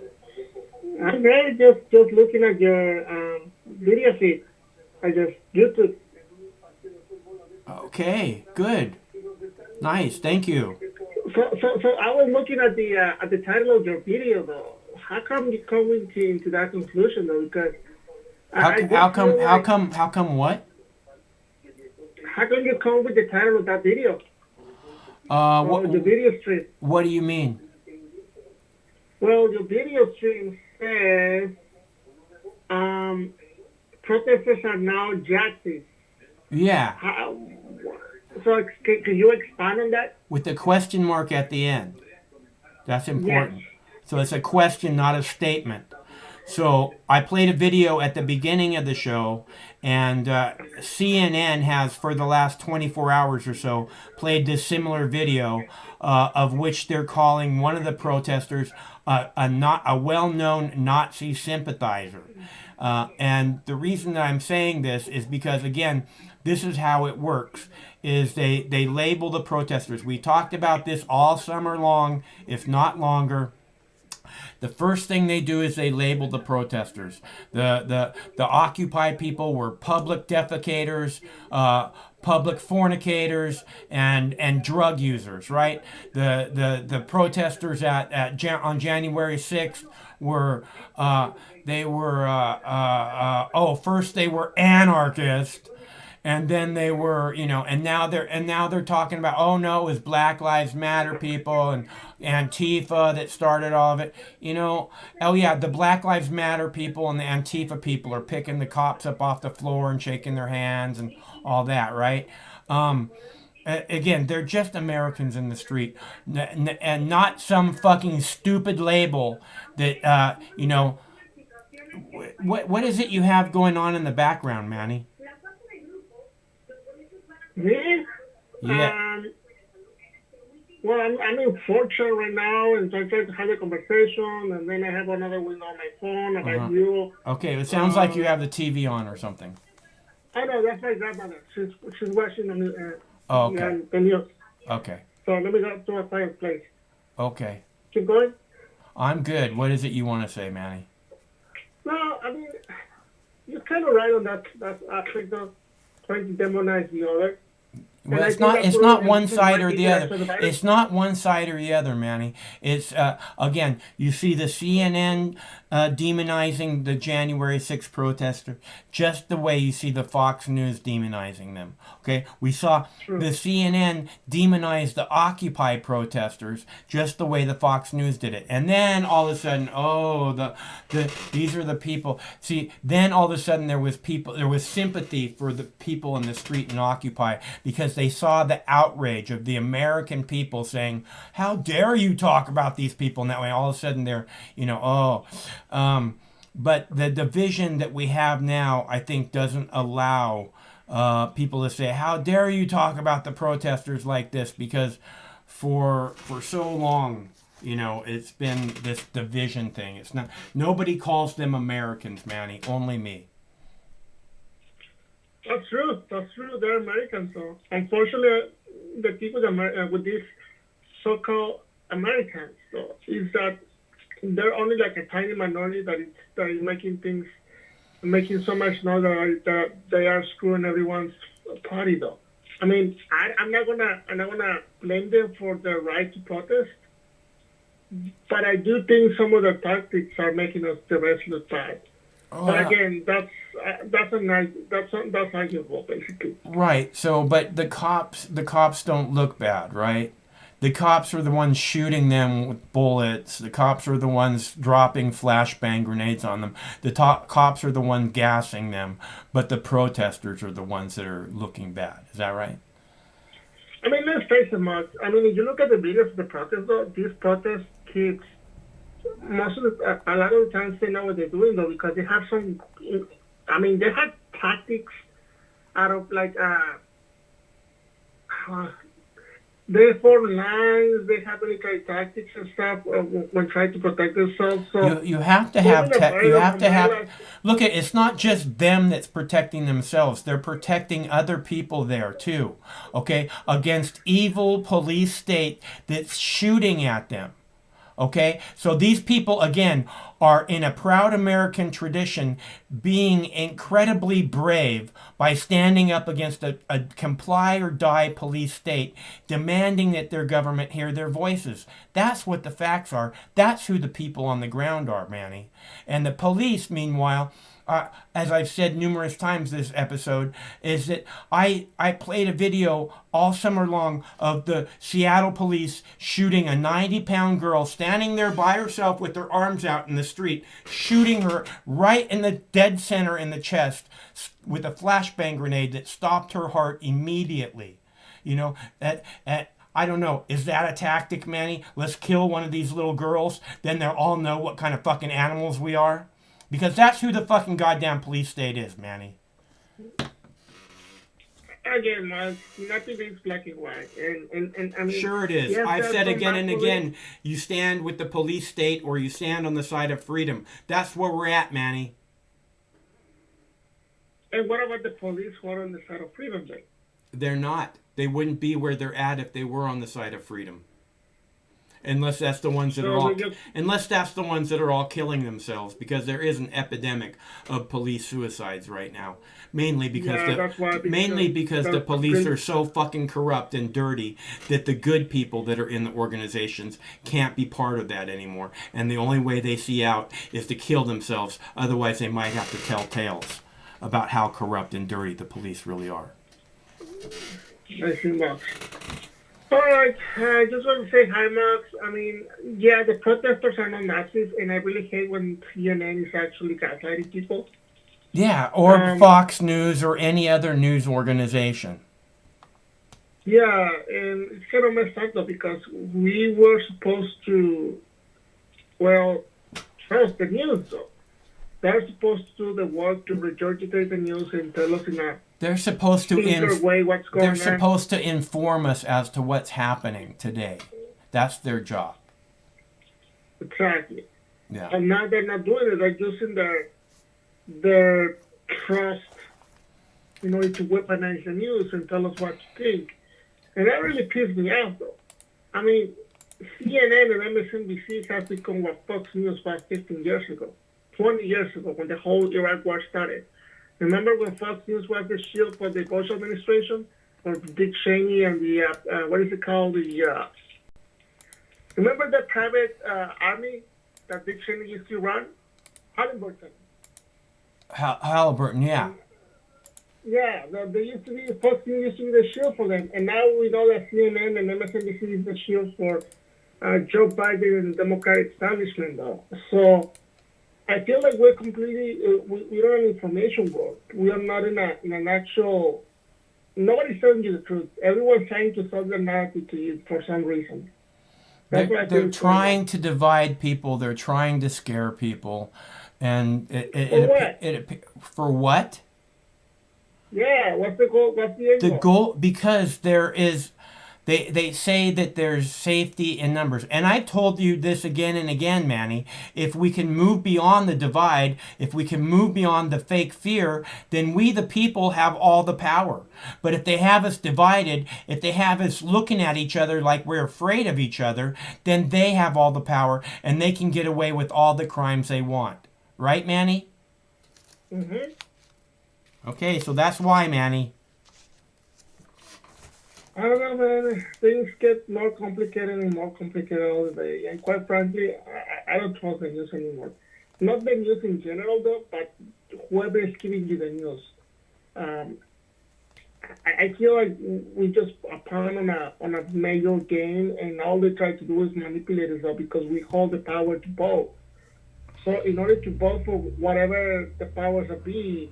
I'm great. Just looking at your video feed. I just YouTube. Okay, good. Nice, thank you. So I was looking at the title of your video though. How come you come into that conclusion though? Because How come what? How come you come with the title of that video? What The video stream. What do you mean? Well, your video stream says protesters are now Jackson. Yeah, So can you expand on that? with the question mark at the end. That's important. Yes. So it's a question, not a statement. So I played a video at the beginning of the show, and CNN has, for the last 24 hours or so, played this similar video of which they're calling one of the protesters a well-known Nazi sympathizer. And the reason that I'm saying this is because, again, this is how it works, is they label the protesters. We talked about this all summer long, if not longer. The first thing they do is they label the protesters. The Occupy people were public defecators, public fornicators, and drug users, right? The protesters on January 6th were first they were anarchists. And then they were, and now they're talking about, oh no, it was Black Lives Matter people and Antifa that started all of it. Oh yeah, the Black Lives Matter people and the Antifa people are picking the cops up off the floor and shaking their hands and all that, right? Again, they're just Americans in the street, and not some fucking stupid label that, what is it you have going on in the background, Manny? Me? Yeah. Well, I'm in Fortune right now, and so I try to have a conversation, and then I have another window on my phone about you. Okay, it sounds like you have the TV on or something. Oh no, that's my grandmother. She's watching the Okay. the news. Okay. So let me go to a fireplace. Okay. Keep going. I'm good. What is it you want to say, Manny? No, I mean, you're kind of right on that aspect of trying to demonize the other. Well, it's not one side or the other. It's not one side or the other, Manny. It's, again, you see the CNN demonizing the January 6th protester just the way you see the Fox News demonizing them. Okay? We saw the CNN demonize the Occupy protesters just the way the Fox News did it. And then all of a sudden, these are the people. See, then all of a sudden there was sympathy for the people in the street in Occupy because they saw the outrage of the American people saying, how dare you talk about these people in that way? All of a sudden they're, but the division that we have now, I think, doesn't allow people to say, how dare you talk about the protesters like this? Because for so long, it's been this division thing. It's not, nobody calls them Americans, Manny, only me. That's true. They're Americans. So unfortunately, the people with these so-called Americans, so is that they're only like a tiny minority that is making so much noise that they are screwing everyone's party. Though, I mean, I'm not gonna blame them for their right to protest, but I do think some of their tactics are making us the rest look bad. Oh, but again, that's arguable, basically. Right. So, but the cops don't look bad, right? The cops are the ones shooting them with bullets. The cops are the ones dropping flashbang grenades on them. The cops are the ones gassing them. But the protesters are the ones that are looking bad. Is that right? I mean, let's face it, Mark. I mean, if you look at the videos of the protests, though, these protest keeps most of the, a lot of the times they know what they're doing though, because they have some. I mean, they have tactics out of like they form lines. They have military tactics and stuff when trying to protect themselves. So You have to have you have to have. Look, it's not just them that's protecting themselves. They're protecting other people there too. Okay, against evil police state that's shooting at them. Okay, so these people again are in a proud American tradition being incredibly brave by standing up against a comply or die police state, demanding that their government hear their voices. That's what the facts are. That's who the people on the ground are, Manny. And the police, meanwhile, as I've said numerous times this episode, is that I played a video all summer long of the Seattle police shooting a 90-pound girl standing there by herself with her arms out in the street, shooting her right in the dead center in the chest with a flashbang grenade that stopped her heart immediately. You know, I don't know. Is that a tactic, Manny? Let's kill one of these little girls, then they'll all know what kind of fucking animals we are. Because that's who the fucking goddamn police state is, Manny. Again, Mark, nothing is black and white. And I mean, sure it is. Yes, I've said again and police. again, you stand with the police state or you stand on the side of freedom. That's where we're at, Manny. And what about the police who are on the side of freedom then? They're not. They wouldn't be where they're at if they were on the side of freedom. Unless that's the ones that are all killing themselves, because there is an epidemic of police suicides right now, mainly because the police are so fucking corrupt and dirty that the good people that are in the organizations can't be part of that anymore, and the only way they see out is to kill themselves. Otherwise, they might have to tell tales about how corrupt and dirty the police really are. I see, Max. All right, I just want to say hi, Max. I mean, yeah, the protesters are not Nazis, and I really hate when CNN is actually gaslighting people. Yeah, or Fox News or any other news organization. Yeah, and it's kind of messed up, though, because we were supposed to, well, trust the news, though. They're supposed to do the work to regurgitate the news and tell us in a They're supposed to what's going on. supposed to inform us as to what's happening today. That's their job. Exactly. Yeah. And now they're not doing it. They're using their trust in order to weaponize the news and tell us what to think. And that really pissed me off, though. I mean, CNN and MSNBC has become what Fox News was 15 years ago, 20 years ago, when the whole Iraq war started. Remember when Fox News was the shield for the Bush administration, or Dick Cheney and the what is it called? Remember the private army that Dick Cheney used to run? Halliburton. Halliburton, yeah. Yeah, they used to be Fox News used to be the shield for them, and now we know that CNN and MSNBC is the shield for Joe Biden and the Democratic establishment, though. So I feel like we're completely we're an information world. We are not in an actual. Nobody's telling you the truth. Everyone's trying to sell the narrative to you for some reason. They're trying to divide people. They're trying to scare people, and for what? Yeah, what's the goal? What's the end goal? The goal, because there is. They say that there's safety in numbers. And I've told you this again and again, Manny. If we can move beyond the divide, if we can move beyond the fake fear, then we, the people, have all the power. But if they have us divided, if they have us looking at each other like we're afraid of each other, then they have all the power and they can get away with all the crimes they want. Right, Manny? Mm-hmm. Okay, so that's why, Manny. I don't know, man. Things get more complicated and more complicated all the day. And quite frankly, I don't trust the news anymore. Not the news in general, though, but whoever is giving you the news. I feel like we just are pawn on a major game, and all they try to do is manipulate us, though, because we hold the power to vote. So in order to vote for whatever the powers that be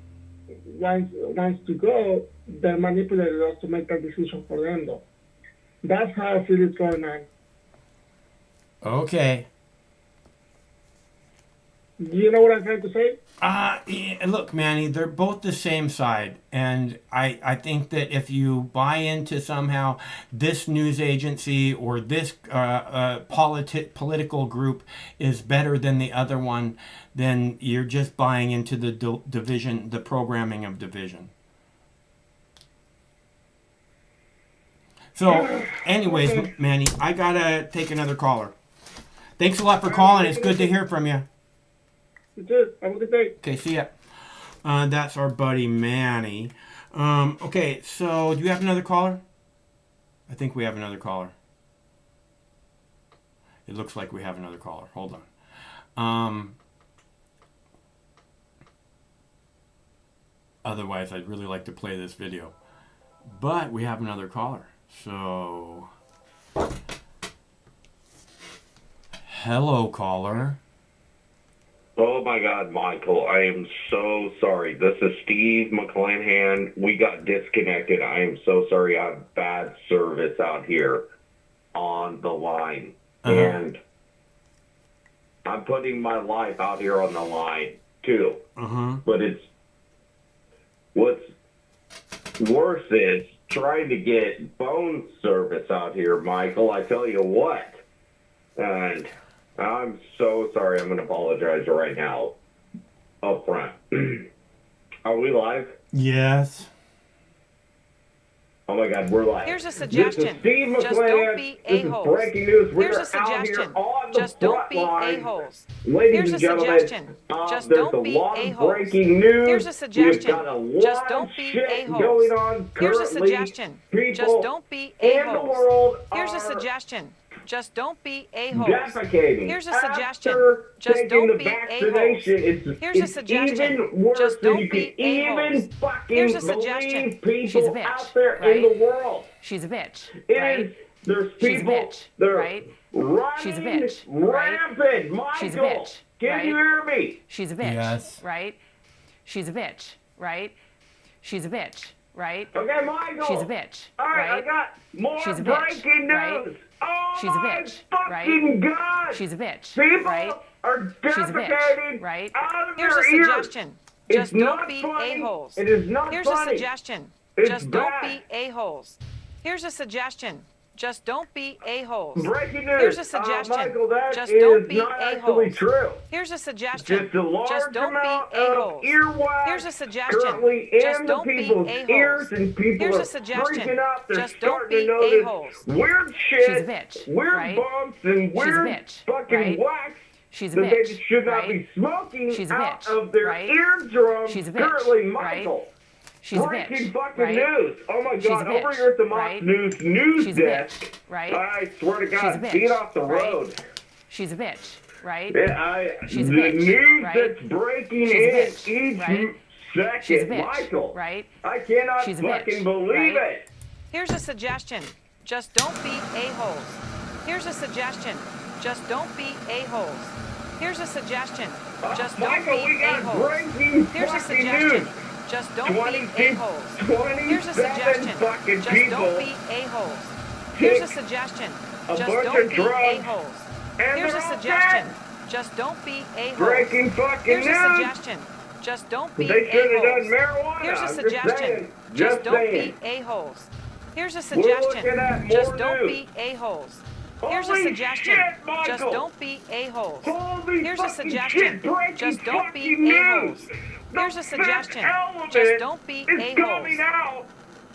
wants to go, they manipulated us to make that decision for them, though. That's how I feel it's going on. Okay. Do you know what I'm trying to say? Yeah, look, Manny, they're both the same side. And I think that if you buy into somehow this news agency or this political group is better than the other one, then you're just buying into the division, the programming of division. So, anyways, Manny, I gotta take another caller. Thanks a lot for calling. It's good to hear from you. You too. Have a good day. Okay, see ya. That's our buddy Manny. Okay, so do you have another caller? I think we have another caller. It looks like we have another caller. Hold on. Otherwise, I'd really like to play this video. But we have another caller. So, hello, caller. Oh my God, Michael, I am so sorry. This is Steve McClanahan. We got disconnected. I am so sorry. I have bad service out here on the line. And I'm putting my life out here on the line, too. But what's worse is trying to get phone service out here, Michael. I tell you what. And I'm so sorry. I'm going to apologize right now up front. Are we live? Yes. Oh my God, we're live. Here's a suggestion. This is Steve Just McClanahan. don't be This a-holes. is breaking news. Here's We're a suggestion. out here on the Just don't be front line. a-holes. Ladies Here's and a gentlemen, suggestion. Just there's don't a be lot of a-holes. breaking news. Here's a suggestion. We've got a lot Just don't of be shit a-holes. going on Here's a currently. suggestion. People Just don't be in the a-holes. world Here's a are suggestion. Just don't be a-holes. defecating. Here's a suggestion. After Just taking don't the be vaccination, a-holes. Here's a it's suggestion. even worse Just than don't you be can even a-holes. fucking Here's a suggestion. believe She's a people bitch, out there right? in the world. She's a bitch, It right? is, there's She's a people bitch, that are right? running She's a bitch, right? rampant. Michael, She's a bitch, can right? you hear me? She's a bitch, Yes. right? She's a bitch, right? She's a bitch, right? Okay, Michael. She's a bitch, All right, right? I got more She's a bitch, breaking right? news. Oh She's a my bitch, fucking right? God. She's a bitch, People right? are She's a bitch, defecating right? out of Here's their a ears. suggestion. It's Just not don't be funny. a-holes. It is not Here's funny. a suggestion. It's Just bad. don't be a-holes. Here's a suggestion. Just don't be a-holes. Breaking news. Here's a suggestion. Michael, that Just is don't be not actually a-holes. true. Here's a suggestion. Just a large Just don't amount be of a-holes. earwax Here's a suggestion. currently Just in the don't be people's a-holes. ears, and people Here's are a suggestion. freaking out. They're Just don't starting be to notice a-holes. weird shit, She's a bitch, weird right? bumps, and She's a weird bitch, fucking right? wax She's a that bitch, they should not right? be smoking She's a out bitch, of their right? eardrums She's a bitch, currently, right? Michael. She's a Breaking bitch, fucking right? news. Oh my She's a God, over bitch, here at the Mox right? News She's a desk. bitch, right? I swear to She's a God, bitch, get off the right? road. She's a bitch, right? Yeah, She's a the bitch, news right? that's breaking She's a in bitch, each right? second, She's a bitch, Michael. right? I cannot She's a fucking bitch, believe right? it. Here's a suggestion. Just don't be a-holes. Here's a suggestion. Just don't be a-holes. Here's a suggestion. Just don't Michael, be we got a-holes. breaking Here's a fucking suggestion. news. Just don't be a-holes. 27 Here's a suggestion. fucking Just people don't be a-holes. Here's a take suggestion. a Just bunch don't of be drugs, a-holes. and Here's a they're all suggestion. dead. Just don't be a-holes. Breaking fucking Here's a news. suggestion. Just don't be They should have done a-holes. marijuana. Here's a I'm just suggestion. saying. Just Just don't saying. be a-holes. Here's a We're suggestion. looking at more Just don't news. be a-holes. Here's a Holy suggestion. shit, Michael. Just don't be a-holes. Holy Here's a fucking suggestion. shit, breaking Just don't be fucking a-holes. news. Here's a The suggestion. fifth element Just don't be is a-holes. coming out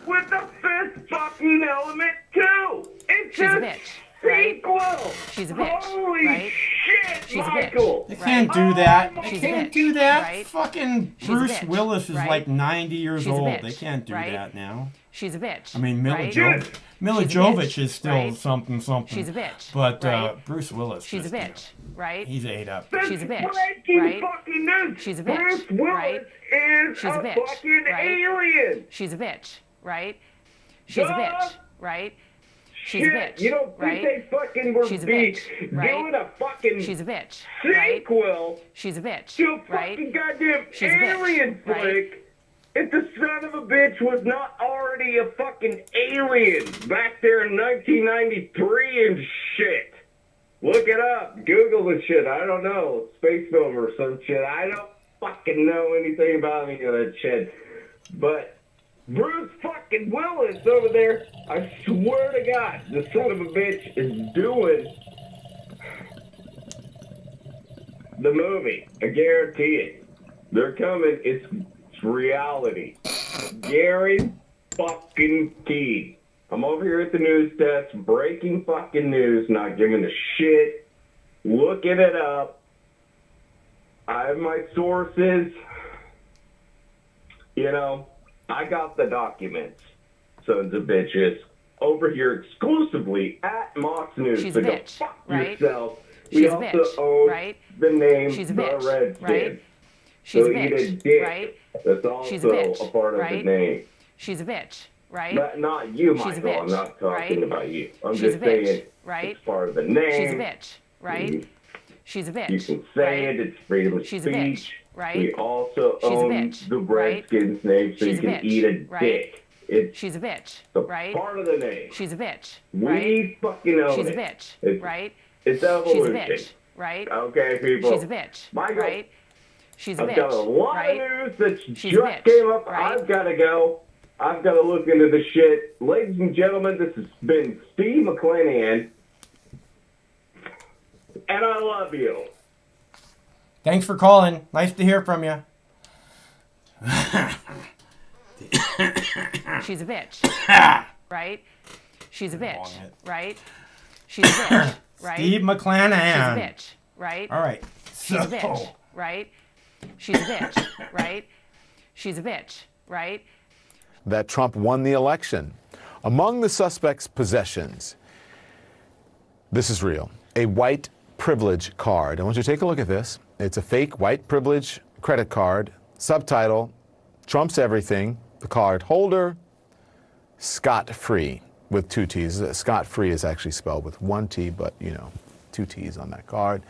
with the fifth fucking element too. It's She's a a bitch, right? sequel. She's a bitch, Holy right? shit, She's a Michael. bitch. They can't do that. They She's a can't bitch, do that. right? Fucking She's a Bruce bitch, Willis is right? like 90 years She's a old. bitch, They can't do right? that now. She's a bitch. I mean, Mila right? Mila She's a Jovovich bitch, is still right? something. She's a bitch, But right? Bruce Willis. She's a just, bitch, right? He's ate up. She's a bitch, Breaking right? fucking news. She's a bitch, Bruce Willis right? is She's a a bitch, fucking right? alien. She's a bitch, right? She's a Duh. bitch, right? She's a Shit, bitch, you don't think right? they fucking were She's a bitch, right? doing a fucking She's a bitch, right? sequel She's a bitch, to a right? fucking goddamn She's a bitch, alien right? flick? If the son of a bitch was not already a fucking alien back there in 1993 and shit. Look it up. Google the shit. I don't know. Space film or some shit. I don't fucking know anything about any of that shit. But Bruce fucking Willis over there, I swear to God, the son of a bitch is doing the movie. I guarantee it. They're coming. It's reality. Gary fucking T. I'm over here at the news desk, breaking fucking news, not giving a shit, looking it up. I have my sources. You know, I got the documents, sons of bitches, over here exclusively at Mox News. She's so a go bitch, fuck right? yourself. She's We a also bitch, own right? the name She's a The bitch, Redskin. right? She's so a bitch, eat a dick. right? That's also She's a bitch, a part of right? the name. She's a bitch, right? Not you, She's a Michael. bitch, I'm not talking right? about you. I'm She's just a bitch, saying right? it's part of the name. She's a bitch, right? She's a bitch. You can say right? it. It's freedom of She's speech. a bitch, right? We also She's a own bitch, the right? Redskins name, so She's you a can bitch, eat a right? dick. It's She's a bitch, a right? part of the name. She's a bitch, We right? fucking own She's a it. bitch, It's, right? It's She's a evolution. bitch, right? Okay, people. She's a bitch, Michael, right? She's a I've bitch, got a lot right? of news that She's a just bitch, came up. right? I've got to go. I've got to look into the shit. Ladies and gentlemen, this has been Steve McClanahan, and I love you. Thanks for calling. Nice to hear from you. She's a bitch, right? She's a bitch, right? She's a bitch, right? Steve McClanahan. She's a bitch, right? All right. She's a bitch, right? She's a bitch, right? She's a bitch, right? That Trump won the election. Among the suspect's possessions, this is real, a white privilege card. I want you to take a look at this. It's a fake white privilege credit card. Subtitle, Trump's everything. The card holder, scot-free with 2 T's. Scot-free is actually spelled with 1 T, but, you know, 2 T's on that card.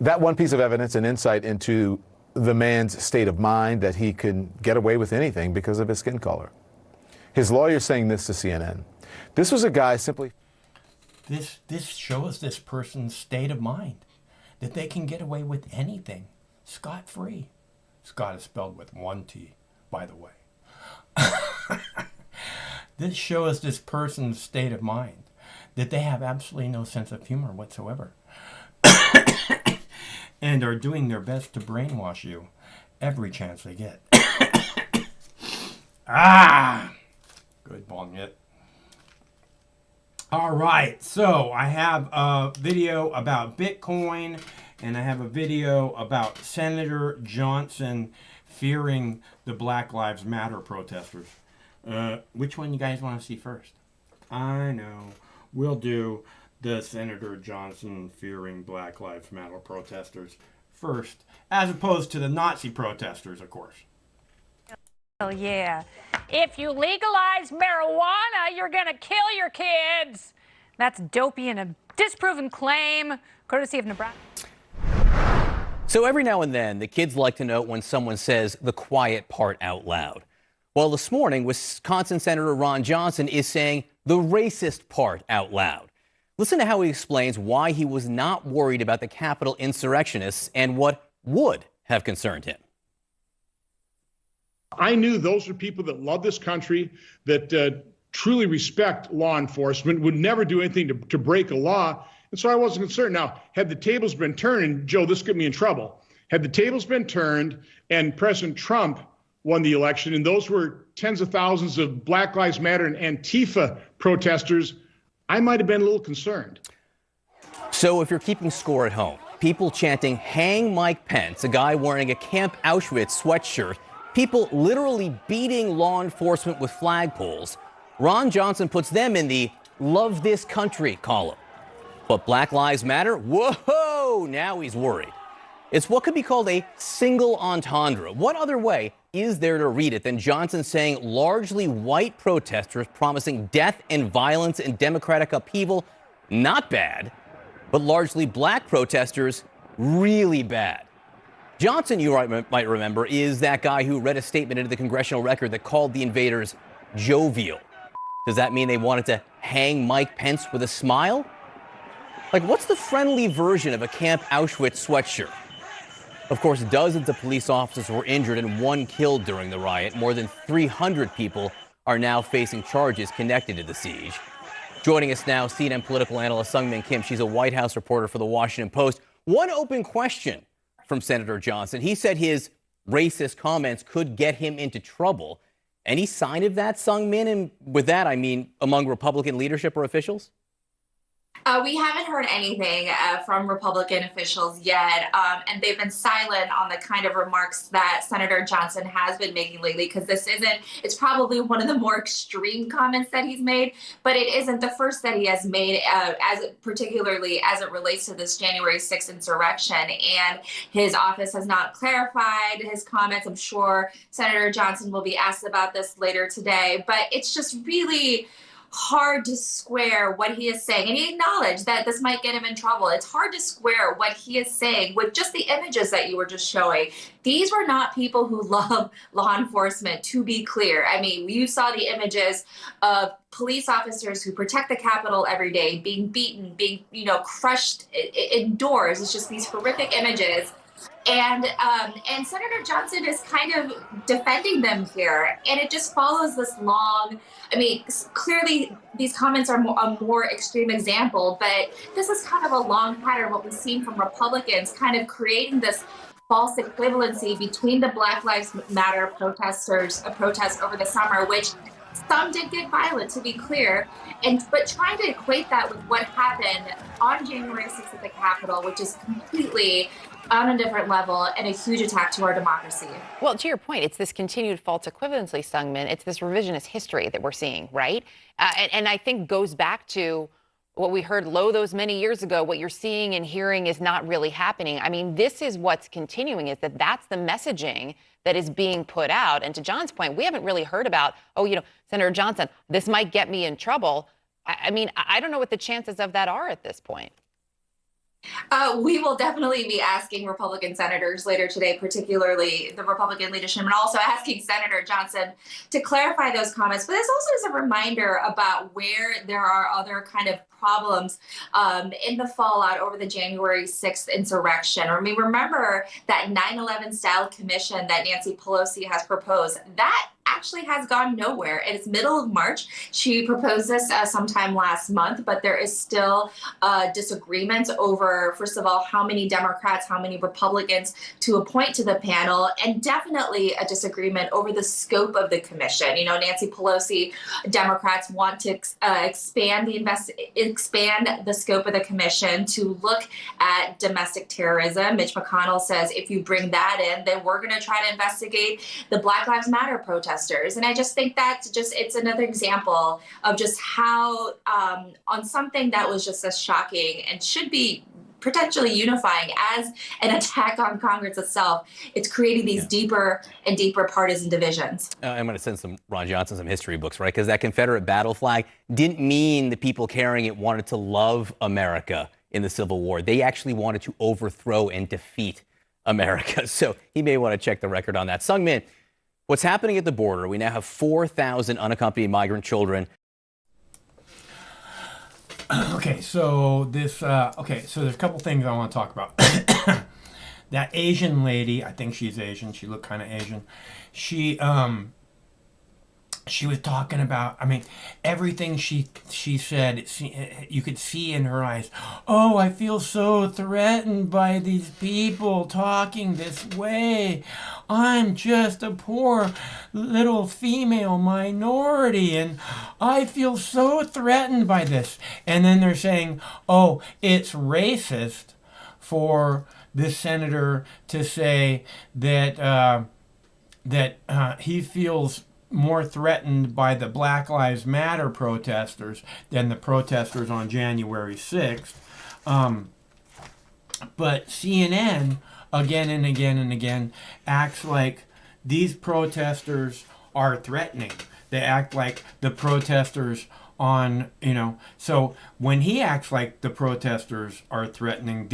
That one piece of evidence, an insight into the man's state of mind, that he could get away with anything because of his skin color. His lawyer saying this to CNN. This was a guy simply... This shows this person's state of mind, that they can get away with anything, scot-free. Scott is spelled with 1 T, by the way. This shows this person's state of mind, that they have absolutely no sense of humor whatsoever. And are doing their best to brainwash you every chance they get. Good bong it. All right, so I have a video about Bitcoin, and I have a video about Senator Johnson fearing the Black Lives Matter protesters. Which one you guys want to see first? I know. We'll do the Senator Johnson fearing Black Lives Matter protesters first, as opposed to the Nazi protesters, of course. Oh, yeah. If you legalize marijuana, you're going to kill your kids. That's dopey and a disproven claim, courtesy of Nebraska. So every now and then, the kids like to know when someone says the quiet part out loud. Well, this morning, Wisconsin Senator Ron Johnson is saying the racist part out loud. Listen to how he explains why he was not worried about the Capitol insurrectionists and what would have concerned him. I knew those are people that love this country, that truly respect law enforcement, would never do anything to break a law. And so I wasn't concerned. Now, had the tables been turned, and Joe, this got me in trouble. Had the tables been turned and President Trump won the election, and those were tens of thousands of Black Lives Matter and Antifa protesters, I might have been a little concerned. So if you're keeping score at home, people chanting, "Hang Mike Pence," a guy wearing a Camp Auschwitz sweatshirt, people literally beating law enforcement with flagpoles, Ron Johnson puts them in the "Love This Country" column. But Black Lives Matter? Whoa! Now he's worried. It's what could be called a single entendre. What other way is there to read it than Johnson saying largely white protesters promising death and violence and democratic upheaval, not bad, but largely black protesters, really bad? Johnson, you might remember, is that guy who read a statement into the congressional record that called the invaders jovial. Does that mean they wanted to hang Mike Pence with a smile? Like, what's the friendly version of a Camp Auschwitz sweatshirt? Of course, dozens of police officers were injured and 1 killed during the riot. More than 300 people are now facing charges connected to the siege. Joining us now, CNN political analyst Sungmin Kim. She's a White House reporter for The Washington Post. One open question from Senator Johnson. He said his racist comments could get him into trouble. Any sign of that, Sungmin? And with that, I mean, among Republican leadership or officials? We haven't heard anything from Republican officials yet, and they've been silent on the kind of remarks that Senator Johnson has been making lately, because it's probably one of the more extreme comments that he's made, but it isn't the first that he has made, particularly as it relates to this January 6th insurrection, and his office has not clarified his comments. I'm sure Senator Johnson will be asked about this later today, but it's just really hard to square what he is saying. And he acknowledged that this might get him in trouble. It's hard to square what he is saying with just the images that you were just showing. These were not people who love law enforcement, to be clear. I mean, you saw the images of police officers who protect the Capitol every day being beaten, being, crushed indoors. It's just these horrific images. And Senator Johnson is kind of defending them here. And it just follows this long, clearly these comments are a more extreme example, but this is kind of a long pattern, what we've seen from Republicans, kind of creating this false equivalency between the Black Lives Matter protests over the summer, which some did get violent, to be clear, but trying to equate that with what happened on January 6th at the Capitol, which is completely on a different level and a huge attack to our democracy. Well, to your point, it's this continued false equivalency, Sungmin. It's this revisionist history that we're seeing, right? And I think goes back to what we heard those many years ago. What you're seeing and hearing is not really happening. I mean, this is what's continuing, is that's the messaging that is being put out. And to John's point, we haven't really heard about, Senator Johnson, this might get me in trouble. I mean, I don't know what the chances of that are at this point. We will definitely be asking Republican senators later today, particularly the Republican leadership, and also asking Senator Johnson to clarify those comments. But this also is a reminder about where there are other kind of problems in the fallout over the January 6th insurrection. I mean, remember that 9/11 style commission that Nancy Pelosi has proposed. That actually has gone nowhere. It's middle of March. She proposed this sometime last month, but there is still disagreement over, first of all, how many Democrats, how many Republicans to appoint to the panel, and definitely a disagreement over the scope of the commission. Nancy Pelosi, Democrats want to expand the scope of the commission to look at domestic terrorism. Mitch McConnell says if you bring that in, then we're going to try to investigate the Black Lives Matter protesters. And I just think it's another example of just how on something that was just as shocking and should be potentially unifying as an attack on Congress itself, it's creating these deeper and deeper partisan divisions. I'm going to send Ron Johnson some history books, right? Because that Confederate battle flag didn't mean the people carrying it wanted to love America in the Civil War. They actually wanted to overthrow and defeat America. So he may want to check the record on that. Sungmin, what's happening at the border? We now have 4,000 unaccompanied migrant children. Okay, so there's a couple things I want to talk about. That Asian lady, I think she's Asian. She looked kind of Asian. She was talking about, everything she said, you could see in her eyes, oh, I feel so threatened by these people talking this way. I'm just a poor little female minority, and I feel so threatened by this. And then they're saying, oh, it's racist for this senator to say that he feels more threatened by the Black Lives Matter protesters than the protesters on January 6th. But CNN, again and again and again, acts like these protesters are threatening. They act like the protesters So when he acts like the protesters are threatening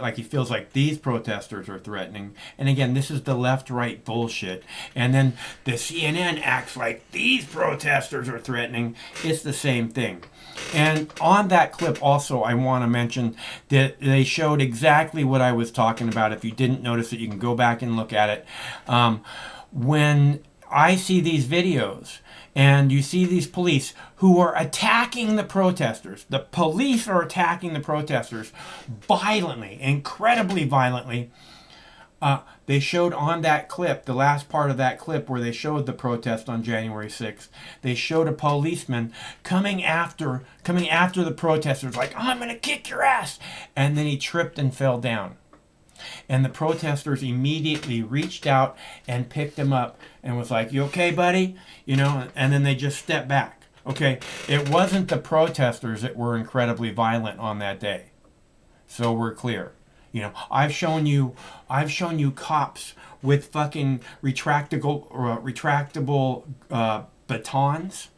like he feels like these protesters are threatening, and again, this is the left-right bullshit, and then the CNN acts like these protesters are threatening, it's the same thing. And on that clip also, I want to mention that they showed exactly what I was talking about. If you didn't notice it, you can go back and look at it. When I see these videos, and you see these police who are attacking the protesters. The police are attacking the protesters violently, incredibly violently. They showed on that clip, the last part of that clip where they showed the protest on January 6th, they showed a policeman coming after the protesters, like, I'm going to kick your ass. And then he tripped and fell down. And the protesters immediately reached out and picked him up and was like, you okay, buddy? And then they just stepped back. Okay, it wasn't the protesters that were incredibly violent on that day. So we're clear. I've shown you cops with fucking retractable batons,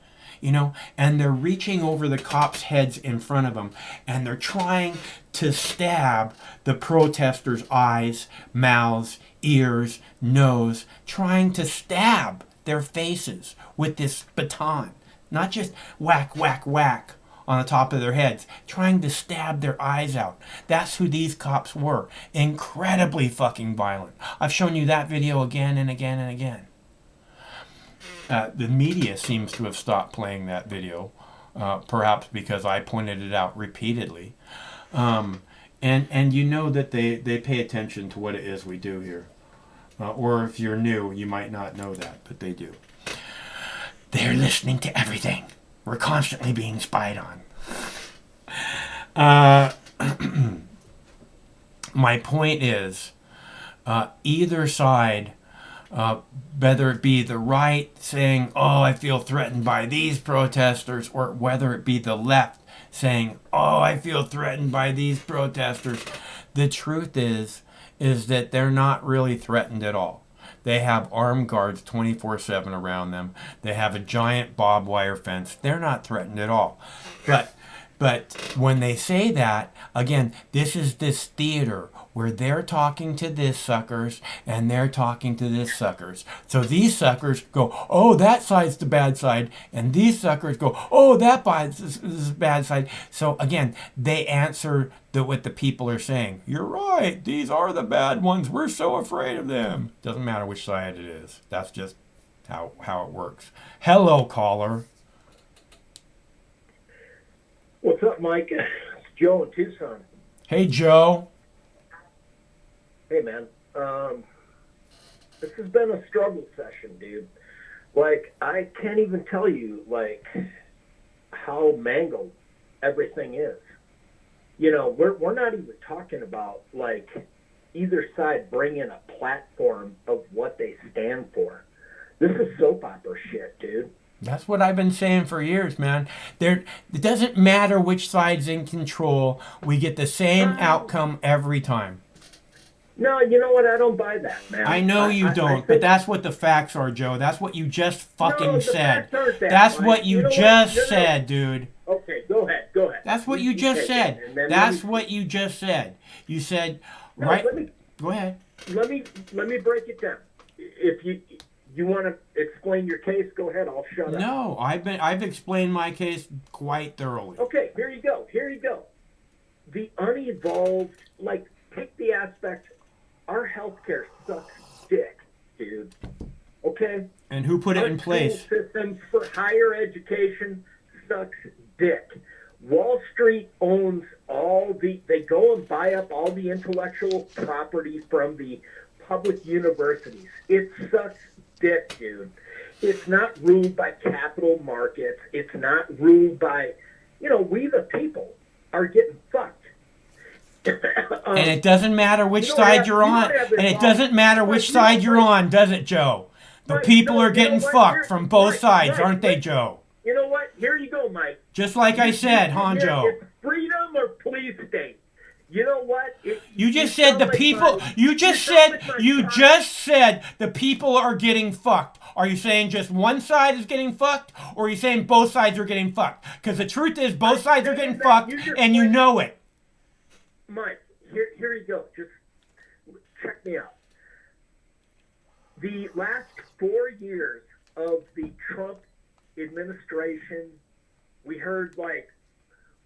and they're reaching over the cops' heads in front of them, and they're trying to stab the protesters' eyes, mouths, ears, nose, trying to stab their faces with this baton. Not just whack, whack, whack on the top of their heads, trying to stab their eyes out. That's who these cops were. Incredibly fucking violent. I've shown you that video again and again and again. The media seems to have stopped playing that video, perhaps because I pointed it out repeatedly. And you know that they pay attention to what it is we do here. Or if you're new, you might not know that, but they do. They're listening to everything. We're constantly being spied on. My point is, either side, whether it be the right saying, oh, I feel threatened by these protesters, or whether it be the left saying, oh, I feel threatened by these protesters, the truth is that they're not really threatened at all. They have armed guards 24/7 around them. They have a giant barbed wire fence. They're not threatened at all. But when they say that, again, this is this theater where they're talking to this suckers and they're talking to this suckers. So these suckers go, oh, that side's the bad side. And these suckers go, oh, that side's the bad side. So again, they answer what the people are saying. You're right. These are the bad ones. We're so afraid of them. Doesn't matter which side it is. That's just how it works. Hello, caller. What's up, Mike? It's Joe in Tucson. Hey, Joe. Hey, man. This has been a struggle session, dude. Like, I can't even tell you, like, how mangled everything is. We're not even talking about, like, either side bringing a platform of what they stand for. This is soap opera shit, dude. That's what I've been saying for years, man. It doesn't matter which side's in control. We get the same outcome every time. No, you know what? I don't buy that, man. I know you don't, but that's what the facts are, Joe. That's what you just fucking said. That's what you just said, dude. Okay, go ahead. That's what you just said. That's what you just said. You said, right? Go ahead. Let me break it down. If you want to explain your case, go ahead. I'll shut up. No, I've explained my case quite thoroughly. Okay, here you go. The unevolved, like, take the aspect. Our healthcare sucks dick, dude. Okay? And who put it in place? School systems for higher education sucks dick. Wall Street owns they go and buy up all the intellectual property from the public universities. It sucks dick, dude. It's not ruled by capital markets. It's not ruled by, we the people are getting fucked. And it doesn't matter which side you're on. And it doesn't matter which side you're on, does it, Joe? The people are getting fucked from both sides, aren't they, Joe? You know what? Here you go, Mike. Just like I said, Joe. It's freedom or police state. You know what? You just said the people. You just said the people are getting fucked. Are you saying just one side is getting fucked, or are you saying both sides are getting fucked? Because the truth is, both sides are getting fucked, and you know it. Mike, here you go. Just check me out. The last 4 years of the Trump administration, we heard, like,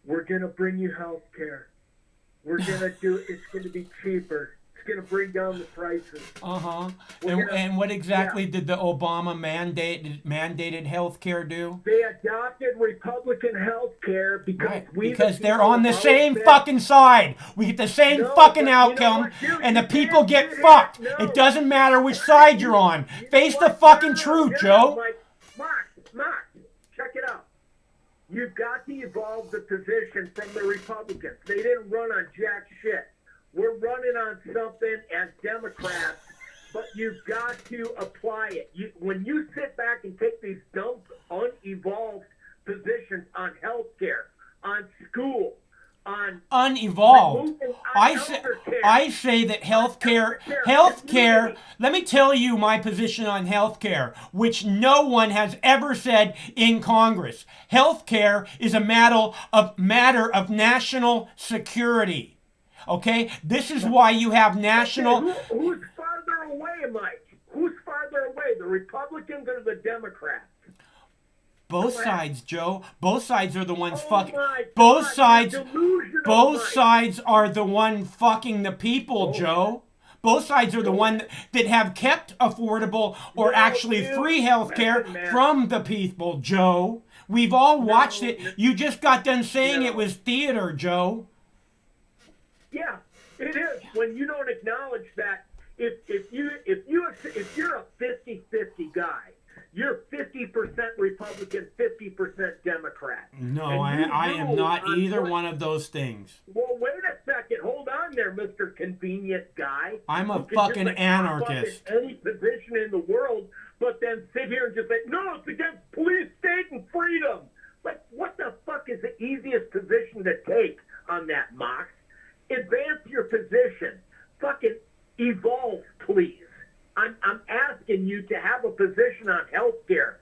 we're going to bring you health care. We're going to do it's going to be cheaper. It's going to bring down the prices. Uh-huh. And what exactly did the Obama mandated health care do? They adopted Republican health care because they're on the same fucking side. We get the same fucking outcome, and the people get fucked. It doesn't matter which side you're on. Face the fucking truth, Joe. Mark, check it out. You've got to evolve the position from the Republicans. They didn't run on jack shit. We're running on something as Democrats, but you've got to apply it. When you sit back and take these dumb, unevolved positions on health care, on school, on unevolved. I say that health care, let me tell you my position on health care, which no one has ever said in Congress. Health care is a matter of national security. Okay? This is why you have national... Who's farther away, Mike? Who's farther away, the Republicans or the Democrats? Both sides, Joe. Both sides are the ones fucking... Both sides are the one fucking the people, Joe. Both sides are the one that have kept affordable or actually free health care from the people, Joe. We've all watched it. You just got done saying it was theater, Joe. Yeah, it is. When you don't acknowledge that, if you're a 50-50 guy, you're 50% Republican, 50% Democrat. No, I am not either one of those things. Well, wait a second. Hold on there, Mr. Convenient Guy. I'm a fucking anarchist. Any position in the world, but then sit here and just say, no, it's against police state and freedom. Like, what the fuck is the easiest position to take on that, Mox? Advance your position. Fucking evolve, please. I'm asking you to have a position on health care.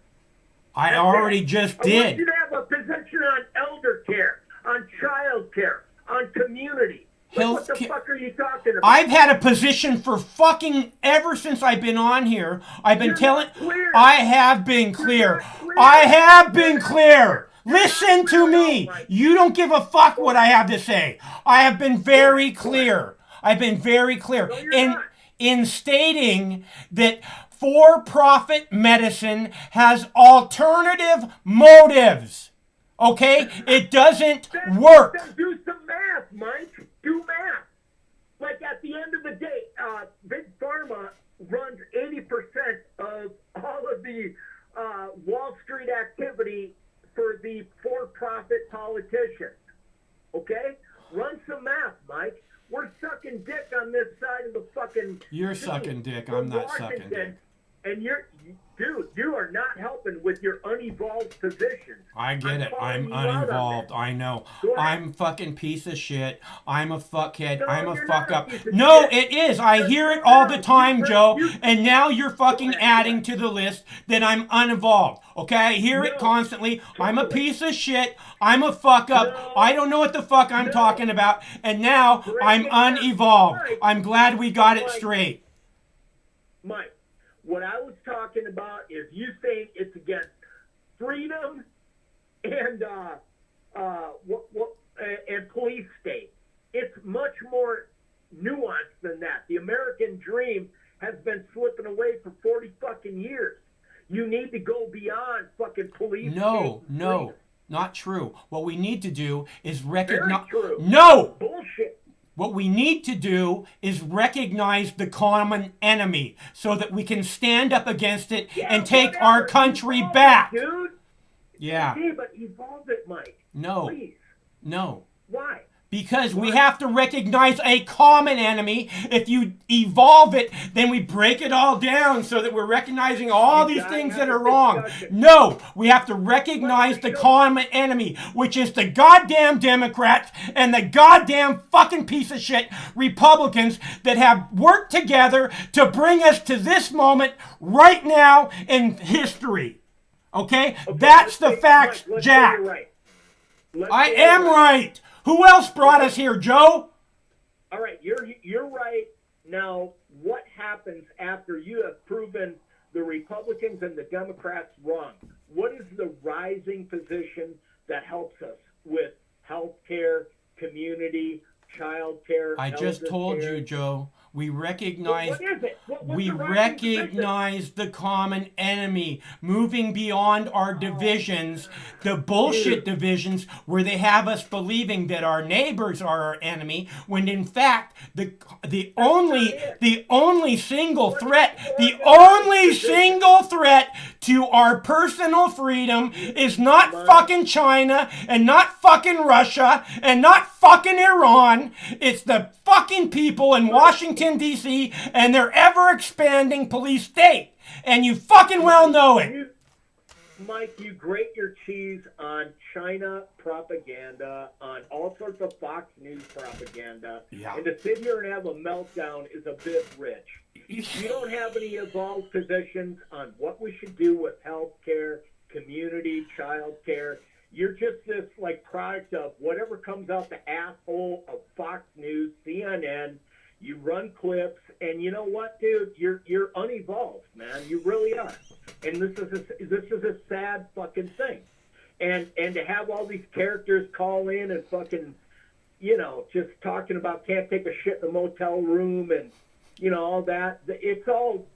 I already just did. I want you to have a position on elder care, on child care, on community. What the fuck are you talking about? I've had a position for fucking ever since I've been on here. I've been telling... I have been clear. I have been clear. Listen to me. You don't give a fuck what I have to say. I have been very clear. I've been very clear in stating that for-profit medicine has alternative motives. Okay? It doesn't work. Then do some math, Mike. Do math. Like at the end of the day, Big Pharma runs 80% of all of the Wall Street activity for the for-profit politicians. Okay? Run some math, Mike. We're sucking dick on this side of the fucking... You're sucking dick. I'm not sucking dick. And you are not helping with your unevolved position. I get it. I'm unevolved. I know. I'm fucking piece of shit. I'm a fuckhead. I'm a fuck up. No, it is. I hear it all the time, Joe. And now you're fucking adding to the list that I'm unevolved. Okay? I hear it constantly. I'm a piece of shit. I'm a fuck up. I don't know what the fuck I'm talking about. And now I'm unevolved. I'm glad we got it straight. Mike. What I was talking about is you saying it's against freedom and and police state. It's much more nuanced than that. The American dream has been slipping away for 40 fucking years. You need to go beyond fucking police state. No, not true. What we need to do is recognize... Very true. No! Bullshit. What we need to do is recognize the common enemy so that we can stand up against it and take our country back. Dude. Yeah. Okay, but evolve it, Mike. No. Please. No. Why? Because we have to recognize a common enemy. If you evolve it, then we break it all down so that we're recognizing all these things that are wrong. No, we have to recognize the common enemy, which is the goddamn Democrats and the goddamn fucking piece of shit Republicans that have worked together to bring us to this moment right now in history. Okay? That's the facts, Jack. I am right. Who else brought us here, Joe? All right, you're right. Now, what happens after you have proven the Republicans and the Democrats wrong? What is the rising position that helps us with health care, community, child care? I just told you, Joe. We recognize what is it? we recognize the common enemy, moving beyond our divisions, the bullshit divisions where they have us believing that our neighbors are our enemy, when in fact the only single threat to our personal freedom is not fucking China and not fucking Russia and not fucking Iran. It's the fucking people in Washington, D.C. and their ever-expanding police state. And you fucking well know it. Mike, you grate your cheese on China propaganda, on all sorts of Fox News propaganda. Yeah. And to sit here and have a meltdown is a bit rich. You don't have any evolved positions on what we should do with health care, community, child care. You're just this like product of whatever comes out the asshole of Fox News, CNN. You run clips, and you know what, dude? You're unevolved, man. You really are. And this is a sad fucking thing. And to have all these characters call in and fucking, just talking about can't take a shit in a motel room and all that. It's all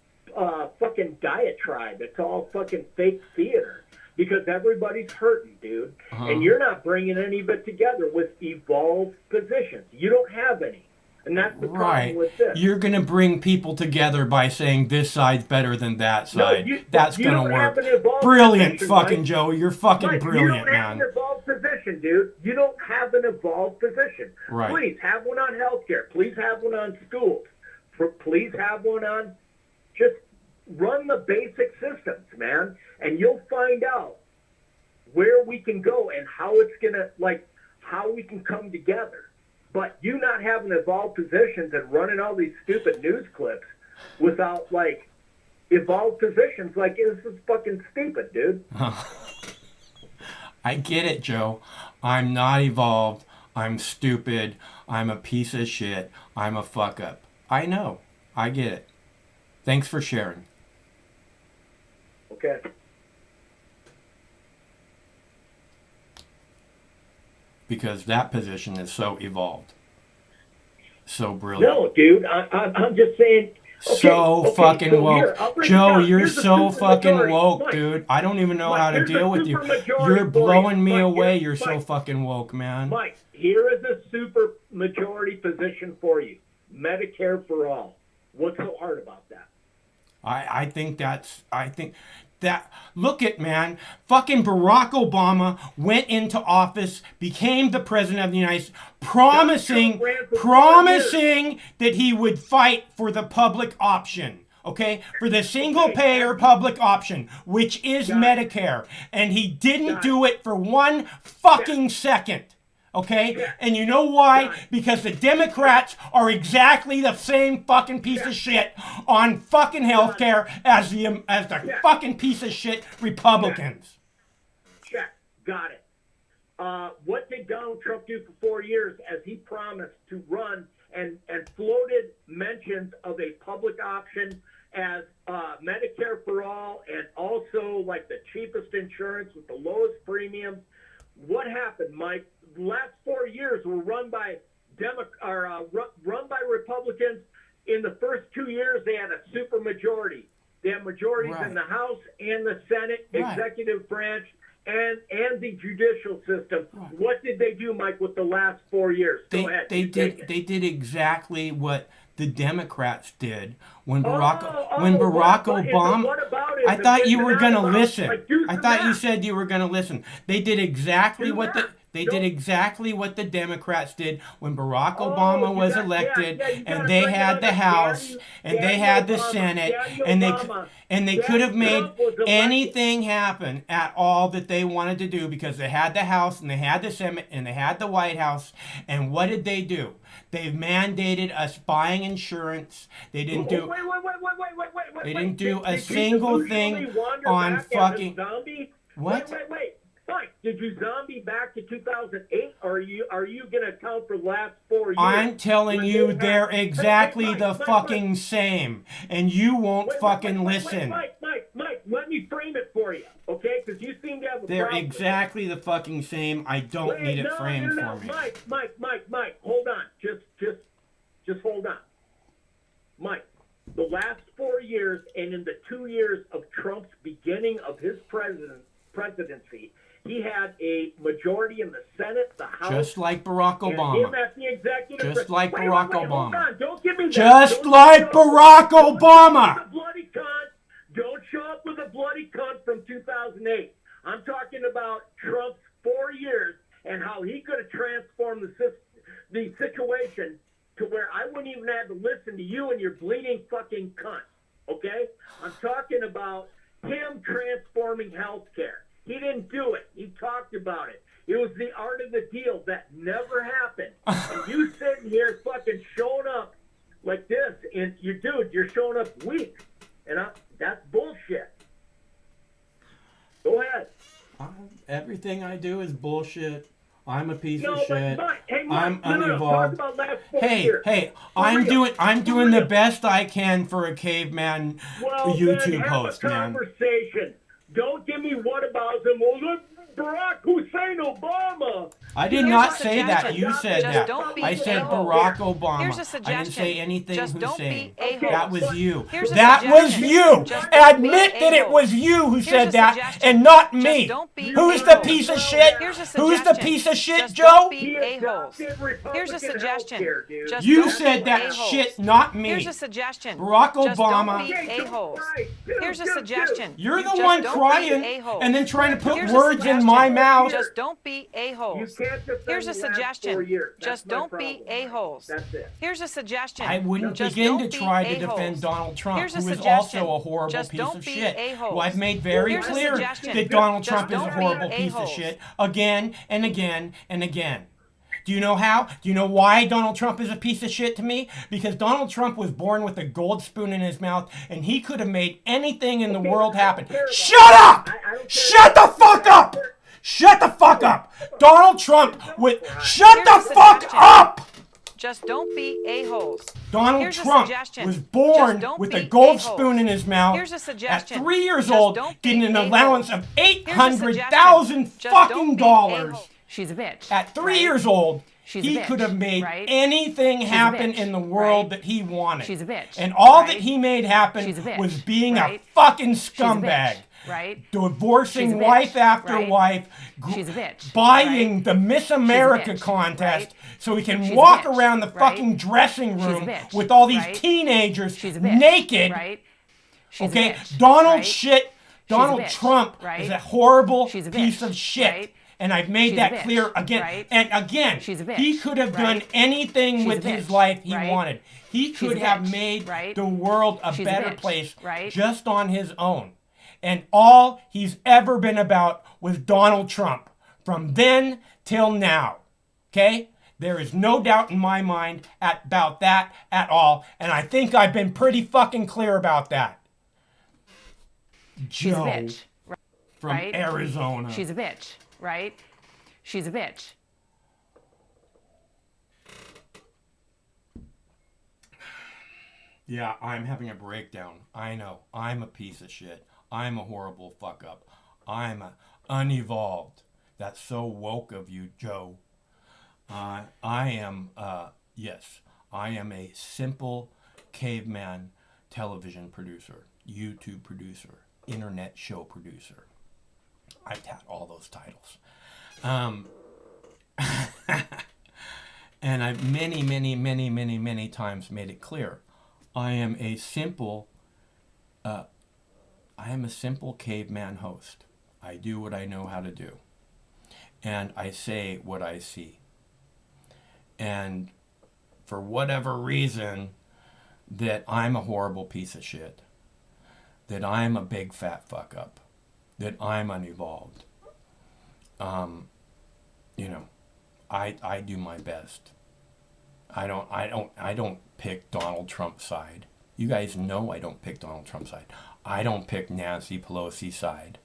fucking diatribe. It's all fucking fake theater. Because everybody's hurting, dude. And you're not bringing any of it together with evolved positions. You don't have any. And that's the problem with this. You're going to bring people together by saying this side's better than that side. That's going to work. Brilliant, position, fucking Mike. Joe. You're fucking Mike, brilliant, you don't have man. an evolved position, dude. You don't have an evolved position. Right. Please have one on healthcare. Please have one on schools. Please have one on just run the basic systems, man. And you'll find out where we can go and how it's going to, how we can come together. But you not having evolved positions and running all these stupid news clips without, evolved positions, this is fucking stupid, dude. I get it, Joe. I'm not evolved. I'm stupid. I'm a piece of shit. I'm a fuck up. I know. I get it. Thanks for sharing. Okay. Because that position is so evolved. So brilliant. No, dude. I'm just saying. Fucking woke. Joe, you're Here's a so fucking supermajority. woke, Mike, dude. I don't even know how to here's a deal with you. supermajority You're for you. blowing me Mike, away. here's- You're so Mike. fucking woke, man. Mike, here is a super majority position for you. Medicare for all. What's so hard about that? I think that, look at, man, fucking Barack Obama went into office, became the president of the United States, promising that he would fight for the public option. Okay, for the single-payer public option, which is Medicare, and he didn't do it for 1 fucking second. Okay, and you know why? Because the Democrats are exactly the same fucking piece of shit on fucking healthcare as the fucking piece of shit Republicans. Check. Got it. What did Donald Trump do for 4 years as he promised to run and floated mentions of a public option as Medicare for all and also the cheapest insurance with the lowest premiums? What happened, Mike? The last 4 years were run by run by Republicans. In the first 2 years, they had a super majority. They had majorities in the House and the Senate, executive branch, and the judicial system. What did they do, Mike, with the last 4 years? Go ahead. They did exactly what the Democrats did when Barack Obama. I thought you were going to listen. I thought you said you were going to listen. They did exactly what They did exactly what the Democrats did when Barack Obama was elected, and they had the House, and they had the Senate, and they could have made anything happen at all that they wanted to do because they had the House, and they had the Senate, and they had the White House. And what did they do? They mandated us buying insurance. They didn't do. Wait. They didn't do a single thing on fucking. What? Wait. Mike, did you zombie back to 2008, or are you going to count for the last 4 years? I'm telling you, they're exactly the fucking same, and you won't fucking listen. Mike, let me frame it for you, okay? Because you seem to have a They're problem. exactly the fucking same. I don't need it framed for me. Mike, hold on. Just hold on. Mike, the last 4 years and in the 2 years of Trump's beginning of his presidency, he had a majority in the Senate, the House. Just like Barack Obama. And him at the executive. Just like Barack Obama. Hold on. Don't give me that. Just like Barack Obama. Don't show up with a bloody cunt from 2008. I'm talking about Trump's 4 years and how he could have transformed the situation to where I wouldn't even have to listen to you and your bleeding fucking cunt. Okay? I'm talking about him transforming healthcare. He didn't do it. He talked about it. It was the art of the deal that never happened. And you sitting here fucking showing up like this, and you're showing up weak. And that's bullshit. Go ahead. Everything I do is bullshit. I'm a piece of But shit. Mike, I'm talk uninvolved. about last 4 years. Hey, For I'm real. doing the best I can for a caveman YouTube then have host, a man. conversation. Don't give me whataboutism. Well, look, Barack Hussein Obama. I did not say that. You said that. I said Barack Obama. Here's a I suggestion. didn't say anything Just don't Hussein. be a-holes. That was you. Here's a That was suggestion. you. Just don't be Admit that it a-holes. was you who Here's said a that suggestion. and not Just me. don't be Who's the a-holes. piece of shit? Here's a Who's the suggestion. piece of shit, Just Joe? don't be a-holes. Here's a suggestion. Just You don't said be that a-holes. shit, not me. Here's a suggestion. Barack Just Obama. don't be a-holes. Here's a suggestion. You're the Just one don't be crying a-holes. and then trying to put Here's a words in my suggestion. mouth. Just don't be a-holes. Here's a suggestion. Just don't be a-holes. That's it. Here's a suggestion. I wouldn't Just begin don't to be try to a-holes. defend Donald Trump, Here's a who is suggestion. also a horrible Just piece don't of be shit. a-holes. Who I've made very Here's a clear suggestion. that Donald Just Trump is a don't be horrible piece of a-holes. shit again and again and again. Do you know how? Do you know why Donald Trump is a piece of shit to me? Because Donald Trump was born with a gold spoon in his mouth, and he could have made anything in the world happen. Shut up! Shut the fuck up! Shut the fuck up! Donald Trump with shut the fuck up! Just don't be a-holes. Donald Here's a Trump suggestion. was born Just don't with a be gold a-holes. spoon in his mouth Here's a at suggestion. 3 years Just old, don't be getting an a-holes. allowance of Here's a $800,000 suggestion. Just fucking don't be dollars. a-holes. She's a bitch. At 3 right? years old, She's a he bitch, could have made right? anything She's a happen bitch, in the world right? that he wanted. She's a bitch, And all right? that he made happen She's a bitch, was being right? a fucking She's a scumbag. bitch, right? Divorcing She's a bitch, wife after right? wife, She's a bitch, buying right? the Miss America bitch, contest right? so he can She's a walk bitch, around the right? fucking dressing She's a room bitch, with all these right? teenagers She's a bitch, naked. right? She's a Okay, bitch, Donald right? shit. She's a Donald bitch, Trump right? is a horrible She's a piece bitch, of shit. right? And I've made She's a that bitch, clear again right? and again. She's a bitch, He could have done right? anything She's with a his bitch, life he right? wanted. He She's could a have bitch, made right? the world a She's a better bitch, place right? just on his own. And all he's ever been about was Donald Trump from then till now. Okay? There is no doubt in my mind about that at all. And I think I've been pretty fucking clear about that. She's a Joe bitch, from right? Arizona. She's a bitch, right? She's a bitch. Yeah, I'm having a breakdown. I know. I'm a piece of shit. I'm a horrible fuck up. I'm unevolved. That's so woke of you, Joe. I am a simple caveman television producer, YouTube producer, internet show producer. I've had all those titles. And I've many times made it clear. I am a simple caveman host. I do what I know how to do. and I say what I see. And for whatever reason, that I'm a horrible piece of shit, that I'm a big fat fuck up, that I'm unevolved, you know, I do my best. I don't pick Donald Trump's side. You guys know I don't pick Donald Trump's side. I don't pick Nancy Pelosi's side.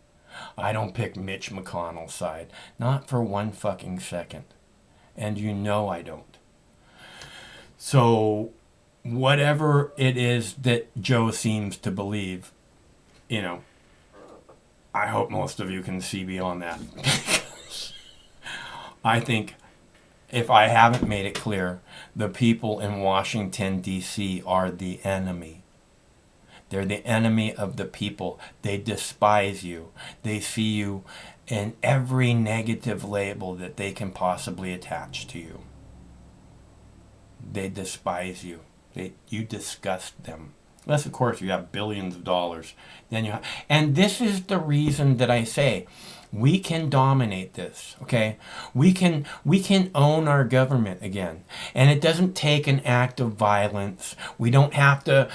I don't pick Mitch McConnell's side. Not for one fucking second. And you know I don't. So whatever it is that Joe seems to believe, you know, I hope most of you can see beyond that. I think, if I haven't made it clear, the people in Washington, D.C. are the enemy. They're the enemy of the people. They despise you. They see you in every negative label that they can possibly attach to you. They despise you. You disgust them. Unless, of course, you have billions of dollars. And this is the reason that I say, we can dominate this, okay? We can own our government again. And it doesn't take an act of violence. We don't have to,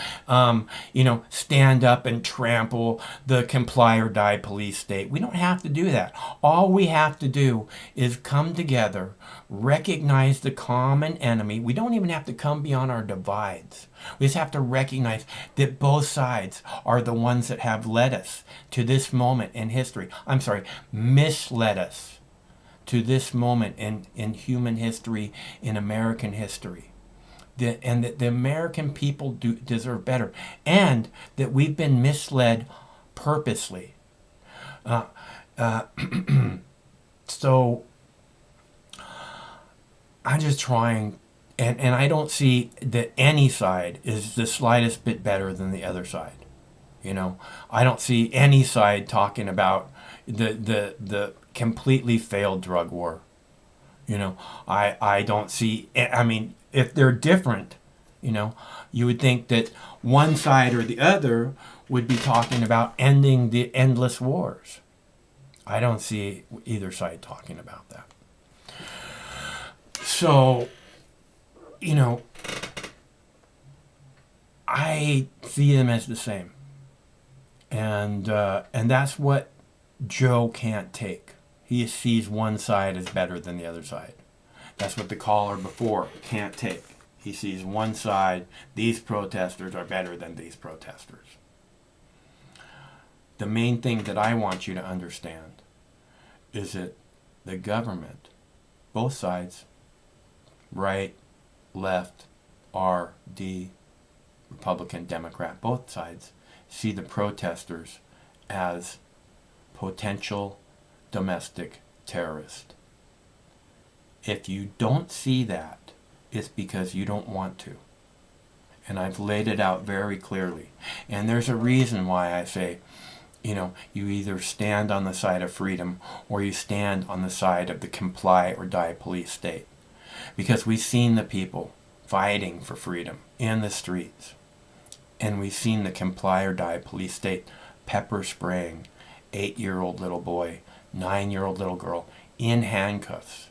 stand up and trample the comply or die police state. We don't have to do that. All we have to do is come together, recognize the common enemy. We don't even have to come beyond our divides. We just have to recognize that both sides are the ones that have led us to this moment in history. Misled us to this moment in human history, in American history. And that the American people deserve better. And that we've been misled purposely. So I'm just trying, and I don't see that any side is the slightest bit better than the other side. You know, I don't see any side talking about the completely failed drug war. You know, I don't see, I mean, if they're different, you know, you would think that one side or the other would be talking about ending the endless wars. I don't see either side talking about that. So, you know, I see them as the same. And that's what Joe can't take. He sees one side as better than the other side. That's what the caller before can't take. He sees one side, these protesters are better than these protesters. The main thing that I want you to understand is that the government, both sides, right, left, RD, Republican, Democrat, both sides, see the protesters as potential domestic terrorists. If you don't see that, it's because you don't want to. And I've laid it out very clearly. And there's a reason why I say, you know, you either stand on the side of freedom or you stand on the side of the comply or die police state. Because we've seen the people fighting for freedom in the streets. And we've seen the comply or die police state pepper spraying 8-year-old little boy, 9-year-old little girl in handcuffs.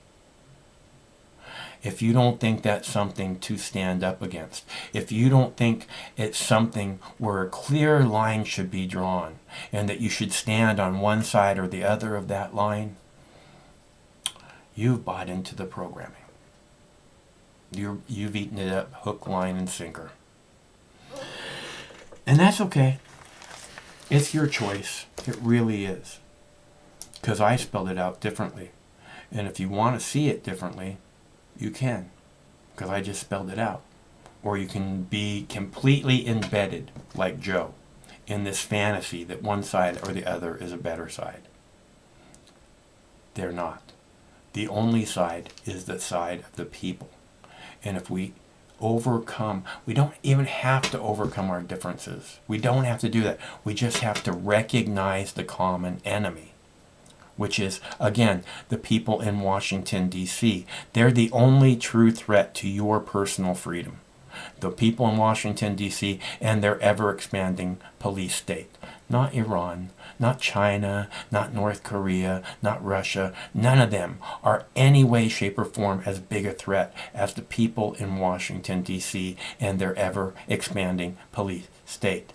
If you don't think that's something to stand up against, if you don't think it's something where a clear line should be drawn and that you should stand on one side or the other of that line, you've bought into the programming. You've eaten it up hook, line, and sinker. And that's okay. It's your choice. It really is. Because I spelled it out differently. And if you want to see it differently, you can. Because I just spelled it out. Or you can be completely embedded, like Joe, in this fantasy that one side or the other is a better side. They're not. The only side is the side of the people. And if we overcome, we don't even have to overcome our differences. We don't have to do that. We just have to recognize the common enemy, which is, again, the people in Washington, D.C. They're the only true threat to your personal freedom. the people in Washington, D.C., and their ever-expanding police state. Not Iran, not China, not North Korea, not Russia. None of them are any way, shape, or form as big a threat as the people in Washington, D.C. and their ever-expanding police state.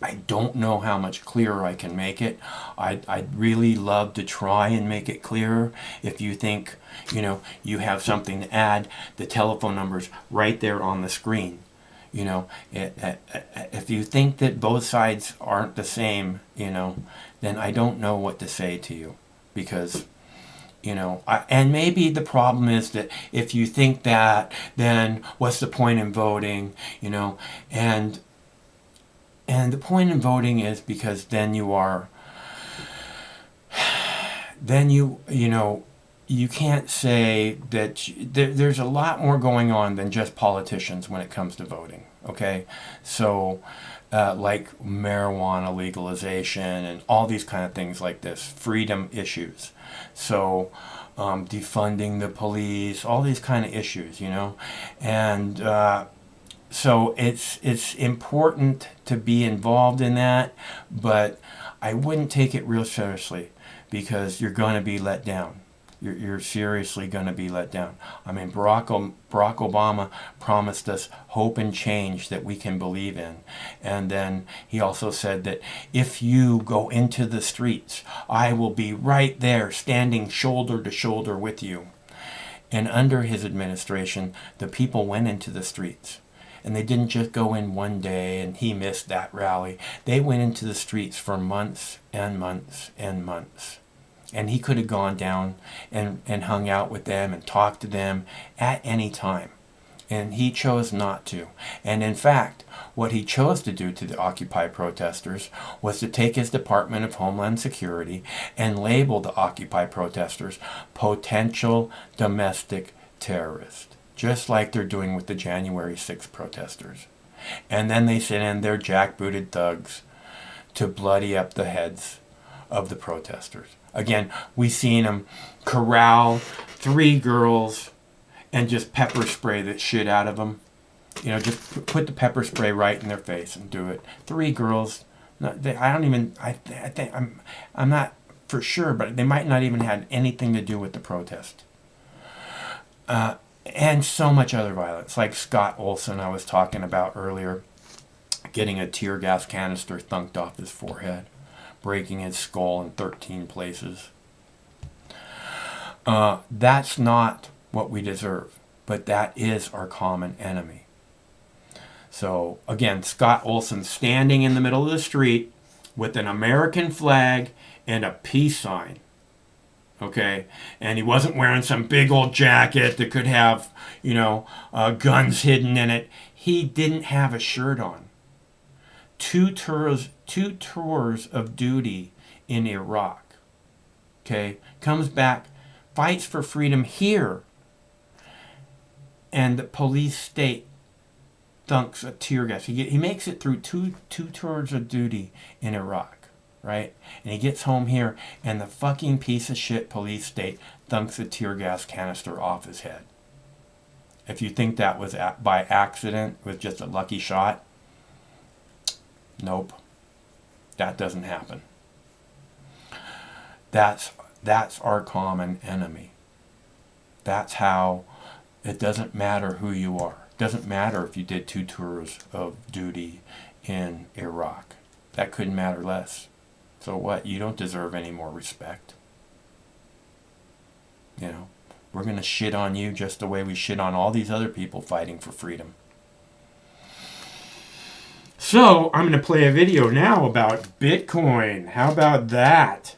I don't know how much clearer I can make it. I'd really love to try and make it clearer. If you think, you have something to add, the telephone number's right there on the screen. If you think that both sides aren't the same, then I don't know what to say to you. Because, and maybe the problem is that if you think that, then what's the point in voting, and the point in voting is because then you can't say that there's a lot more going on than just politicians when it comes to voting, okay? So, like marijuana legalization and all these kind of things like this, freedom issues. So, defunding the police, all these kind of issues, and so it's important to be involved in that, but I wouldn't take it real seriously because you're going to be let down. You're seriously going to be let down. I mean, Barack Obama promised us hope and change that we can believe in. And then he also said that if you go into the streets, I will be right there standing shoulder to shoulder with you. And under his administration, the people went into the streets. And they didn't just go in one day and he missed that rally. They went into the streets for months and months and months. And he could have gone down and hung out with them and talked to them at any time. And he chose not to. And in fact, what he chose to do to the Occupy protesters was to take his Department of Homeland Security and label the Occupy protesters potential domestic terrorists. Just like they're doing with the January 6th protesters. And then they sent in their jackbooted thugs to bloody up the heads of the protesters. Again, we seen them corral 3 girls and just pepper spray the shit out of them. Just put the pepper spray right in their face and do it. 3 girls. I think I'm not for sure, but they might not even have anything to do with the protest. And so much other violence, like Scott Olson I was talking about earlier, getting a tear gas canister thunked off his forehead, breaking his skull in 13 places. That's not what we deserve, but that is our common enemy. So again, Scott Olson standing in the middle of the street with an American flag and a peace sign. Okay, and he wasn't wearing some big old jacket that could have, guns hidden in it. He didn't have a shirt on. Two tours of duty in Iraq. Okay, comes back, fights for freedom here, and the police state dunks a tear gas. He makes it through two tours of duty in Iraq. Right? And he gets home here, and the fucking piece of shit police state dunks a tear gas canister off his head. If you think that was by accident, with just a lucky shot, nope. That doesn't happen. That's our common enemy. That's how it doesn't matter who you are. It doesn't matter if you did 2 tours of duty in Iraq. That couldn't matter less. So what? You don't deserve any more respect. We're going to shit on you just the way we shit on all these other people fighting for freedom. So, I'm going to play a video now about Bitcoin. How about that?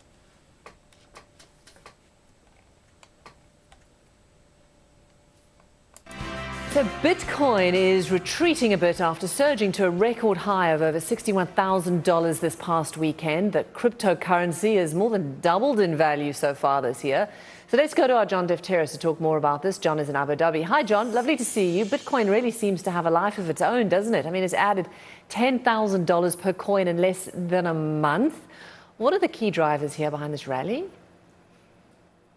So Bitcoin is retreating a bit after surging to a record high of over $61,000 this past weekend. The cryptocurrency has more than doubled in value so far this year. So let's go to our John Defteris to talk more about this. John is in Abu Dhabi. Hi, John. Lovely to see you. Bitcoin really seems to have a life of its own, doesn't it? I mean, it's added $10,000 per coin in less than a month. What are the key drivers here behind this rally?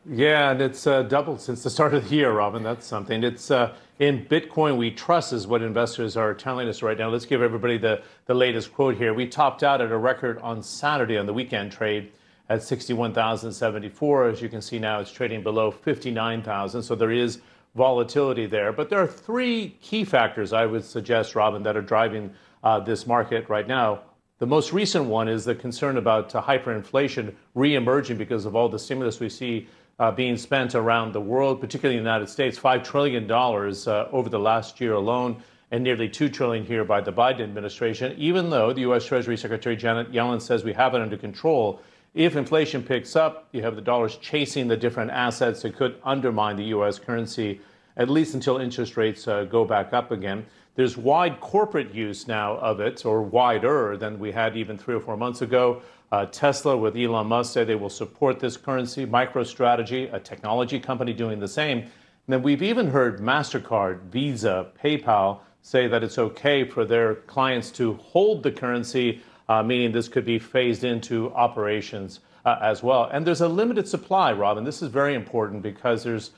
Yeah, and it's doubled since the start of the year, Robin. That's something. It's in Bitcoin we trust is what investors are telling us right now. Let's give everybody the latest quote here. We topped out at a record on Saturday on the weekend trade at 61,074. As you can see now, it's trading below 59,000. So there is volatility there. But there are three key factors, I would suggest, Robin, that are driving this market right now. The most recent one is the concern about hyperinflation re-emerging because of all the stimulus we see being spent around the world, particularly in the United States, $5 trillion over the last year alone, and nearly $2 trillion here by the Biden administration, even though the U.S. Treasury Secretary Janet Yellen says we have it under control. If inflation picks up, you have the dollars chasing the different assets that could undermine the U.S. currency, at least until interest rates go back up again. There's wide corporate use now of it, or wider than we had even 3 or 4 months ago. Tesla with Elon Musk say they will support this currency. MicroStrategy, a technology company, doing the same. And then we've even heard MasterCard, Visa, PayPal say that it's okay for their clients to hold the currency, meaning this could be phased into operations as well. And there's a limited supply, Robin. This is very important because there's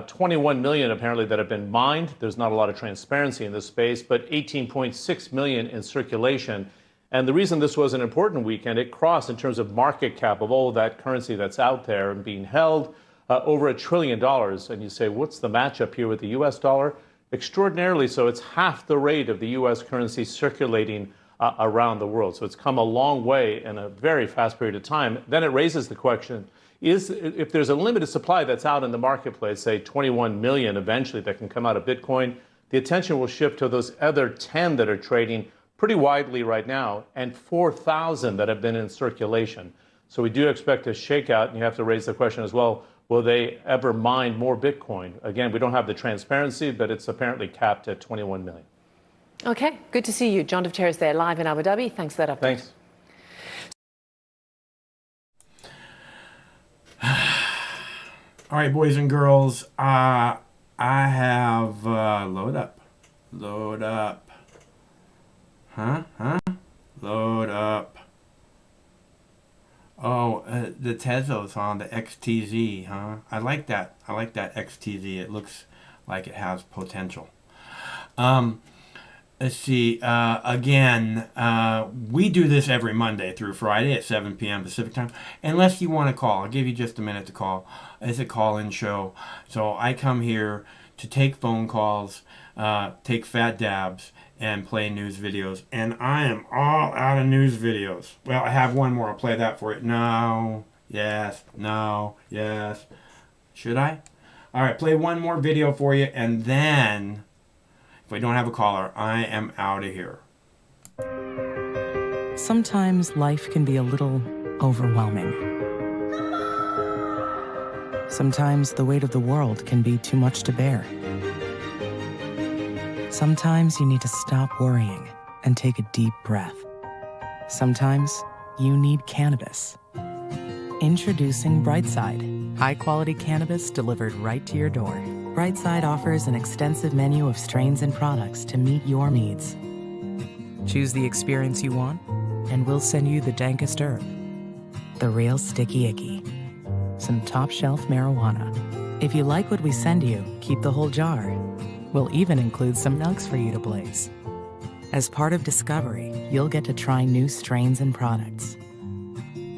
21 million apparently that have been mined. There's not a lot of transparency in this space, but 18.6 million in circulation. And the reason this was an important weekend, it crossed in terms of market cap of all that currency that's out there and being held over $1 trillion. And you say, what's the matchup here with the US dollar? Extraordinarily so, it's half the rate of the US currency circulating around the world. So it's come a long way in a very fast period of time. Then it raises the question, if there's a limited supply that's out in the marketplace, say 21 million eventually that can come out of Bitcoin, the attention will shift to those other 10 that are trading pretty widely right now and 4,000 that have been in circulation. So we do expect a shakeout, and you have to raise the question as well, will they ever mine more Bitcoin? Again, we don't have the transparency, but it's apparently capped at 21 million. Okay, good to see you. John DeVteris there live in Abu Dhabi. Thanks for that update. Thanks. All right, boys and girls, I have load up. Load up. Oh, the Tesla's on the XTZ, huh? I like that. I like that XTZ. It looks like it has potential. Let's see. Again, we do this every Monday through Friday at 7 p.m. Pacific time. Unless you want to call. I'll give you just a minute to call. It's a call-in show. So I come here to take phone calls, take fat dabs, and play news videos. And I am all out of news videos. Well, I have one more. I'll play that for you. No. Yes. No. Yes. Should I? All right. Play one more video for you. And then, if we don't have a caller, I am out of here. Sometimes life can be a little overwhelming. Sometimes the weight of the world can be too much to bear. Sometimes you need to stop worrying and take a deep breath. Sometimes you need cannabis. Introducing Brightside, high-quality cannabis delivered right to your door. Brightside offers an extensive menu of strains and products to meet your needs. Choose the experience you want, and we'll send you the dankest herb, the real sticky icky, some top-shelf marijuana. If you like what we send you, keep the whole jar. We'll even include some nugs for you to blaze. As part of Discovery, you'll get to try new strains and products.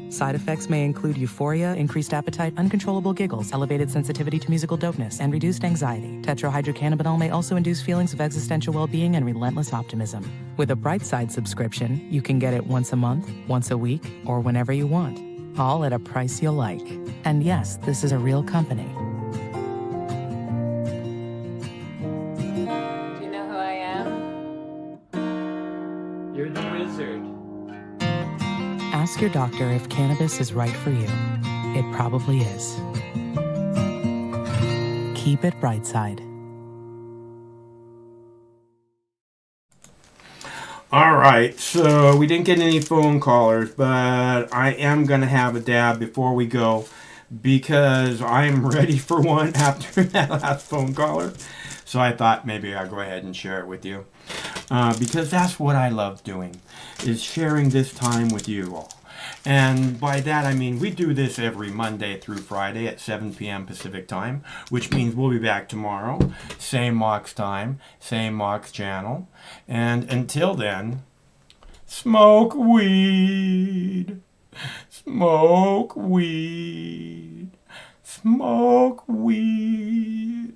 Side effects may include euphoria, increased appetite, uncontrollable giggles, elevated sensitivity to musical dopeness, and reduced anxiety. Tetrahydrocannabinol may also induce feelings of existential well-being and relentless optimism. With a Brightside subscription, you can get it once a month, once a week, or whenever you want, all at a price you'll like. And yes, this is a real company. Do you know who I am? You're the wizard. Ask your doctor if cannabis is right for you. It probably is. Keep it Brightside. All right, so we didn't get any phone callers, but I am going to have a dab before we go because I'm ready for one after that last phone caller. So I thought maybe I'll go ahead and share it with you because that's what I love doing, is sharing this time with you all. And by that I mean we do this every Monday through Friday at 7 p.m. Pacific time, which means we'll be back tomorrow. Same Mox time, same Mox channel. And until then, smoke weed. Smoke weed. Smoke weed.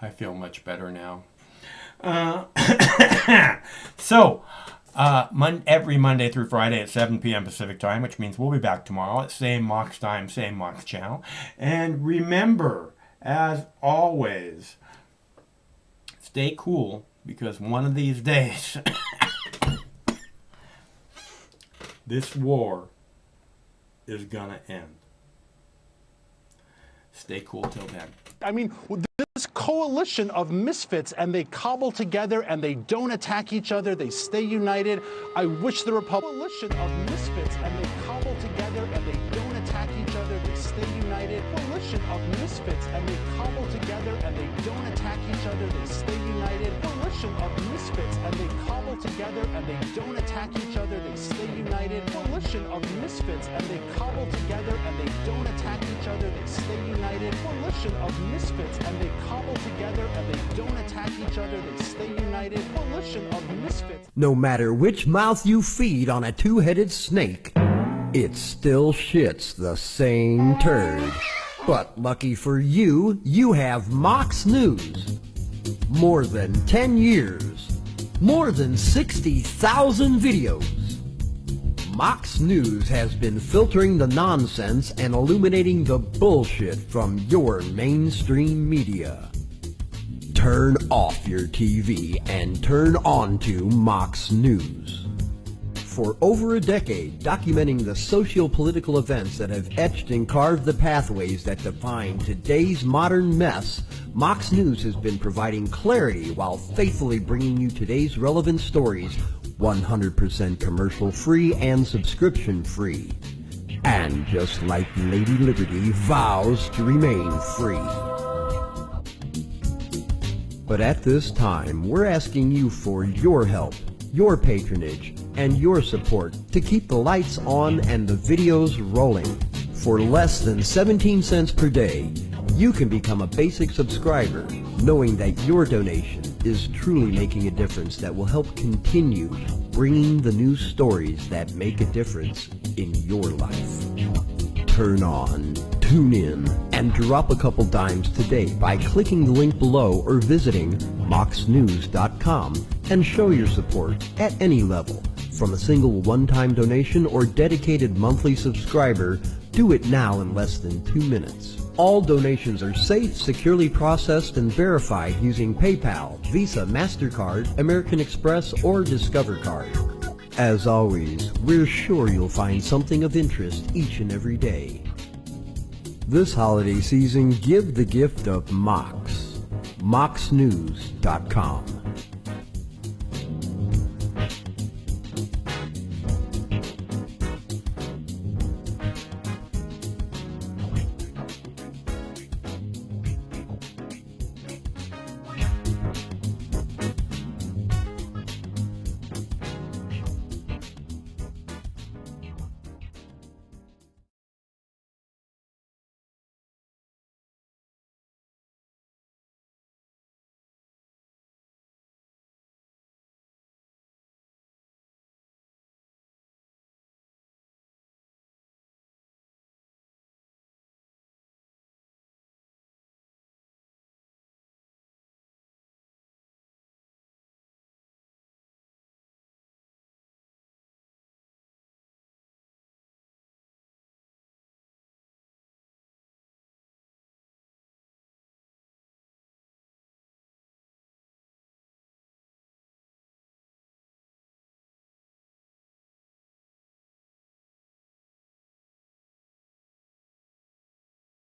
I feel much better now. So, every Monday through Friday at 7 p.m. Pacific time, which means we'll be back tomorrow at same Mox time, same Mox channel. And remember, as always, stay cool, because one of these days, this war is gonna end. Stay cool till then. I mean, this coalition of misfits, and they cobble together and they don't attack each other, they stay united. I wish the coalition of misfits, and they cobble together and they don't attack each other, they stay united. Coalition of misfits, and they cobble together and they don't attack each other, they stay united. Coalition of misfits, and they cobble together and they don't attack each other, they stay united. Coalition of misfits, and they cobble together and they don't attack each other, they stay united. Coalition of misfits, and they cobble together and they don't attack each other, they stay united. Coalition of misfits. No matter which mouth you feed on a two-headed snake, it still shits the same turd. But lucky for you, you have Mox News. More than 10 years. More than 60,000 videos. Mox News has been filtering the nonsense and illuminating the bullshit from your mainstream media. Turn off your TV and turn on to Mox News. For over a decade, documenting the socio-political events that have etched and carved the pathways that define today's modern mess, Mox News has been providing clarity while faithfully bringing you today's relevant stories 100% commercial-free and subscription-free. And just like Lady Liberty vows to remain free. But at this time, we're asking you for your help, your patronage, and your support to keep the lights on and the videos rolling. For less than 17 cents per day, you can become a basic subscriber, knowing that your donation is truly making a difference that will help continue bringing the news stories that make a difference in your life. Turn on, tune in, and drop a couple dimes today by clicking the link below or visiting moxnews.com and show your support at any level. From a single one-time donation or dedicated monthly subscriber, do it now in less than 2 minutes. All donations are safe, securely processed, and verified using PayPal, Visa, MasterCard, American Express, or Discover Card. As always, we're sure you'll find something of interest each and every day. This holiday season, give the gift of Mox. moxnews.com.